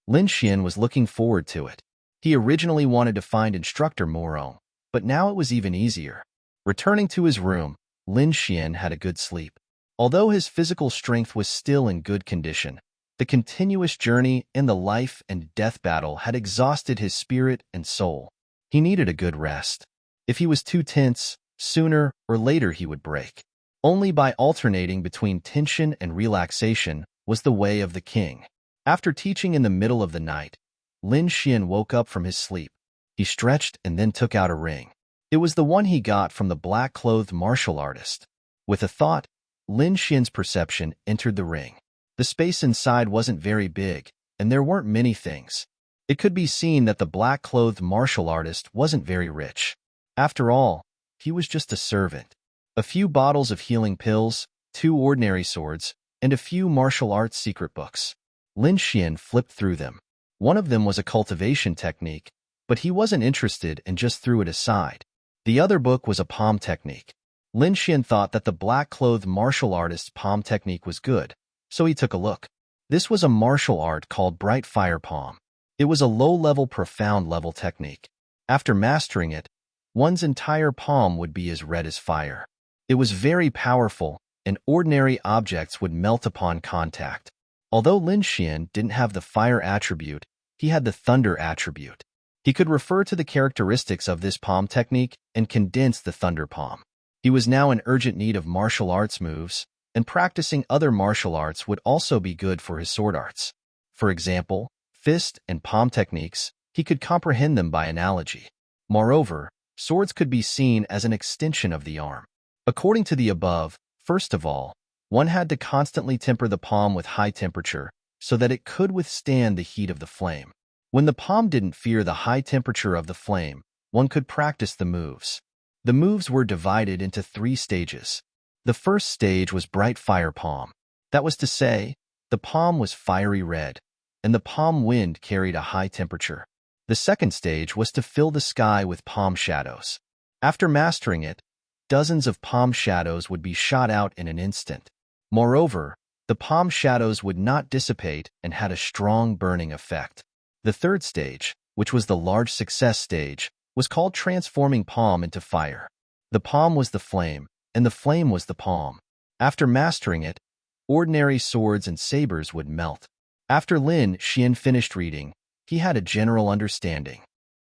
Lin Xian was looking forward to it. He originally wanted to find Instructor Morong, but now it was even easier. Returning to his room, Lin Xian had a good sleep. Although his physical strength was still in good condition, the continuous journey in the life and death battle had exhausted his spirit and soul. He needed a good rest. If he was too tense, sooner or later he would break. Only by alternating between tension and relaxation was the way of the king. After teaching in the middle of the night, Lin Xian woke up from his sleep. He stretched and then took out a ring. It was the one he got from the black-clothed martial artist. With a thought, Lin Xian's perception entered the ring. The space inside wasn't very big, and there weren't many things. It could be seen that the black-clothed martial artist wasn't very rich. After all, he was just a servant. A few bottles of healing pills, 2 ordinary swords, and a few martial arts secret books. Lin Xian flipped through them. One of them was a cultivation technique, but he wasn't interested and just threw it aside. The other book was a palm technique. Lin Xian thought that the black-clothed martial artist's palm technique was good, so he took a look. This was a martial art called Bright Fire Palm. It was a low-level, profound-level technique. After mastering it, one's entire palm would be as red as fire. It was very powerful, and ordinary objects would melt upon contact. Although Lin Xian didn't have the fire attribute, he had the thunder attribute. He could refer to the characteristics of this palm technique and condense the thunder palm. He was now in urgent need of martial arts moves, and practicing other martial arts would also be good for his sword arts. For example, fist and palm techniques, he could comprehend them by analogy. Moreover, swords could be seen as an extension of the arm. According to the above, first of all, one had to constantly temper the palm with high temperature so that it could withstand the heat of the flame. When the palm didn't fear the high temperature of the flame, one could practice the moves. The moves were divided into 3 stages. The first stage was Bright Fire Palm. That was to say, the palm was fiery red, and the palm wind carried a high temperature. The second stage was to fill the sky with palm shadows. After mastering it, dozens of palm shadows would be shot out in an instant. Moreover, the palm shadows would not dissipate and had a strong burning effect. The third stage, which was the large success stage, was called transforming palm into fire. The palm was the flame, and the flame was the palm. After mastering it, ordinary swords and sabers would melt. After Lin Xian finished reading, he had a general understanding.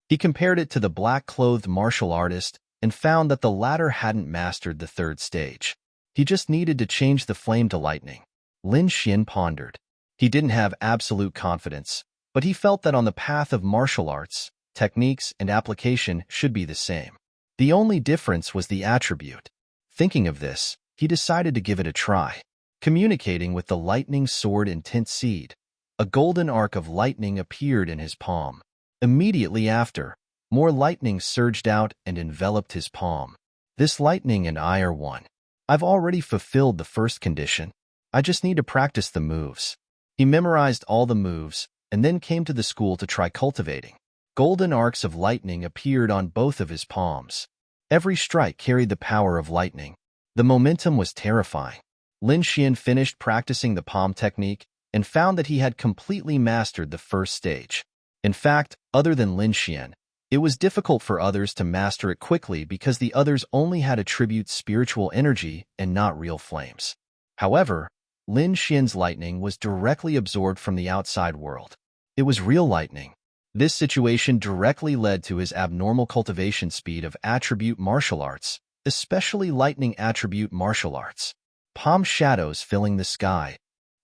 He compared it to the black-clothed martial artist and found that the latter hadn't mastered the third stage. He just needed to change the flame to lightning. Lin Xian pondered. He didn't have absolute confidence, but he felt that on the path of martial arts, techniques and application should be the same. The only difference was the attribute. Thinking of this, he decided to give it a try. Communicating with the lightning sword intent seed, a golden arc of lightning appeared in his palm. Immediately after, more lightning surged out and enveloped his palm. This lightning and I are one. I've already fulfilled the first condition. I just need to practice the moves. He memorized all the moves and then came to the school to try cultivating. Golden arcs of lightning appeared on both of his palms. Every strike carried the power of lightning. The momentum was terrifying. Lin Xian finished practicing the palm technique and found that he had completely mastered the first stage. In fact, other than Lin Xian, it was difficult for others to master it quickly because the others only had attribute spiritual energy and not real flames. However, Lin Xian's lightning was directly absorbed from the outside world. It was real lightning. This situation directly led to his abnormal cultivation speed of attribute martial arts, especially lightning attribute martial arts. Palm shadows filling the sky.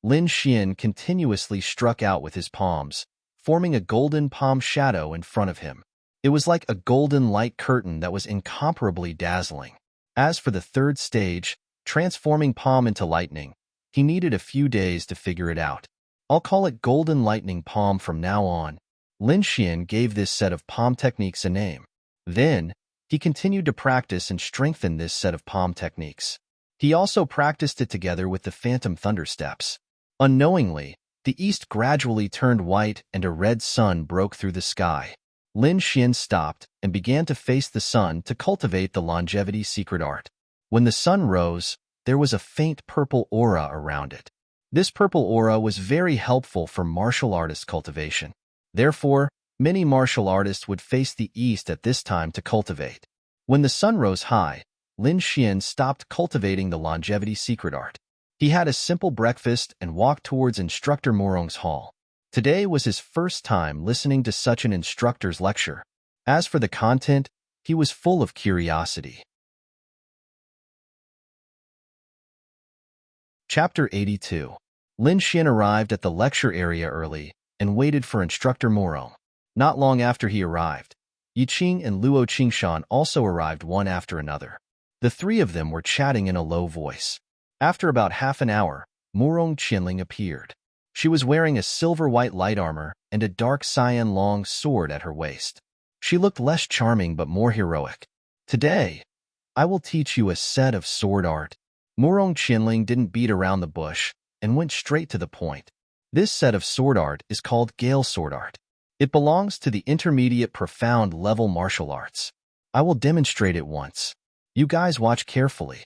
Lin Xian continuously struck out with his palms, forming a golden palm shadow in front of him. It was like a golden light curtain that was incomparably dazzling. As for the third stage, transforming palm into lightning, he needed a few days to figure it out. I'll call it Golden Lightning Palm from now on. Lin Xian gave this set of palm techniques a name. Then, he continued to practice and strengthen this set of palm techniques. He also practiced it together with the Phantom Thunder Steps. Unknowingly, the east gradually turned white and a red sun broke through the sky. Lin Xian stopped and began to face the sun to cultivate the longevity secret art. When the sun rose, there was a faint purple aura around it. This purple aura was very helpful for martial artist cultivation. Therefore, many martial artists would face the east at this time to cultivate. When the sun rose high, Lin Xian stopped cultivating the longevity secret art. He had a simple breakfast and walked towards Instructor Morong's hall. Today was his first time listening to such an instructor's lecture. As for the content, he was full of curiosity. Chapter 82. Lin Xian arrived at the lecture area early and waited for Instructor Morong. Not long after he arrived, Yi Qing and Luo Qingshan also arrived one after another. The three of them were chatting in a low voice. After about half an hour, Morong Qianling appeared. She was wearing a silver-white light armor and a dark cyan long sword at her waist. She looked less charming but more heroic. Today, I will teach you a set of sword art. Morong Qianling didn't beat around the bush and went straight to the point. This set of sword art is called Gale Sword Art. It belongs to the intermediate profound level martial arts. I will demonstrate it once. You guys watch carefully.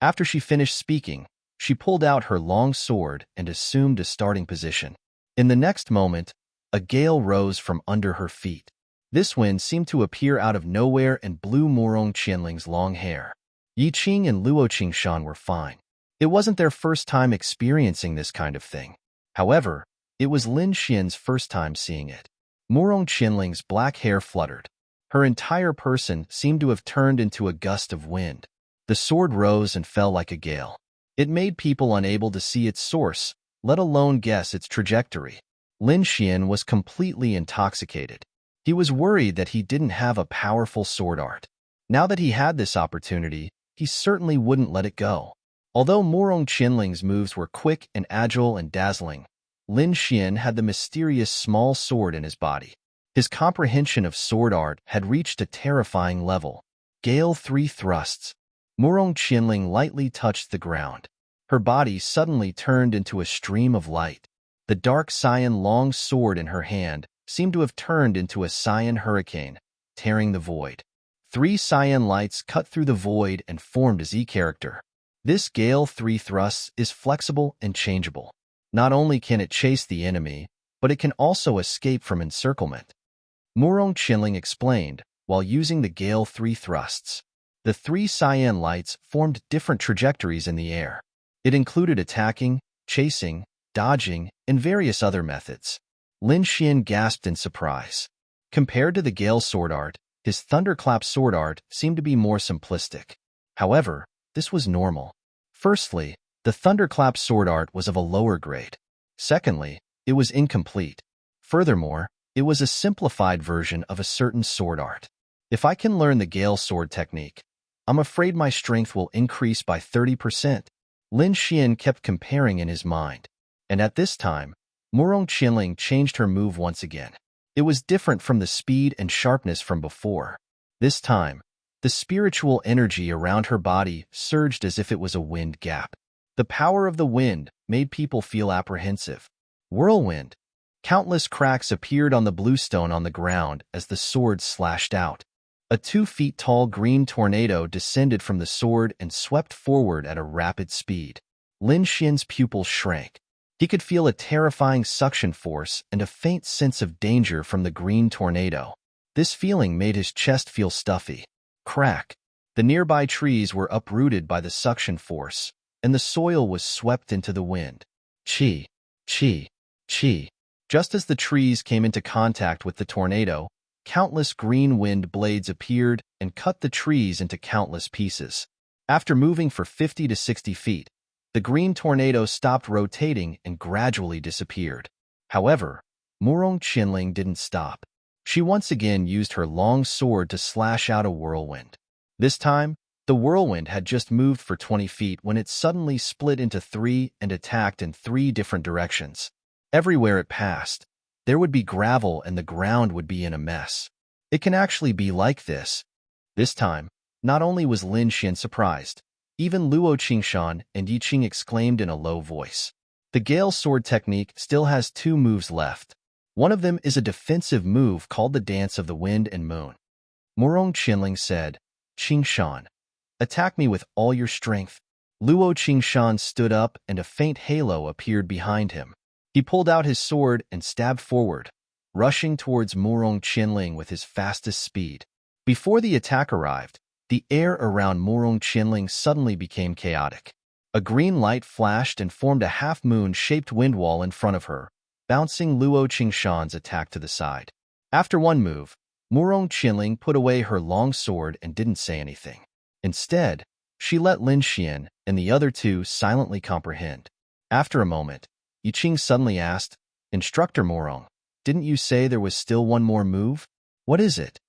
After she finished speaking, she pulled out her long sword and assumed a starting position. In the next moment, a gale rose from under her feet. This wind seemed to appear out of nowhere and blew Morong Qianling's long hair. Yi Qing and Luo Qingshan were fine. It wasn't their first time experiencing this kind of thing. However, it was Lin Xian's first time seeing it. Morong Qianling's black hair fluttered. Her entire person seemed to have turned into a gust of wind. The sword rose and fell like a gale. It made people unable to see its source, let alone guess its trajectory. Lin Xian was completely intoxicated. He was worried that he didn't have a powerful sword art. Now that he had this opportunity, he certainly wouldn't let it go. Although Morong Qianling's moves were quick and agile and dazzling, Lin Xian had the mysterious small sword in his body. His comprehension of sword art had reached a terrifying level. Gale 3 thrusts. Morong Qianling lightly touched the ground. Her body suddenly turned into a stream of light. The dark cyan long sword in her hand seemed to have turned into a cyan hurricane, tearing the void. 3 cyan lights cut through the void and formed a Z character. This Gale 3 thrusts is flexible and changeable. Not only can it chase the enemy, but it can also escape from encirclement. Morong Qianling explained, while using the Gale 3 thrusts. The 3 cyan lights formed different trajectories in the air. It included attacking, chasing, dodging, and various other methods. Lin Xian gasped in surprise. Compared to the Gale sword art, his Thunderclap sword art seemed to be more simplistic. However, this was normal. Firstly, the Thunderclap sword art was of a lower grade. Secondly, it was incomplete. Furthermore, it was a simplified version of a certain sword art. If I can learn the Gale sword technique, I'm afraid my strength will increase by 30%. Lin Xian kept comparing in his mind. And at this time, Morong Qianling changed her move once again. It was different from the speed and sharpness from before. This time, the spiritual energy around her body surged as if it was a wind gap. The power of the wind made people feel apprehensive. Whirlwind. Countless cracks appeared on the bluestone on the ground as the sword slashed out. A 2-feet-tall green tornado descended from the sword and swept forward at a rapid speed. Lin Xian's pupils shrank. He could feel a terrifying suction force and a faint sense of danger from the green tornado. This feeling made his chest feel stuffy. Crack. The nearby trees were uprooted by the suction force, and the soil was swept into the wind. Chi, chi, chi. Just as the trees came into contact with the tornado, countless green wind blades appeared and cut the trees into countless pieces. After moving for 50 to 60 feet, the green tornado stopped rotating and gradually disappeared. However, Murong Qinling didn't stop. She once again used her long sword to slash out a whirlwind. This time, the whirlwind had just moved for 20 feet when it suddenly split into 3 and attacked in 3 different directions. Everywhere it passed, there would be gravel and the ground would be in a mess. It can actually be like this. This time, not only was Lin Xian surprised, even Luo Qingshan and Yi Qing exclaimed in a low voice. The Gale Sword technique still has 2 moves left. One of them is a defensive move called the Dance of the Wind and Moon. Murong Qinling said, Qingshan, attack me with all your strength. Luo Qingshan stood up and a faint halo appeared behind him. He pulled out his sword and stabbed forward, rushing towards Murong Qinling with his fastest speed. Before the attack arrived, the air around Murong Qinling suddenly became chaotic. A green light flashed and formed a half-moon-shaped wind wall in front of her, bouncing Luo Qingshan's attack to the side. After one move, Murong Qinling put away her long sword and didn't say anything. Instead, she let Lin Xian and the other 2 silently comprehend. After a moment, Yi Qing suddenly asked, Instructor Murong, didn't you say there was still one more move? What is it?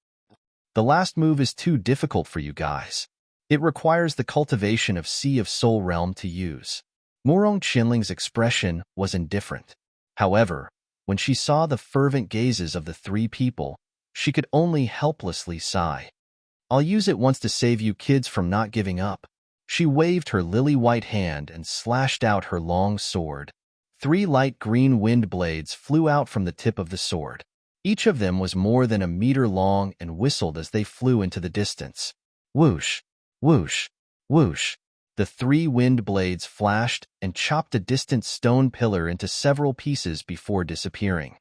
The last move is too difficult for you guys. It requires the cultivation of Sea of Soul Realm to use. Murong Qinling's expression was indifferent. However, when she saw the fervent gazes of the 3 people, she could only helplessly sigh. I'll use it once to save you kids from not giving up. She waved her lily-white hand and slashed out her long sword. 3 light green wind blades flew out from the tip of the sword. Each of them was more than a meter long and whistled as they flew into the distance. Whoosh, whoosh, whoosh. The 3 wind blades flashed and chopped a distant stone pillar into several pieces before disappearing.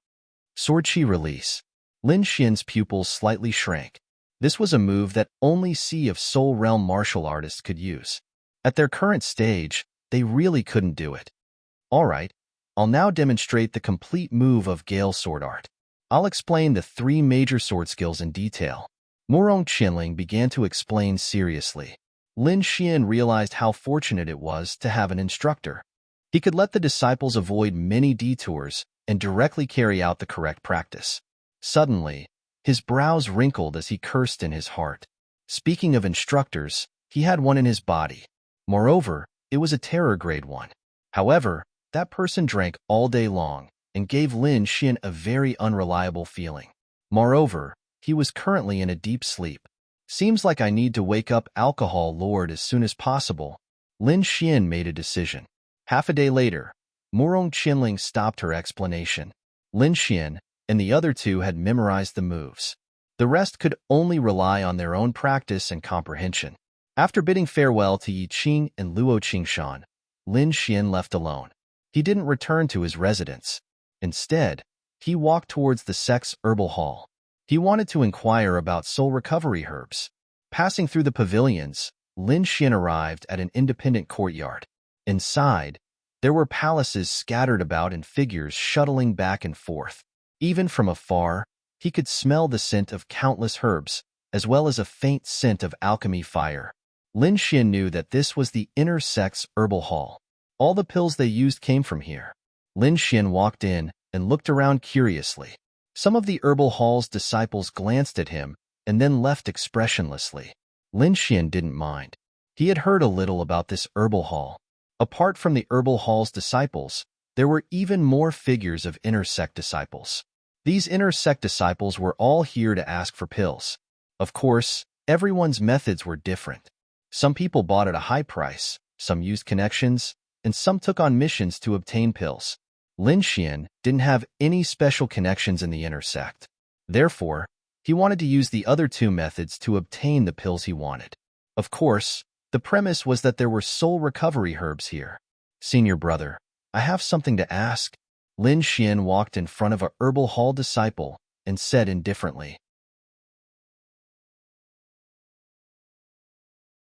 Sword Chi release. Lin Xian's pupils slightly shrank. This was a move that only Sea of Soul Realm martial artists could use. At their current stage, they really couldn't do it. Alright, I'll now demonstrate the complete move of Gale Sword art. I'll explain the 3 major sword skills in detail. Murong Qinling began to explain seriously. Lin Xian realized how fortunate it was to have an instructor. He could let the disciples avoid many detours and directly carry out the correct practice. Suddenly, his brows wrinkled as he cursed in his heart. Speaking of instructors, he had one in his body. Moreover, it was a terror grade one. However, that person drank all day long and gave Lin Xian a very unreliable feeling. Moreover, he was currently in a deep sleep. Seems like I need to wake up Alcohol Lord as soon as possible. Lin Xian made a decision. Half a day later, Murong Qinling stopped her explanation. Lin Xian and the other 2 had memorized the moves. The rest could only rely on their own practice and comprehension. After bidding farewell to Yi Qing and Luo Qingshan, Lin Xian left alone. He didn't return to his residence. Instead, he walked towards the Sect's herbal hall. He wanted to inquire about soul recovery herbs. Passing through the pavilions, Lin Xian arrived at an independent courtyard. Inside, there were palaces scattered about and figures shuttling back and forth. Even from afar, he could smell the scent of countless herbs, as well as a faint scent of alchemy fire. Lin Xian knew that this was the inner Sect's herbal hall. All the pills they used came from here. Lin Xian walked in and looked around curiously. Some of the herbal hall's disciples glanced at him and then left expressionlessly. Lin Xian didn't mind. He had heard a little about this herbal hall. Apart from the herbal hall's disciples, there were even more figures of inner sect disciples. These inner sect disciples were all here to ask for pills. Of course, everyone's methods were different. Some people bought at a high price, some used connections, and some took on missions to obtain pills. Lin Xian didn't have any special connections in the inner sect. Therefore, he wanted to use the other two methods to obtain the pills he wanted. Of course, the premise was that there were soul recovery herbs here. Senior brother, I have something to ask. Lin Xian walked in front of a herbal hall disciple and said indifferently.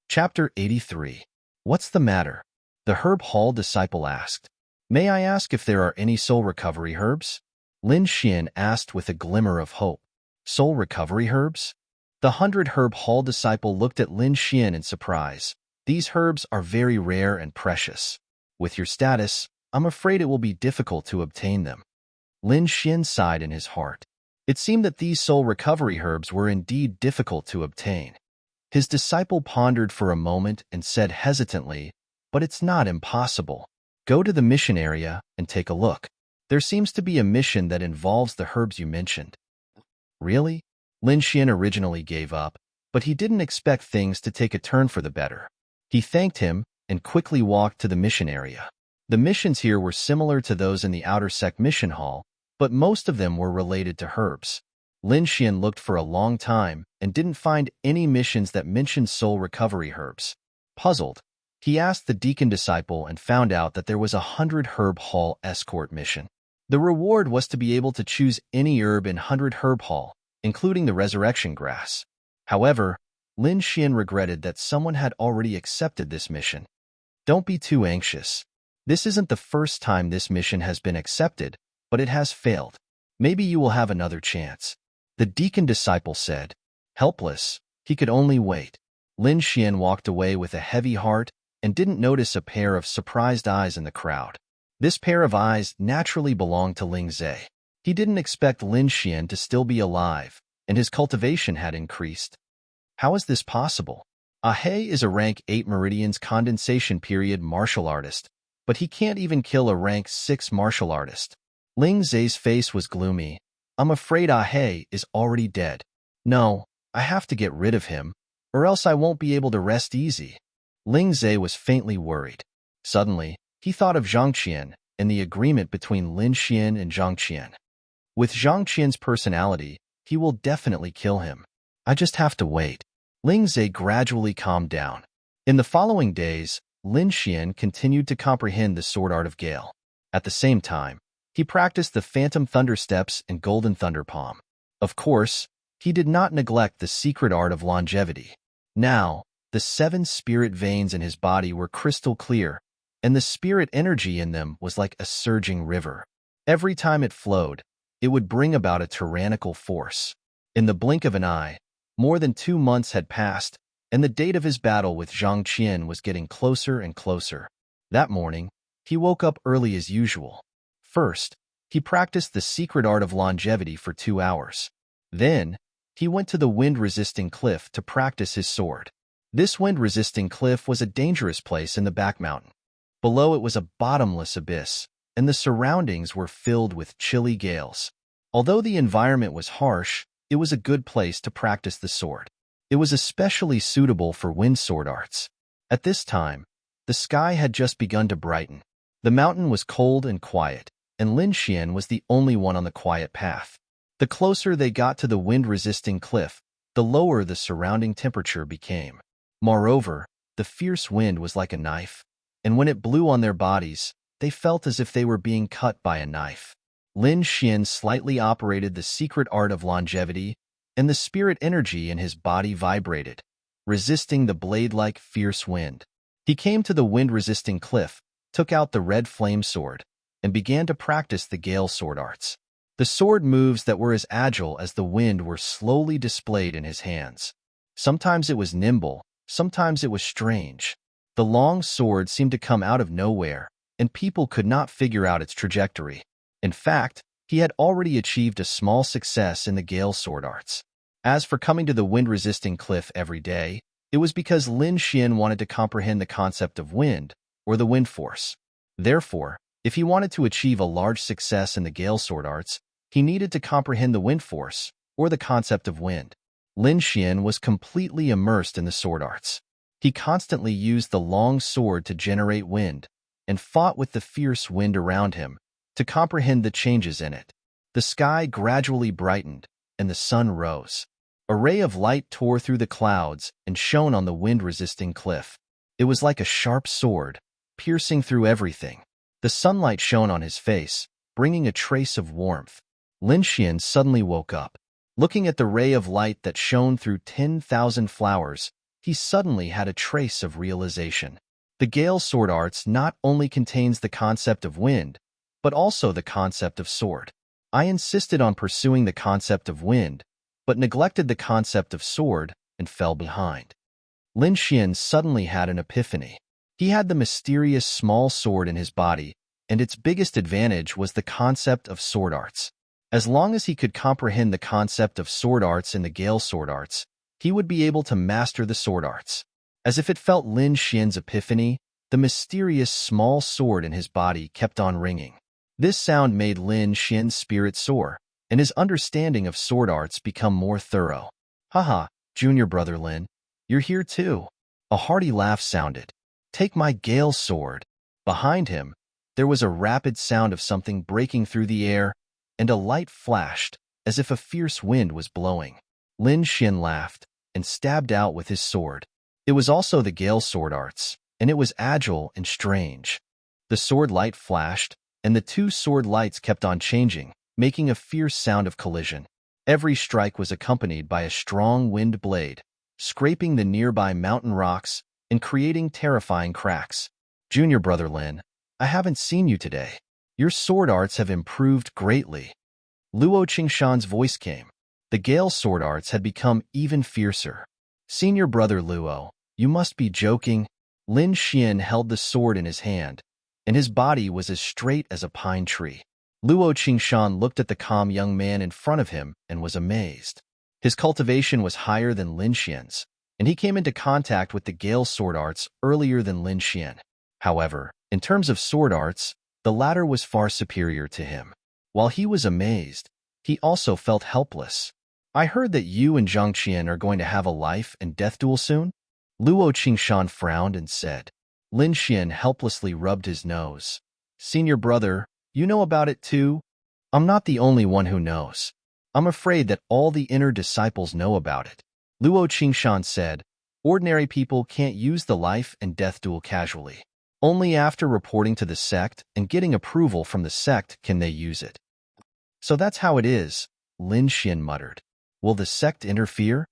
Chapter 83. What's the matter? The herb hall disciple asked. May I ask if there are any soul recovery herbs? Lin Xian asked with a glimmer of hope. Soul recovery herbs? The 100-herb hall disciple looked at Lin Xian in surprise. These herbs are very rare and precious. With your status, I'm afraid it will be difficult to obtain them. Lin Xian sighed in his heart. It seemed that these soul recovery herbs were indeed difficult to obtain. His disciple pondered for a moment and said hesitantly, but it's not impossible. Go to the mission area and take a look. There seems to be a mission that involves the herbs you mentioned. Really? Lin Xian originally gave up, but he didn't expect things to take a turn for the better. He thanked him and quickly walked to the mission area. The missions here were similar to those in the outer sect mission hall, but most of them were related to herbs. Lin Xian looked for a long time and didn't find any missions that mentioned soul recovery herbs. Puzzled, he asked the deacon disciple and found out that there was a 100-herb hall escort mission. The reward was to be able to choose any herb in 100-herb hall, including the resurrection grass. However, Lin Xian regretted that someone had already accepted this mission. Don't be too anxious. This isn't the first time this mission has been accepted, but it has failed. Maybe you will have another chance. The deacon disciple said. Helpless, he could only wait. Lin Xian walked away with a heavy heart and didn't notice a pair of surprised eyes in the crowd. This pair of eyes naturally belonged to Ling Zhe. He didn't expect Lin Xian to still be alive, and his cultivation had increased. How is this possible? Ahe is a rank 8 meridians condensation period martial artist, but he can't even kill a rank 6 martial artist. Ling Zhe's face was gloomy. I'm afraid Ahe is already dead. No, I have to get rid of him, or else I won't be able to rest easy. Ling Zhe was faintly worried. Suddenly, he thought of Zhang Qian and the agreement between Lin Xian and Zhang Qian. With Zhang Qian's personality, he will definitely kill him. I just have to wait. Ling Zhe gradually calmed down. In the following days, Lin Xian continued to comprehend the sword art of Gale. At the same time, he practiced the Phantom Thunder Steps and Golden Thunder Palm. Of course, he did not neglect the secret art of longevity. Now, the 7 spirit veins in his body were crystal clear, and the spirit energy in them was like a surging river. Every time it flowed, it would bring about a tyrannical force. In the blink of an eye, more than 2 months had passed, and the date of his battle with Zhang Qian was getting closer and closer. That morning, he woke up early as usual. First, he practiced the secret art of longevity for 2 hours. Then, he went to the wind-resisting cliff to practice his sword. This wind-resisting cliff was a dangerous place in the back mountain. Below it was a bottomless abyss, and the surroundings were filled with chilly gales. Although the environment was harsh, it was a good place to practice the sword. It was especially suitable for wind sword arts. At this time, the sky had just begun to brighten. The mountain was cold and quiet, and Lin Xian was the only one on the quiet path. The closer they got to the wind-resisting cliff, the lower the surrounding temperature became. Moreover, the fierce wind was like a knife, and when it blew on their bodies, they felt as if they were being cut by a knife. Lin Xian slightly operated the secret art of longevity, and the spirit energy in his body vibrated, resisting the blade-like fierce wind. He came to the wind-resisting cliff, took out the red flame sword, and began to practice the Gale sword arts. The sword moves that were as agile as the wind were slowly displayed in his hands. Sometimes it was nimble, sometimes it was strange. The long sword seemed to come out of nowhere, and people could not figure out its trajectory. In fact, he had already achieved a small success in the Gale sword arts. As for coming to the wind-resisting cliff every day, it was because Lin Xian wanted to comprehend the concept of wind, or the wind force. Therefore, if he wanted to achieve a large success in the Gale sword arts, he needed to comprehend the wind force, or the concept of wind. Lin Xian was completely immersed in the sword arts. He constantly used the long sword to generate wind, and fought with the fierce wind around him to comprehend the changes in it. The sky gradually brightened, and the sun rose. A ray of light tore through the clouds and shone on the wind-resisting cliff. It was like a sharp sword, piercing through everything. The sunlight shone on his face, bringing a trace of warmth. Lin Xian suddenly woke up. Looking at the ray of light that shone through 10,000 flowers, he suddenly had a trace of realization. The Gale Sword Arts not only contains the concept of wind, but also the concept of sword. I insisted on pursuing the concept of wind, but neglected the concept of sword and fell behind. Lin Xian suddenly had an epiphany. He had the mysterious small sword in his body, and its biggest advantage was the concept of sword arts. As long as he could comprehend the concept of sword arts in the Gale Sword Arts, he would be able to master the sword arts. As if it felt Lin Xian's epiphany, the mysterious small sword in his body kept on ringing. This sound made Lin Xian's spirit soar, and his understanding of sword arts become more thorough. Haha, junior brother Lin, you're here too. A hearty laugh sounded. Take my Gale sword. Behind him, there was a rapid sound of something breaking through the air, and a light flashed, as if a fierce wind was blowing. Lin Xian laughed, and stabbed out with his sword. It was also the Gale Sword Arts, and it was agile and strange. The sword light flashed, and the two sword lights kept on changing, making a fierce sound of collision. Every strike was accompanied by a strong wind blade, scraping the nearby mountain rocks and creating terrifying cracks. Junior brother Lin, I haven't seen you today. Your sword arts have improved greatly. Luo Qingshan's voice came. The Gale Sword Arts had become even fiercer. Senior brother Luo, you must be joking. Lin Xian held the sword in his hand, and his body was as straight as a pine tree. Luo Qingshan looked at the calm young man in front of him and was amazed. His cultivation was higher than Lin Xian's, and he came into contact with the Gale Sword Arts earlier than Lin Xian. However, in terms of sword arts, the latter was far superior to him. While he was amazed, he also felt helpless. I heard that you and Zhang Qian are going to have a life and death duel soon? Luo Qingshan frowned and said. Lin Xian helplessly rubbed his nose. Senior brother, you know about it too? I'm not the only one who knows. I'm afraid that all the inner disciples know about it. Luo Qingshan said, ordinary people can't use the life and death duel casually. Only after reporting to the sect and getting approval from the sect can they use it. So that's how it is, Lin Xian muttered. Will the sect interfere?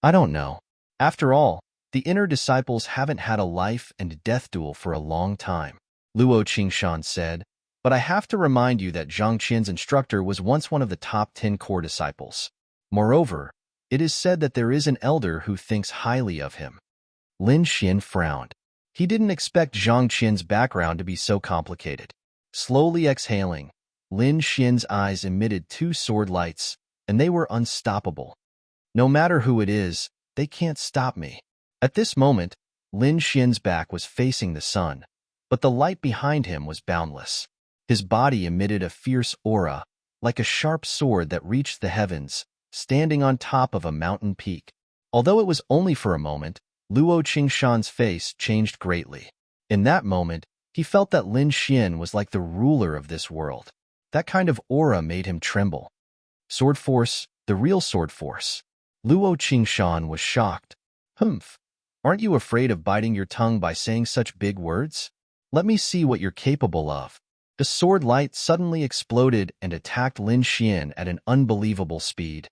I don't know. After all, the inner disciples haven't had a life and death duel for a long time. Luo Qingshan said, but I have to remind you that Zhang Qian's instructor was once one of the top 10 core disciples. Moreover, it is said that there is an elder who thinks highly of him. Lin Xian frowned. He didn't expect Zhang Qian's background to be so complicated. Slowly exhaling, Lin Xian's eyes emitted two sword lights, and they were unstoppable. No matter who it is, they can't stop me. At this moment, Lin Xian's back was facing the sun, but the light behind him was boundless. His body emitted a fierce aura, like a sharp sword that reached the heavens, standing on top of a mountain peak. Although it was only for a moment, Luo Qingshan's face changed greatly. In that moment, he felt that Lin Xian was like the ruler of this world. That kind of aura made him tremble. Sword force, the real sword force. Luo Qingshan was shocked. Humph, aren't you afraid of biting your tongue by saying such big words? Let me see what you're capable of. The sword light suddenly exploded and attacked Lin Xian at an unbelievable speed.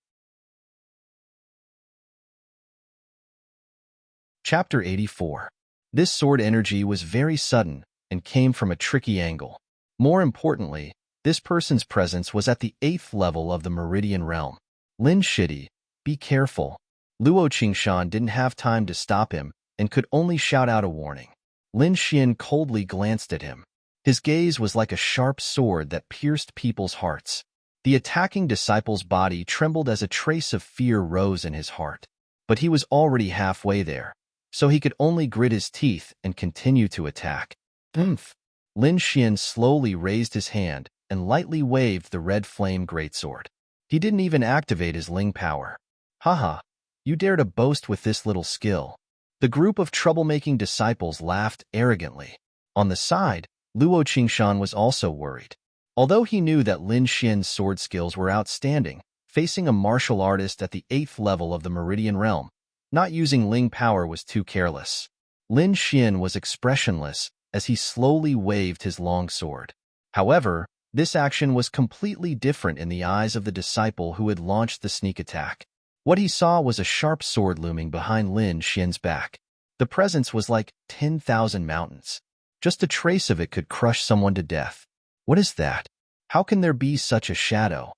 Chapter 84. This sword energy was very sudden and came from a tricky angle. More importantly, this person's presence was at the 8th level of the Meridian Realm. Lin Shidi, be careful. Luo Qingshan didn't have time to stop him and could only shout out a warning. Lin Xian coldly glanced at him. His gaze was like a sharp sword that pierced people's hearts. The attacking disciple's body trembled as a trace of fear rose in his heart. But he was already halfway there, so he could only grit his teeth and continue to attack. Oomph! Lin Xian slowly raised his hand and lightly waved the red flame greatsword. He didn't even activate his Ling power. Haha, you dare to boast with this little skill. The group of troublemaking disciples laughed arrogantly. On the side, Luo Qingshan was also worried. Although he knew that Lin Xian's sword skills were outstanding, facing a martial artist at the 8th level of the Meridian Realm, not using Ling power was too careless. Lin Xian was expressionless as he slowly waved his long sword. However, this action was completely different in the eyes of the disciple who had launched the sneak attack. What he saw was a sharp sword looming behind Lin Xian's back. The presence was like 10,000 mountains. Just a trace of it could crush someone to death. What is that? How can there be such a shadow?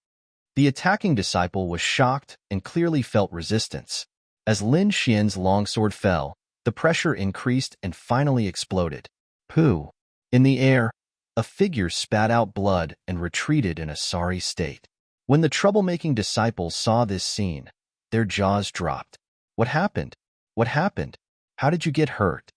The attacking disciple was shocked and clearly felt resistance. As Lin Xian's longsword fell, the pressure increased and finally exploded. Pooh! In the air, a figure spat out blood and retreated in a sorry state. When the troublemaking disciples saw this scene, their jaws dropped. What happened? What happened? How did you get hurt?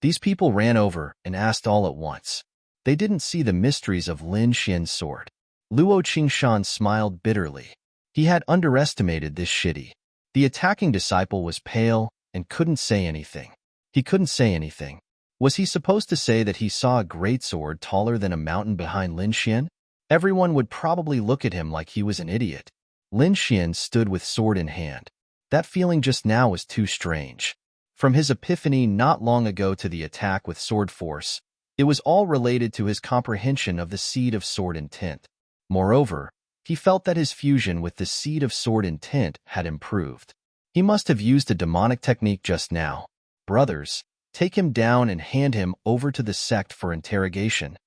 These people ran over and asked all at once. They didn't see the mysteries of Lin Xian's sword. Luo Qingshan smiled bitterly. He had underestimated this shitty. The attacking disciple was pale and couldn't say anything. He couldn't say anything. Was he supposed to say that he saw a great sword taller than a mountain behind Lin Xian? Everyone would probably look at him like he was an idiot. Lin Xian stood with sword in hand. That feeling just now was too strange. From his epiphany not long ago to the attack with sword force, it was all related to his comprehension of the seed of sword intent. Moreover, he felt that his fusion with the seed of sword intent had improved. He must have used a demonic technique just now. Brothers, take him down and hand him over to the sect for interrogation.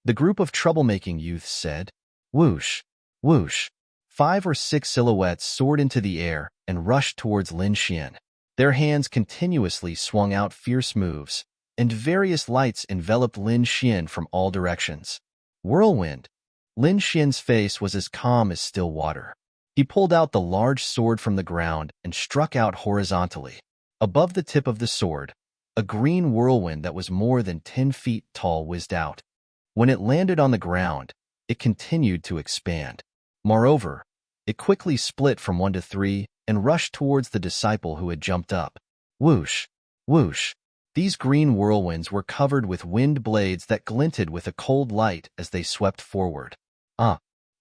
The group of troublemaking youths said. Whoosh, whoosh. 5 or 6 silhouettes soared into the air and rushed towards Lin Xian. Their hands continuously swung out fierce moves, and various lights enveloped Lin Xian from all directions. Whirlwind. Lin Xian's face was as calm as still water. He pulled out the large sword from the ground and struck out horizontally. Above the tip of the sword, a green whirlwind that was more than 10 feet tall whizzed out. When it landed on the ground, it continued to expand. Moreover, it quickly split from 1 to 3 and rushed towards the disciple who had jumped up. Whoosh, whoosh. These green whirlwinds were covered with wind blades that glinted with a cold light as they swept forward.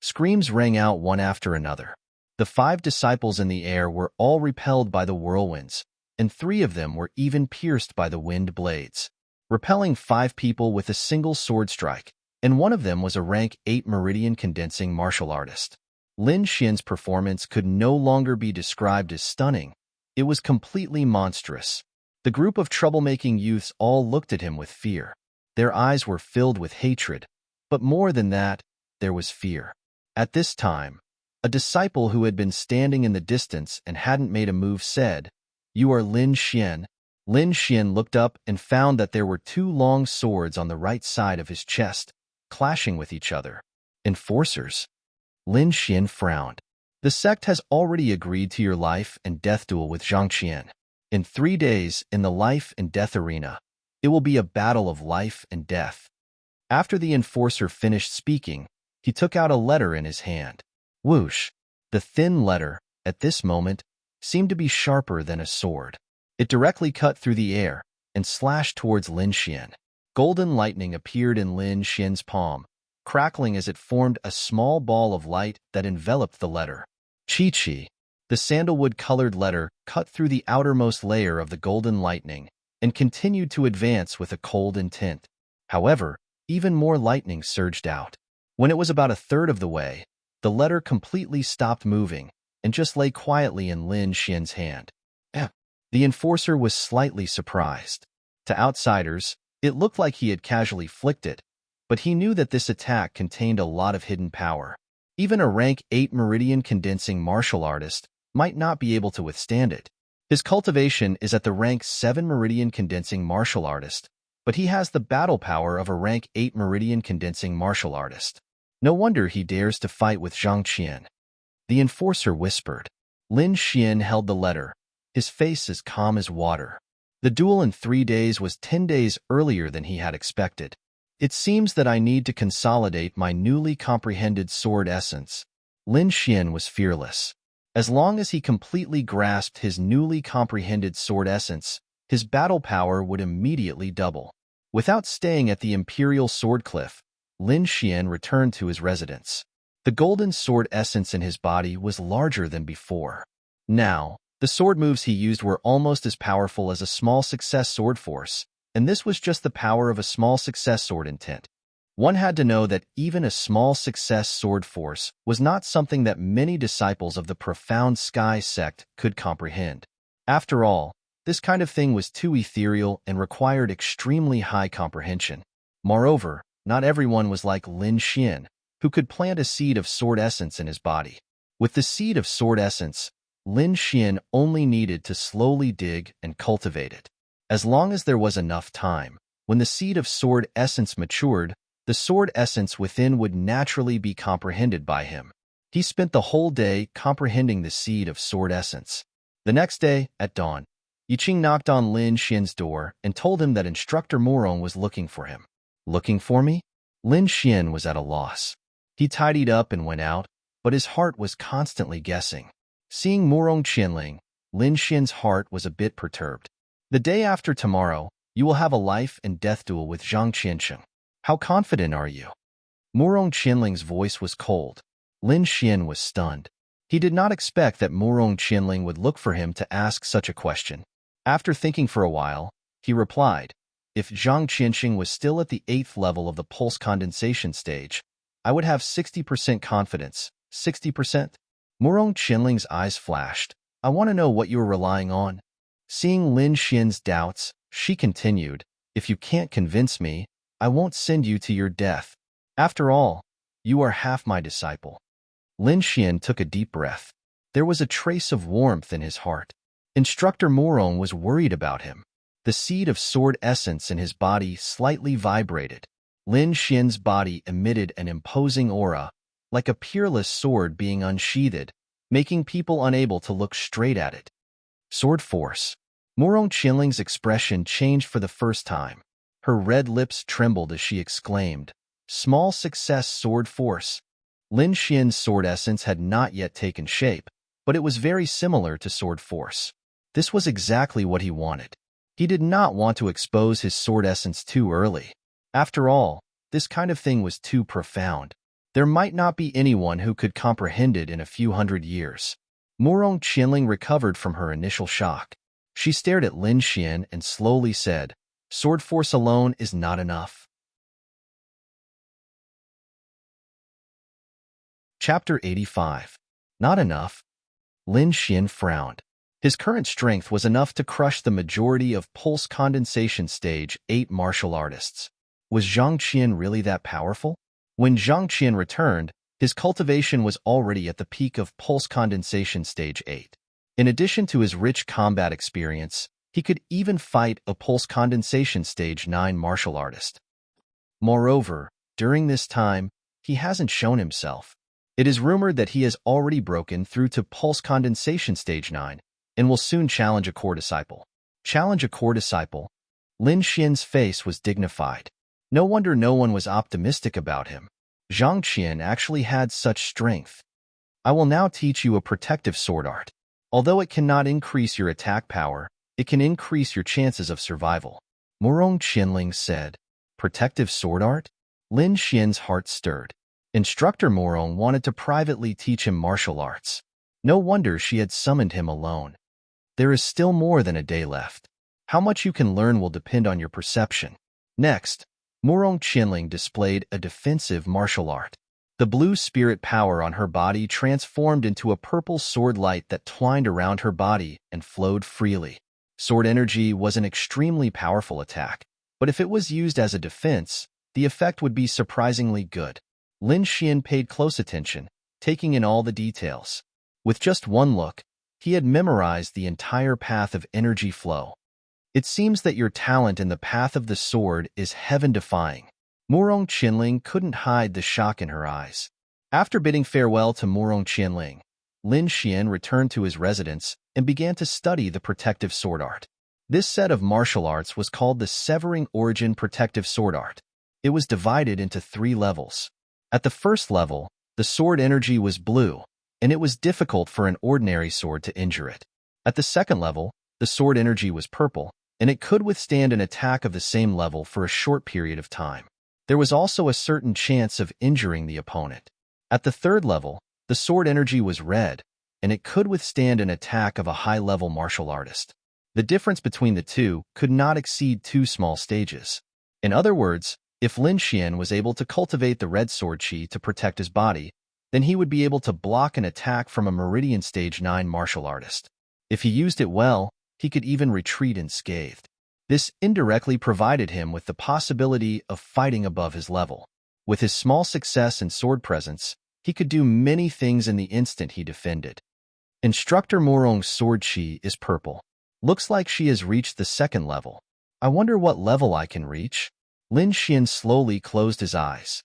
Screams rang out one after another. The 5 disciples in the air were all repelled by the whirlwinds, and 3 of them were even pierced by the wind blades, repelling 5 people with a single sword strike, and one of them was a rank 8 meridian condensing martial artist. Lin Xian's performance could no longer be described as stunning. It was completely monstrous. The group of troublemaking youths all looked at him with fear. Their eyes were filled with hatred, but more than that, there was fear. At this time, a disciple who had been standing in the distance and hadn't made a move said, "You are Lin Xian." Lin Xian looked up and found that there were 2 long swords on the right side of his chest, clashing with each other. Enforcers. Lin Xian frowned. The sect has already agreed to your life and death duel with Zhang Qian. In 3 days, in the life and death arena, it will be a battle of life and death. After the enforcer finished speaking, he took out a letter in his hand. Whoosh! The thin letter, at this moment, seemed to be sharper than a sword. It directly cut through the air and slashed towards Lin Xian. Golden lightning appeared in Lin Xian's palm, crackling as it formed a small ball of light that enveloped the letter. Chi-Chi. The sandalwood-colored letter cut through the outermost layer of the golden lightning and continued to advance with a cold intent. However, even more lightning surged out. When it was about a third of the way, the letter completely stopped moving and just lay quietly in Lin Xian's hand. The enforcer was slightly surprised. To outsiders, it looked like he had casually flicked it, but he knew that this attack contained a lot of hidden power. Even a rank 8 meridian condensing martial artist might not be able to withstand it. His cultivation is at the rank 7 meridian condensing martial artist, but he has the battle power of a rank 8 meridian condensing martial artist. No wonder he dares to fight with Zhang Qian. The enforcer whispered. Lin Xian held the letter, his face as calm as water. The duel in 3 days was 10 days earlier than he had expected. It seems that I need to consolidate my newly comprehended sword essence. Lin Xian was fearless. As long as he completely grasped his newly comprehended sword essence, his battle power would immediately double. Without staying at the Imperial Sword Cliff, Lin Xian returned to his residence. The golden sword essence in his body was larger than before. Now, the sword moves he used were almost as powerful as a small success sword force, and this was just the power of a small success sword intent. One had to know that even a small success sword force was not something that many disciples of the profound sky sect could comprehend. After all, this kind of thing was too ethereal and required extremely high comprehension. Moreover, not everyone was like Lin Xian, who could plant a seed of sword essence in his body. With the seed of sword essence, Lin Xian only needed to slowly dig and cultivate it. As long as there was enough time, when the seed of sword essence matured, the sword essence within would naturally be comprehended by him. He spent the whole day comprehending the seed of sword essence. The next day, at dawn, Yiqing knocked on Lin Xian's door and told him that Instructor Murong was looking for him. Looking for me? Lin Xian was at a loss. He tidied up and went out, but his heart was constantly guessing. Seeing Murong Qianling, Lin Xian's heart was a bit perturbed. The day after tomorrow, you will have a life and death duel with Zhang Qiansheng. How confident are you? Murong Qianling's voice was cold. Lin Xian was stunned. He did not expect that Murong Qianling would look for him to ask such a question. After thinking for a while, he replied, if Zhang Qiansheng was still at the 8th level of the pulse condensation stage, I would have 60% confidence. 60%? Murong Qianling's eyes flashed. I want to know what you are relying on. Seeing Lin Xian's doubts, she continued, if you can't convince me, I won't send you to your death. After all, you are half my disciple. Lin Xian took a deep breath. There was a trace of warmth in his heart. Instructor Murong was worried about him. The seed of sword essence in his body slightly vibrated. Lin Xian's body emitted an imposing aura, like a peerless sword being unsheathed, making people unable to look straight at it. Sword force. Murong Qianling's expression changed for the first time. Her red lips trembled as she exclaimed, small success sword force. Lin Xian's sword essence had not yet taken shape, but it was very similar to sword force. This was exactly what he wanted. He did not want to expose his sword essence too early. After all, this kind of thing was too profound. There might not be anyone who could comprehend it in a few hundred years. Murong Qianling recovered from her initial shock. She stared at Lin Xian and slowly said, sword force alone is not enough. Chapter 85. Not enough. Lin Xian frowned. His current strength was enough to crush the majority of Pulse Condensation Stage 8 martial artists. Was Zhang Qian really that powerful? When Zhang Qian returned, his cultivation was already at the peak of Pulse Condensation Stage 8. In addition to his rich combat experience, he could even fight a Pulse Condensation Stage 9 martial artist. Moreover, during this time, he hasn't shown himself. It is rumored that he has already broken through to Pulse Condensation Stage 9 and will soon challenge a core disciple. Challenge a core disciple? Lin Xian's face was dignified. No wonder no one was optimistic about him. Zhang Qian actually had such strength. I will now teach you a protective sword art. Although it cannot increase your attack power, it can increase your chances of survival. Murong Qianling said. Protective sword art? Lin Xian's heart stirred. Instructor Murong wanted to privately teach him martial arts. No wonder she had summoned him alone. There is still more than a day left. How much you can learn will depend on your perception. Next, Murong Qianling displayed a defensive martial art. The blue spirit power on her body transformed into a purple sword light that twined around her body and flowed freely. Sword energy was an extremely powerful attack, but if it was used as a defense, the effect would be surprisingly good. Lin Xian paid close attention, taking in all the details. With just one look, he had memorized the entire path of energy flow. It seems that your talent in the path of the sword is heaven-defying. Murong Qianling couldn't hide the shock in her eyes. After bidding farewell to Murong Qianling, Lin Xian returned to his residence and began to study the protective sword art. This set of martial arts was called the Severing Origin Protective Sword Art. It was divided into 3 levels. At the first level, the sword energy was blue, and it was difficult for an ordinary sword to injure it. At the second level, the sword energy was purple, and it could withstand an attack of the same level for a short period of time. There was also a certain chance of injuring the opponent. At the third level, the sword energy was red, and it could withstand an attack of a high-level martial artist. The difference between the two could not exceed 2 small stages. In other words, if Lin Xian was able to cultivate the red sword chi to protect his body, then he would be able to block an attack from a Meridian Stage 9 martial artist. If he used it well, he could even retreat unscathed. This indirectly provided him with the possibility of fighting above his level. With his small success and sword presence, he could do many things in the instant he defended. Instructor Morong's sword chi is purple. Looks like she has reached the 2nd level. I wonder what level I can reach? Lin Xian slowly closed his eyes.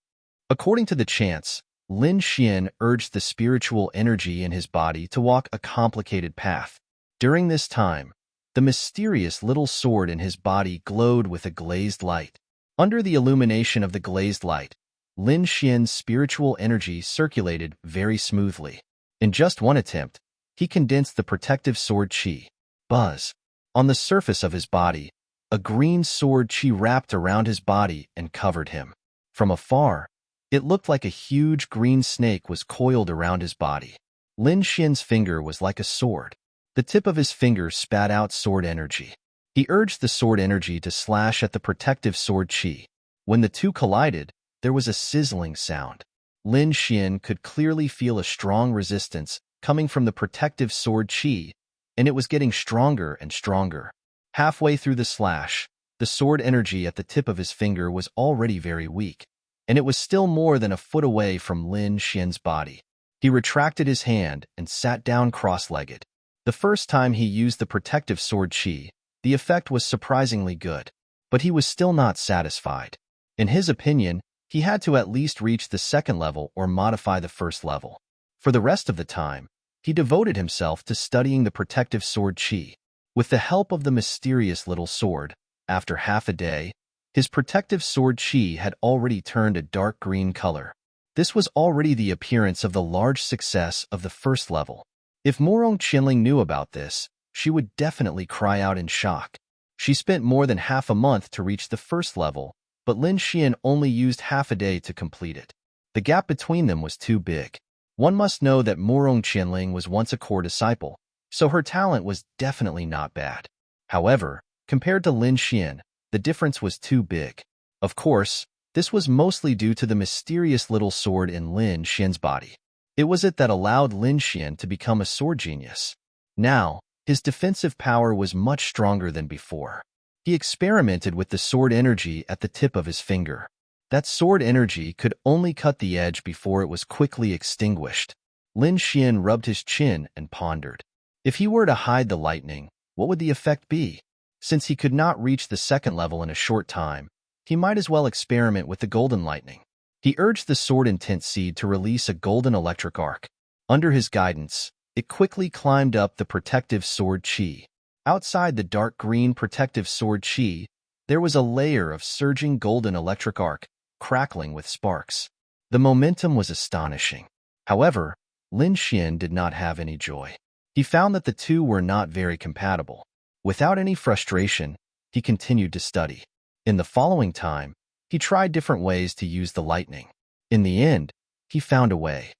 According to the chants, Lin Xian urged the spiritual energy in his body to walk a complicated path. During this time, the mysterious little sword in his body glowed with a glazed light. Under the illumination of the glazed light, Lin Xian's spiritual energy circulated very smoothly. In just one attempt, he condensed the protective sword chi. Buzz. On the surface of his body, a green sword chi wrapped around his body and covered him. From afar, it looked like a huge green snake was coiled around his body. Lin Xian's finger was like a sword. The tip of his finger spat out sword energy. He urged the sword energy to slash at the protective sword chi. When the two collided, there was a sizzling sound. Lin Xian could clearly feel a strong resistance coming from the protective sword chi, and it was getting stronger and stronger. Halfway through the slash, the sword energy at the tip of his finger was already very weak, and it was still more than a foot away from Lin Xian's body. He retracted his hand and sat down cross-legged. The first time he used the protective sword chi, the effect was surprisingly good, but he was still not satisfied. In his opinion, he had to at least reach the 2nd level or modify the 1st level. For the rest of the time, he devoted himself to studying the protective sword chi. With the help of the mysterious little sword, after half a day, his protective sword chi had already turned a dark green color. This was already the appearance of the large success of the 1st level. If Morong Qinling knew about this, she would definitely cry out in shock. She spent more than half a month to reach the 1st level, but Lin Xian only used half a day to complete it. The gap between them was too big. One must know that Morong Qinling was once a core disciple, so her talent was definitely not bad. However, compared to Lin Xian, the difference was too big. Of course, this was mostly due to the mysterious little sword in Lin Xian's body. It was it that allowed Lin Xian to become a sword genius. Now, his defensive power was much stronger than before. He experimented with the sword energy at the tip of his finger. That sword energy could only cut the edge before it was quickly extinguished. Lin Xian rubbed his chin and pondered. If he were to hide the lightning, what would the effect be? Since he could not reach the 2nd level in a short time, he might as well experiment with the golden lightning. He urged the sword intent seed to release a golden electric arc. Under his guidance, it quickly climbed up the protective sword chi. Outside the dark green protective sword chi, there was a layer of surging golden electric arc, crackling with sparks. The momentum was astonishing. However, Lin Xian did not have any joy. He found that the two were not very compatible. Without any frustration, he continued to study. In the following time, he tried different ways to use the lightning. In the end, he found a way.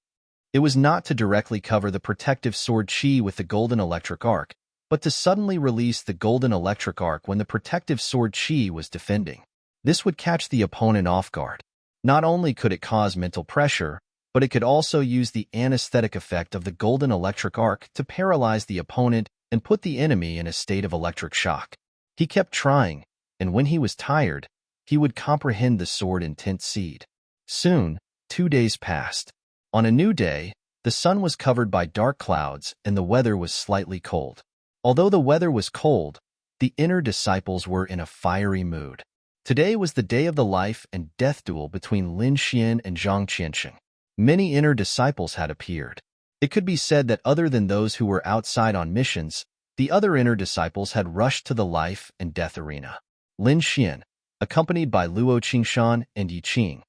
It was not to directly cover the protective sword chi with the golden electric arc, but to suddenly release the golden electric arc when the protective sword chi was defending. This would catch the opponent off guard. Not only could it cause mental pressure, but it could also use the anesthetic effect of the golden electric arc to paralyze the opponent and put the enemy in a state of electric shock. He kept trying, and when he was tired, he would comprehend the sword intent seed. Soon, 2 days passed. On a new day, the sun was covered by dark clouds and the weather was slightly cold. Although the weather was cold, the inner disciples were in a fiery mood. Today was the day of the life and death duel between Lin Xian and Zhang Qiansheng. Many inner disciples had appeared. It could be said that other than those who were outside on missions, the other inner disciples had rushed to the life and death arena. Lin Xian, accompanied by Luo Qingshan and Yi Qing,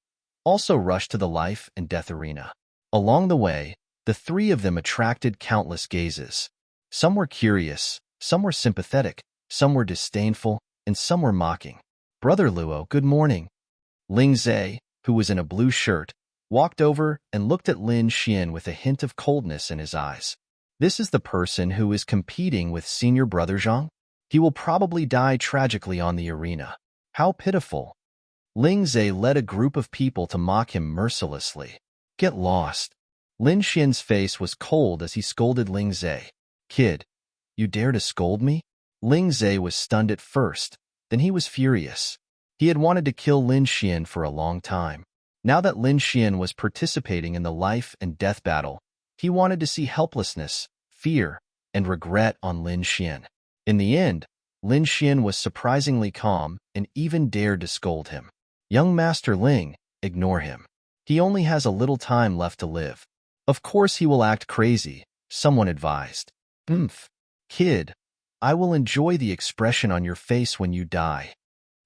also rushed to the life and death arena. Along the way, the three of them attracted countless gazes. Some were curious, some were sympathetic, Some were disdainful, and some were mocking. "Brother Luo, good morning." Ling Zhe, who was in a blue shirt, walked over and looked at Lin Xian with a hint of coldness in his eyes. "This is the person who is competing with senior brother Zhang? He will probably die tragically on the arena. How pitiful." Ling Zhe led a group of people to mock him mercilessly. "Get lost." Lin Xian's face was cold as he scolded Ling Zhe. "Kid, you dare to scold me?" Ling Zhe was stunned at first, then he was furious. He had wanted to kill Lin Xian for a long time. Now that Lin Xian was participating in the life and death battle, he wanted to see helplessness, fear, and regret on Lin Xian. In the end, Lin Xian was surprisingly calm and even dared to scold him. "Young Master Ling, ignore him. He only has a little time left to live. Of course he will act crazy," someone advised. "Oomph. Kid, I will enjoy the expression on your face when you die."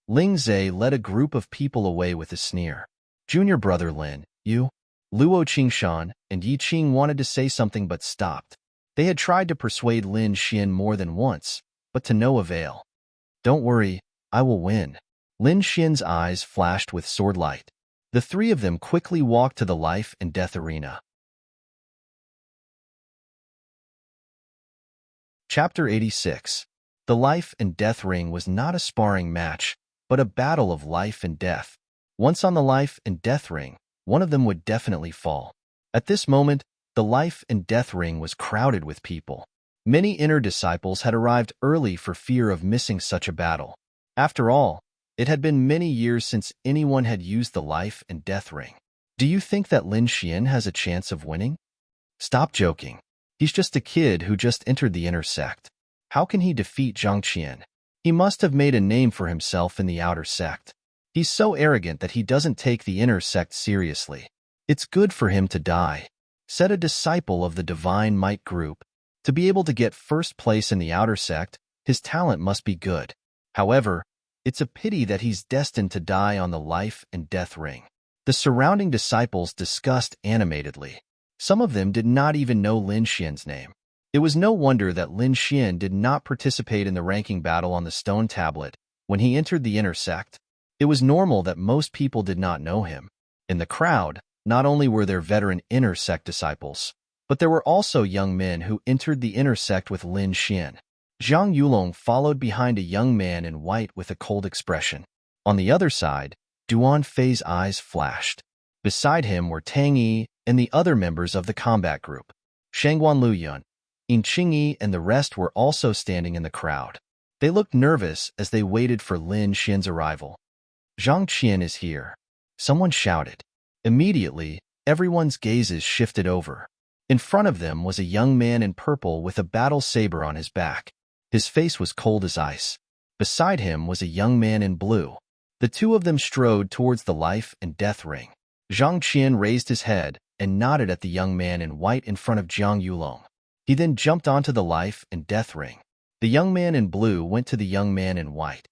Ling Zhe led a group of people away with a sneer. "Junior brother Lin, you?" Luo Qingshan and Yi Qing wanted to say something but stopped. They had tried to persuade Lin Xian more than once, but to no avail. "Don't worry, I will win." Lin Xian's eyes flashed with sword light. The three of them quickly walked to the life and death arena. Chapter 86. The life and death ring was not a sparring match, but a battle of life and death. Once on the life and death ring, one of them would definitely fall. At this moment, the life and death ring was crowded with people. Many inner disciples had arrived early for fear of missing such a battle. After all, it had been many years since anyone had used the life and death ring. "Do you think that Lin Xian has a chance of winning?" "Stop joking. He's just a kid who just entered the inner sect. How can he defeat Zhang Qian? He must have made a name for himself in the outer sect. He's so arrogant that he doesn't take the inner sect seriously. It's good for him to die," said a disciple of the Divine Might group. To be able to get first place in the outer sect, his talent must be good. However, it's a pity that he's destined to die on the life and death ring. The surrounding disciples discussed animatedly. Some of them did not even know Lin Xian's name. It was no wonder that Lin Xian did not participate in the ranking battle on the stone tablet when he entered the inner sect. It was normal that most people did not know him. In the crowd, not only were there veteran inner sect disciples, but there were also young men who entered the inner sect with Lin Xian. Zhang Yulong followed behind a young man in white with a cold expression. On the other side, Duan Fei's eyes flashed. Beside him were Tang Yi and the other members of the combat group. Shangguan Luyun, Yin Qingyi and the rest were also standing in the crowd. They looked nervous as they waited for Lin Xian's arrival. "Zhang Qian is here," someone shouted. Immediately, everyone's gazes shifted over. In front of them was a young man in purple with a battle saber on his back. His face was cold as ice. Beside him was a young man in blue. The two of them strode towards the life and death ring. Zhang Qian raised his head and nodded at the young man in white in front of Zhang Yulong. He then jumped onto the life and death ring. The young man in blue went to the young man in white.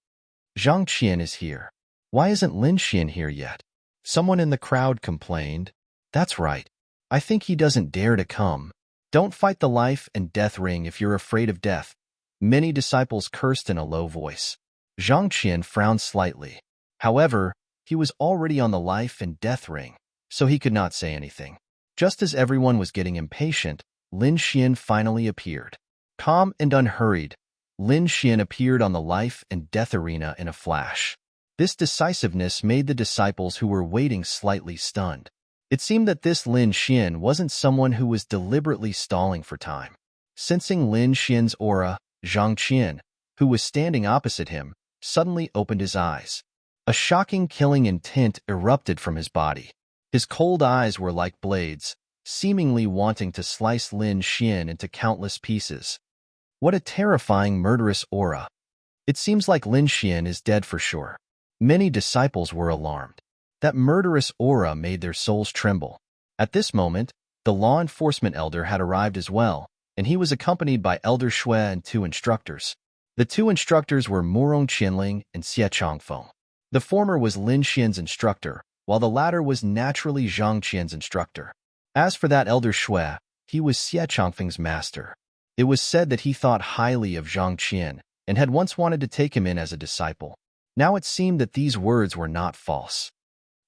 "Zhang Qian is here. Why isn't Lin Xian here yet?" Someone in the crowd complained. "That's right. I think he doesn't dare to come. Don't fight the life and death ring if you're afraid of death." Many disciples cursed in a low voice. Zhang Qian frowned slightly. However, he was already on the life and death ring, so he could not say anything. Just as everyone was getting impatient, Lin Xian finally appeared. Calm and unhurried, Lin Xian appeared on the life and death arena in a flash. This decisiveness made the disciples who were waiting slightly stunned. It seemed that this Lin Xian wasn't someone who was deliberately stalling for time. Sensing Lin Xian's aura, Zhang Qian, who was standing opposite him, suddenly opened his eyes. A shocking killing intent erupted from his body. His cold eyes were like blades, seemingly wanting to slice Lin Xian into countless pieces. What a terrifying murderous aura. It seems like Lin Xian is dead for sure. Many disciples were alarmed. That murderous aura made their souls tremble. At this moment, the law enforcement elder had arrived as well, and he was accompanied by Elder Shui and two instructors. The two instructors were Murong Qianling and Xie Changfeng. The former was Lin Xian's instructor, while the latter was naturally Zhang Qian's instructor. As for that Elder Shui, he was Xie Changfeng's master. It was said that he thought highly of Zhang Qian, and had once wanted to take him in as a disciple. Now it seemed that these words were not false.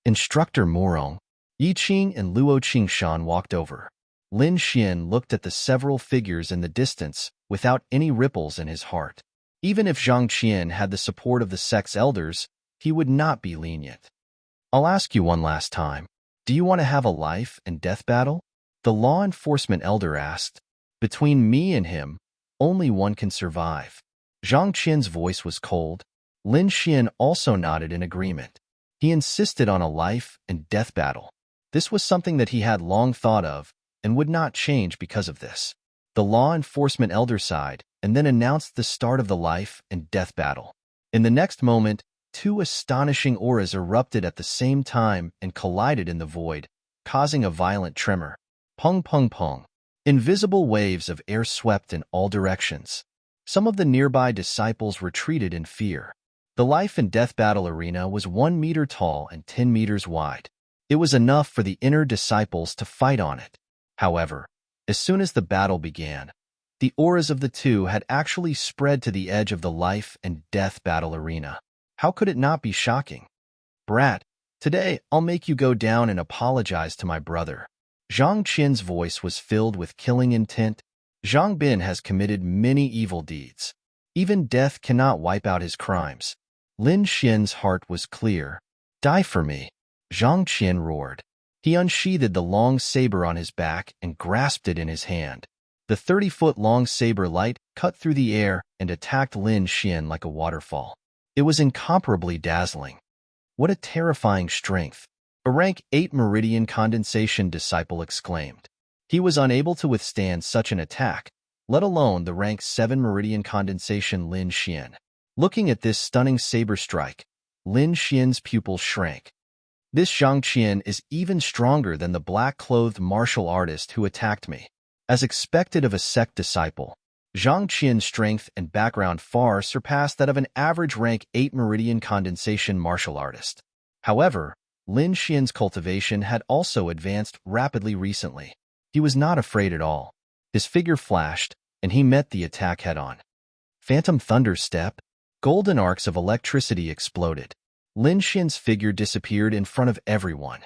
Instructor Morong, Yi Qing and Luo Qingshan walked over. Lin Xian looked at the several figures in the distance without any ripples in his heart. Even if Zhang Qian had the support of the sect's elders, he would not be lenient. I'll ask you one last time. Do you want to have a life and death battle? The law enforcement elder asked. Between me and him, only one can survive. Zhang Qian's voice was cold. Lin Xian also nodded in agreement. He insisted on a life and death battle. This was something that he had long thought of and would not change because of this. The law enforcement elder sighed and then announced the start of the life and death battle. In the next moment, two astonishing auras erupted at the same time and collided in the void, causing a violent tremor. Pung pung pung. Invisible waves of air swept in all directions. Some of the nearby disciples retreated in fear. The life and death battle arena was 1 meter tall and 10 meters wide. It was enough for the inner disciples to fight on it. However, as soon as the battle began, the auras of the two had actually spread to the edge of the life and death battle arena. How could it not be shocking? Brat, today I'll make you go down and apologize to my brother. Zhang Qian's voice was filled with killing intent. Zhang Bin has committed many evil deeds. Even death cannot wipe out his crimes. Lin Xian's heart was clear. Die for me. Zhang Qian roared. He unsheathed the long saber on his back and grasped it in his hand. The 30-foot-long saber light cut through the air and attacked Lin Xian like a waterfall. It was incomparably dazzling. What a terrifying strength! A rank 8 meridian condensation disciple exclaimed. He was unable to withstand such an attack, let alone the rank 7 meridian condensation Lin Xian. Looking at this stunning saber strike, Lin Xian's pupils shrank. This Zhang Qian is even stronger than the black-clothed martial artist who attacked me. As expected of a sect disciple, Zhang Qian's strength and background far surpassed that of an average rank 8 meridian condensation martial artist. However, Lin Xian's cultivation had also advanced rapidly recently. He was not afraid at all. His figure flashed, and he met the attack head-on. Phantom Thunder Step. Golden arcs of electricity exploded. Lin Xian's figure disappeared in front of everyone.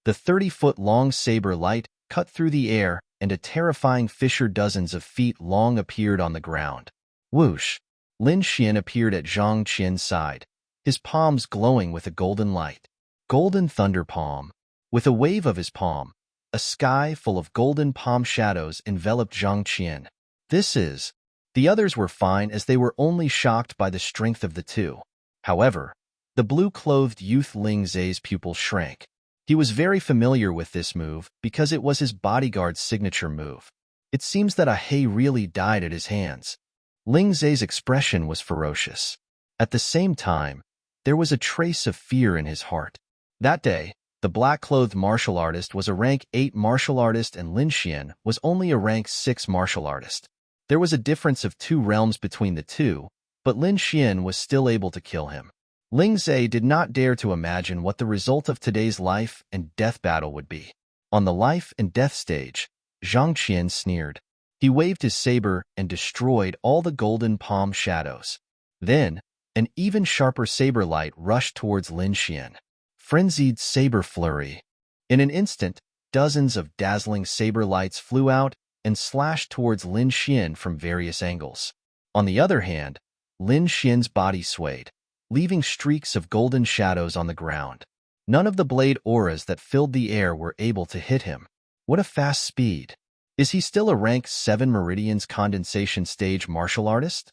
The 30-foot-long saber light cut through the air, and a terrifying fissure dozens of feet long appeared on the ground. Whoosh! Lin Xian appeared at Zhang Qian's side, his palms glowing with a golden light. Golden Thunder Palm. With a wave of his palm, a sky full of golden palm shadows enveloped Zhang Qian. The others were fine as they were only shocked by the strength of the two. However, the blue-clothed youth Ling Zai's pupil shrank. He was very familiar with this move because it was his bodyguard's signature move. It seems that He really died at his hands. Ling Zai's expression was ferocious. At the same time, there was a trace of fear in his heart. That day, the black-clothed martial artist was a rank 8 martial artist and Lin Xian was only a rank 6 martial artist. There was a difference of 2 realms between the two, but Lin Xian was still able to kill him. Ling Zai did not dare to imagine what the result of today's life and death battle would be. On the life and death stage, Zhang Qian sneered. He waved his saber and destroyed all the golden palm shadows. Then, an even sharper saber light rushed towards Lin Xian. Frenzied saber flurry. In an instant, dozens of dazzling saber lights flew out and slashed towards Lin Xian from various angles. On the other hand, Lin Xian's body swayed, leaving streaks of golden shadows on the ground. None of the blade auras that filled the air were able to hit him. What a fast speed! Is he still a rank 7 meridians condensation stage martial artist?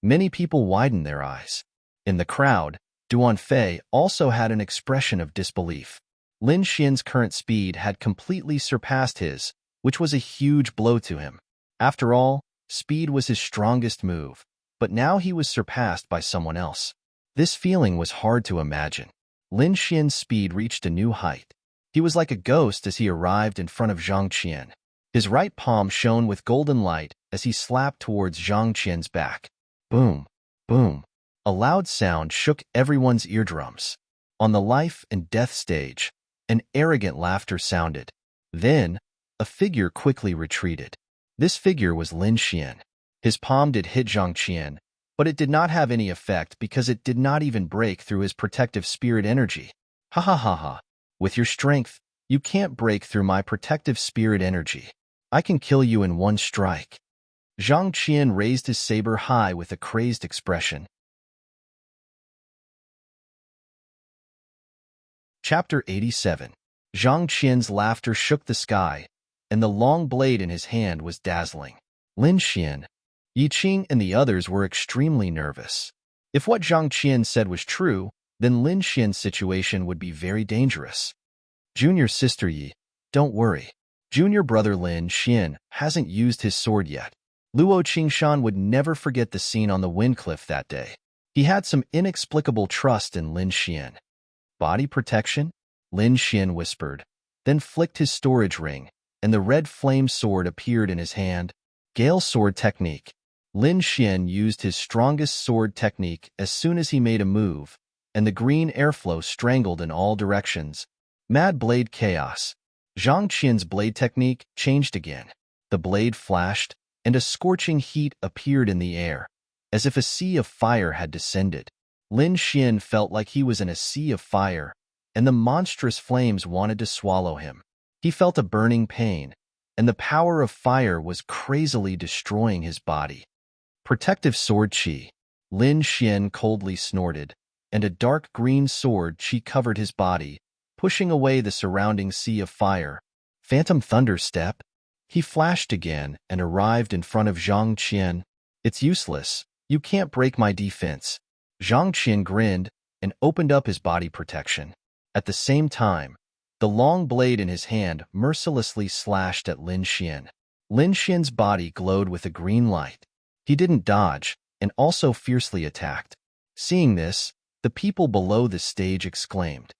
Many people widened their eyes. In the crowd, Duan Fei also had an expression of disbelief. Lin Xian's current speed had completely surpassed his, which was a huge blow to him. After all, speed was his strongest move, but now he was surpassed by someone else. This feeling was hard to imagine. Lin Xian's speed reached a new height. He was like a ghost as he arrived in front of Zhang Qian. His right palm shone with golden light as he slapped towards Zhang Qian's back. Boom! Boom! A loud sound shook everyone's eardrums. On the life and death stage, an arrogant laughter sounded. Then, a figure quickly retreated. This figure was Lin Xian. His palm did hit Zhang Qian, But it did not have any effect because it did not even break through his protective spirit energy. Ha ha ha ha. With your strength, you can't break through my protective spirit energy. I can kill you in one strike. Zhang Qian raised his saber high with a crazed expression. Chapter 87. Zhang Qian's laughter shook the sky, and the long blade in his hand was dazzling. Lin Xian, Yi Qing and the others were extremely nervous. If what Zhang Qian said was true, then Lin Xian's situation would be very dangerous. Junior sister Yi, don't worry. Junior brother Lin Xian hasn't used his sword yet. Luo Qingshan would never forget the scene on the wind cliff that day. He had some inexplicable trust in Lin Xian. Body protection? Lin Xian whispered, then flicked his storage ring, and the red flame sword appeared in his hand. Gale sword technique. Lin Xian used his strongest sword technique as soon as he made a move, and the green airflow strangled in all directions. Mad blade chaos. Zhang Qian's blade technique changed again. The blade flashed, and a scorching heat appeared in the air, as if a sea of fire had descended. Lin Xian felt like he was in a sea of fire, and the monstrous flames wanted to swallow him. He felt a burning pain, and the power of fire was crazily destroying his body. Protective sword chi. Lin Xian coldly snorted, and a dark green sword chi covered his body, pushing away the surrounding sea of fire. Phantom thunder step. He flashed again and arrived in front of Zhang Qian. It's useless. You can't break my defense. Zhang Qian grinned and opened up his body protection. At the same time, the long blade in his hand mercilessly slashed at Lin Xian. Lin Xian's body glowed with a green light. He didn't dodge and also fiercely attacked. Seeing this, the people below the stage exclaimed,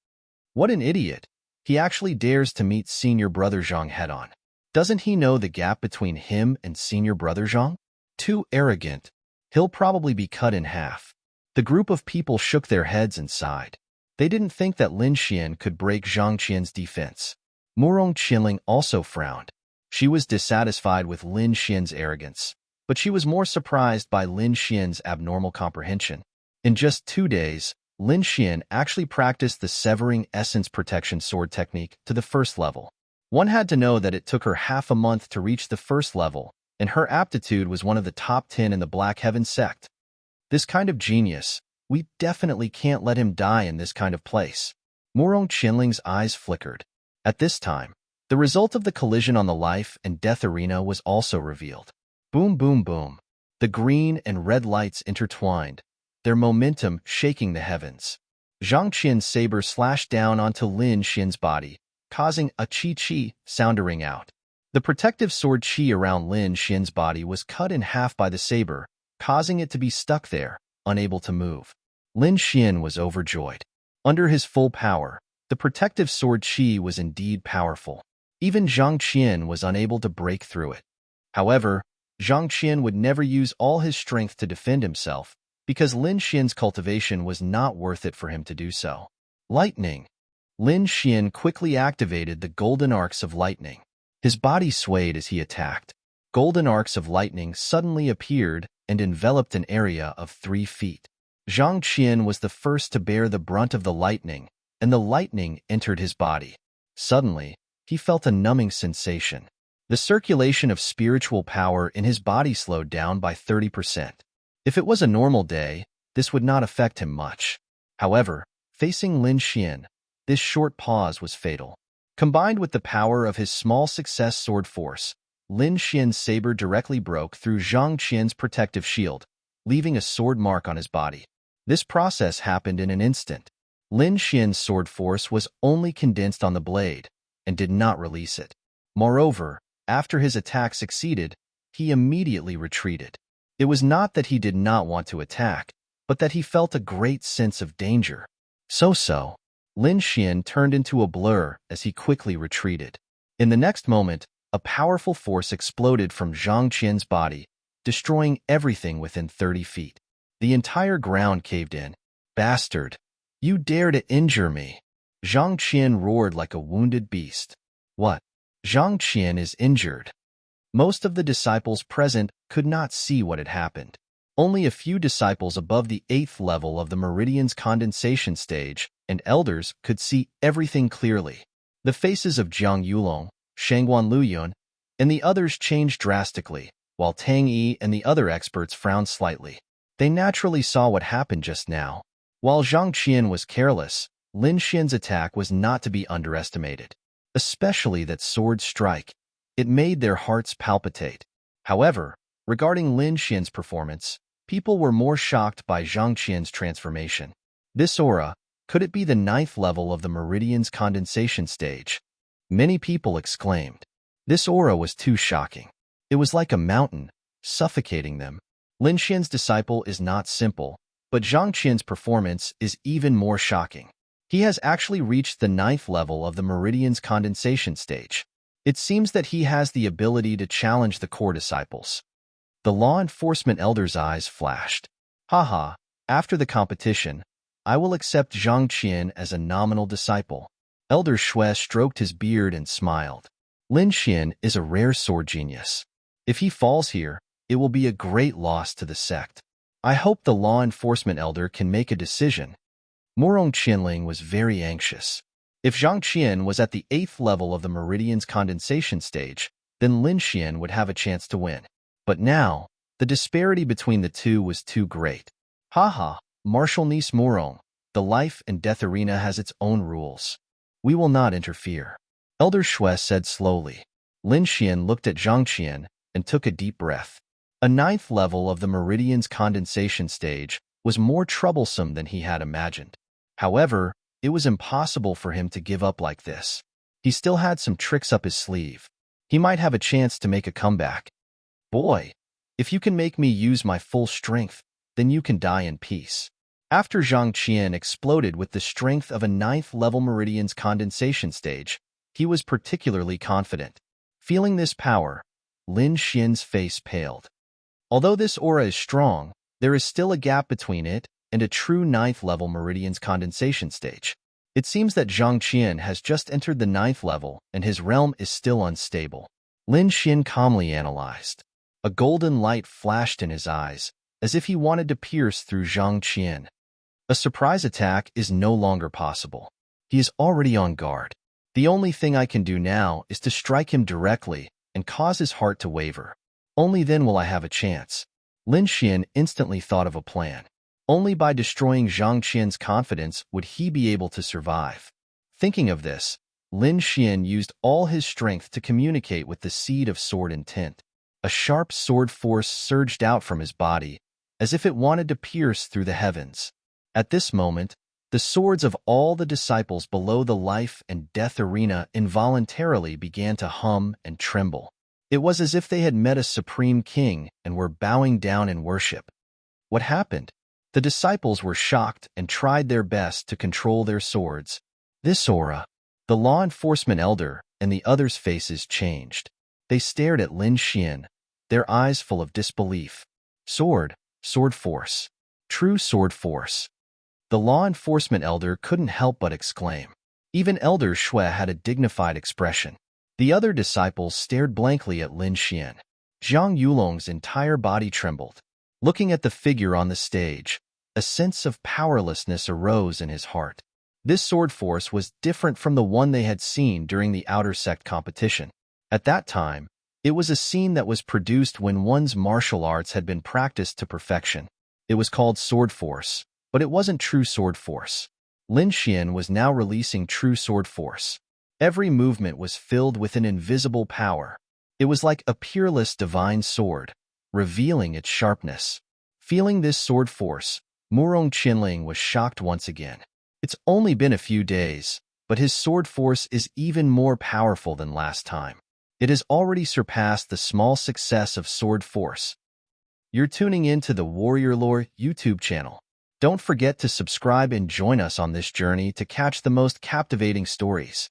"What an idiot! He actually dares to meet senior brother Zhang head-on. Doesn't he know the gap between him and senior brother Zhang? Too arrogant. He'll probably be cut in half." The group of people shook their heads and sighed. They didn't think that Lin Xian could break Zhang Qian's defense. Murong Qinling also frowned. She was dissatisfied with Lin Xian's arrogance, but she was more surprised by Lin Xian's abnormal comprehension. In just 2 days, Lin Xian actually practiced the Severing Essence Protection Sword technique to the first level. One had to know that it took her half a month to reach the first level, and her aptitude was one of the top 10 in the Black Heaven sect. This kind of genius, we definitely can't let him die in this kind of place. Murong Qinling's eyes flickered. At this time, the result of the collision on the life and death arena was also revealed. Boom, boom, boom. The green and red lights intertwined, their momentum shaking the heavens. Zhang Qian's saber slashed down onto Lin Xian's body, causing a chi-chi sound to ring out. The protective sword chi around Lin Xian's body was cut in half by the saber, causing it to be stuck there, unable to move. Lin Xian was overjoyed. Under his full power, the protective sword chi was indeed powerful. Even Zhang Qian was unable to break through it. However, Zhang Qian would never use all his strength to defend himself, because Lin Xian's cultivation was not worth it for him to do so. Lightning. Lin Xian quickly activated the golden arcs of lightning. His body swayed as he attacked. Golden arcs of lightning suddenly appeared and enveloped an area of 3 feet. Zhang Qian was the first to bear the brunt of the lightning, and the lightning entered his body. Suddenly, he felt a numbing sensation. The circulation of spiritual power in his body slowed down by 30%. If it was a normal day, this would not affect him much. However, facing Lin Xian, this short pause was fatal. Combined with the power of his small success sword force, Lin Xian's saber directly broke through Zhang Qian's protective shield, leaving a sword mark on his body. This process happened in an instant. Lin Xian's sword force was only condensed on the blade, and did not release it. Moreover, after his attack succeeded, he immediately retreated. It was not that he did not want to attack, but that he felt a great sense of danger. So, Lin Xian turned into a blur as he quickly retreated. In the next moment, a powerful force exploded from Zhang Qian's body, destroying everything within 30 feet. The entire ground caved in. "Bastard! You dare to injure me!" Zhang Qian roared like a wounded beast. "What? Zhang Qian is injured." Most of the disciples present could not see what had happened. Only a few disciples above the 8th level of the meridian's condensation stage and elders could see everything clearly. The faces of Jiang Yulong, Shangguan Luyun, and the others changed drastically, while Tang Yi and the other experts frowned slightly. They naturally saw what happened just now. While Zhang Qian was careless, Lin Xian's attack was not to be underestimated. Especially that sword strike. It made their hearts palpitate. However, regarding Lin Xian's performance, people were more shocked by Zhang Qian's transformation. This aura, could it be the 9th level of the meridian's condensation stage? Many people exclaimed. This aura was too shocking. It was like a mountain, suffocating them. Lin Xian's disciple is not simple, but Zhang Qian's performance is even more shocking. He has actually reached the 9th level of the meridian's condensation stage. It seems that he has the ability to challenge the core disciples. The law enforcement elder's eyes flashed. Haha, after the competition, I will accept Zhang Qian as a nominal disciple. Elder Shui stroked his beard and smiled. Lin Xian is a rare sword genius. If he falls here, it will be a great loss to the sect. I hope the law enforcement elder can make a decision. Murong Qinling was very anxious. If Zhang Qian was at the 8th level of the meridian's condensation stage, then Lin Xian would have a chance to win. But now, the disparity between the two was too great. Haha, Martial Niece Murong, the life and death arena has its own rules. We will not interfere. Elder Shui said slowly. Lin Xian looked at Zhang Qian and took a deep breath. A 9th level of the meridian's condensation stage was more troublesome than he had imagined. However, it was impossible for him to give up like this. He still had some tricks up his sleeve. He might have a chance to make a comeback. Boy, if you can make me use my full strength, then you can die in peace. After Zhang Qian exploded with the strength of a 9th level meridian's condensation stage, he was particularly confident. Feeling this power, Lin Xian's face paled. Although this aura is strong, there is still a gap between it and a true 9th level meridian's condensation stage. It seems that Zhang Qian has just entered the 9th level and his realm is still unstable. Lin Xian calmly analyzed. A golden light flashed in his eyes, as if he wanted to pierce through Zhang Qian. A surprise attack is no longer possible. He is already on guard. The only thing I can do now is to strike him directly and cause his heart to waver. Only then will I have a chance. Lin Xian instantly thought of a plan. Only by destroying Zhang Qian's confidence would he be able to survive. Thinking of this, Lin Xian used all his strength to communicate with the seed of sword intent. A sharp sword force surged out from his body, as if it wanted to pierce through the heavens. At this moment, the swords of all the disciples below the life and death arena involuntarily began to hum and tremble. It was as if they had met a supreme king and were bowing down in worship. What happened? The disciples were shocked and tried their best to control their swords. This aura, the law enforcement elder and the others' faces changed. They stared at Lin Xian, their eyes full of disbelief. Sword force. True sword force. The law enforcement elder couldn't help but exclaim. Even Elder Shui had a dignified expression. The other disciples stared blankly at Lin Xian. Zhang Yulong's entire body trembled. Looking at the figure on the stage, a sense of powerlessness arose in his heart. This sword force was different from the one they had seen during the outer sect competition. At that time, it was a scene that was produced when one's martial arts had been practiced to perfection. It was called sword force, but it wasn't true sword force. Lin Xian was now releasing true sword force. Every movement was filled with an invisible power. It was like a peerless divine sword, revealing its sharpness. Feeling this sword force, Murong Qinling was shocked once again. It's only been a few days, but his sword force is even more powerful than last time. It has already surpassed the small success of sword force. You're tuning in to the Warrior Lore YouTube channel. Don't forget to subscribe and join us on this journey to catch the most captivating stories.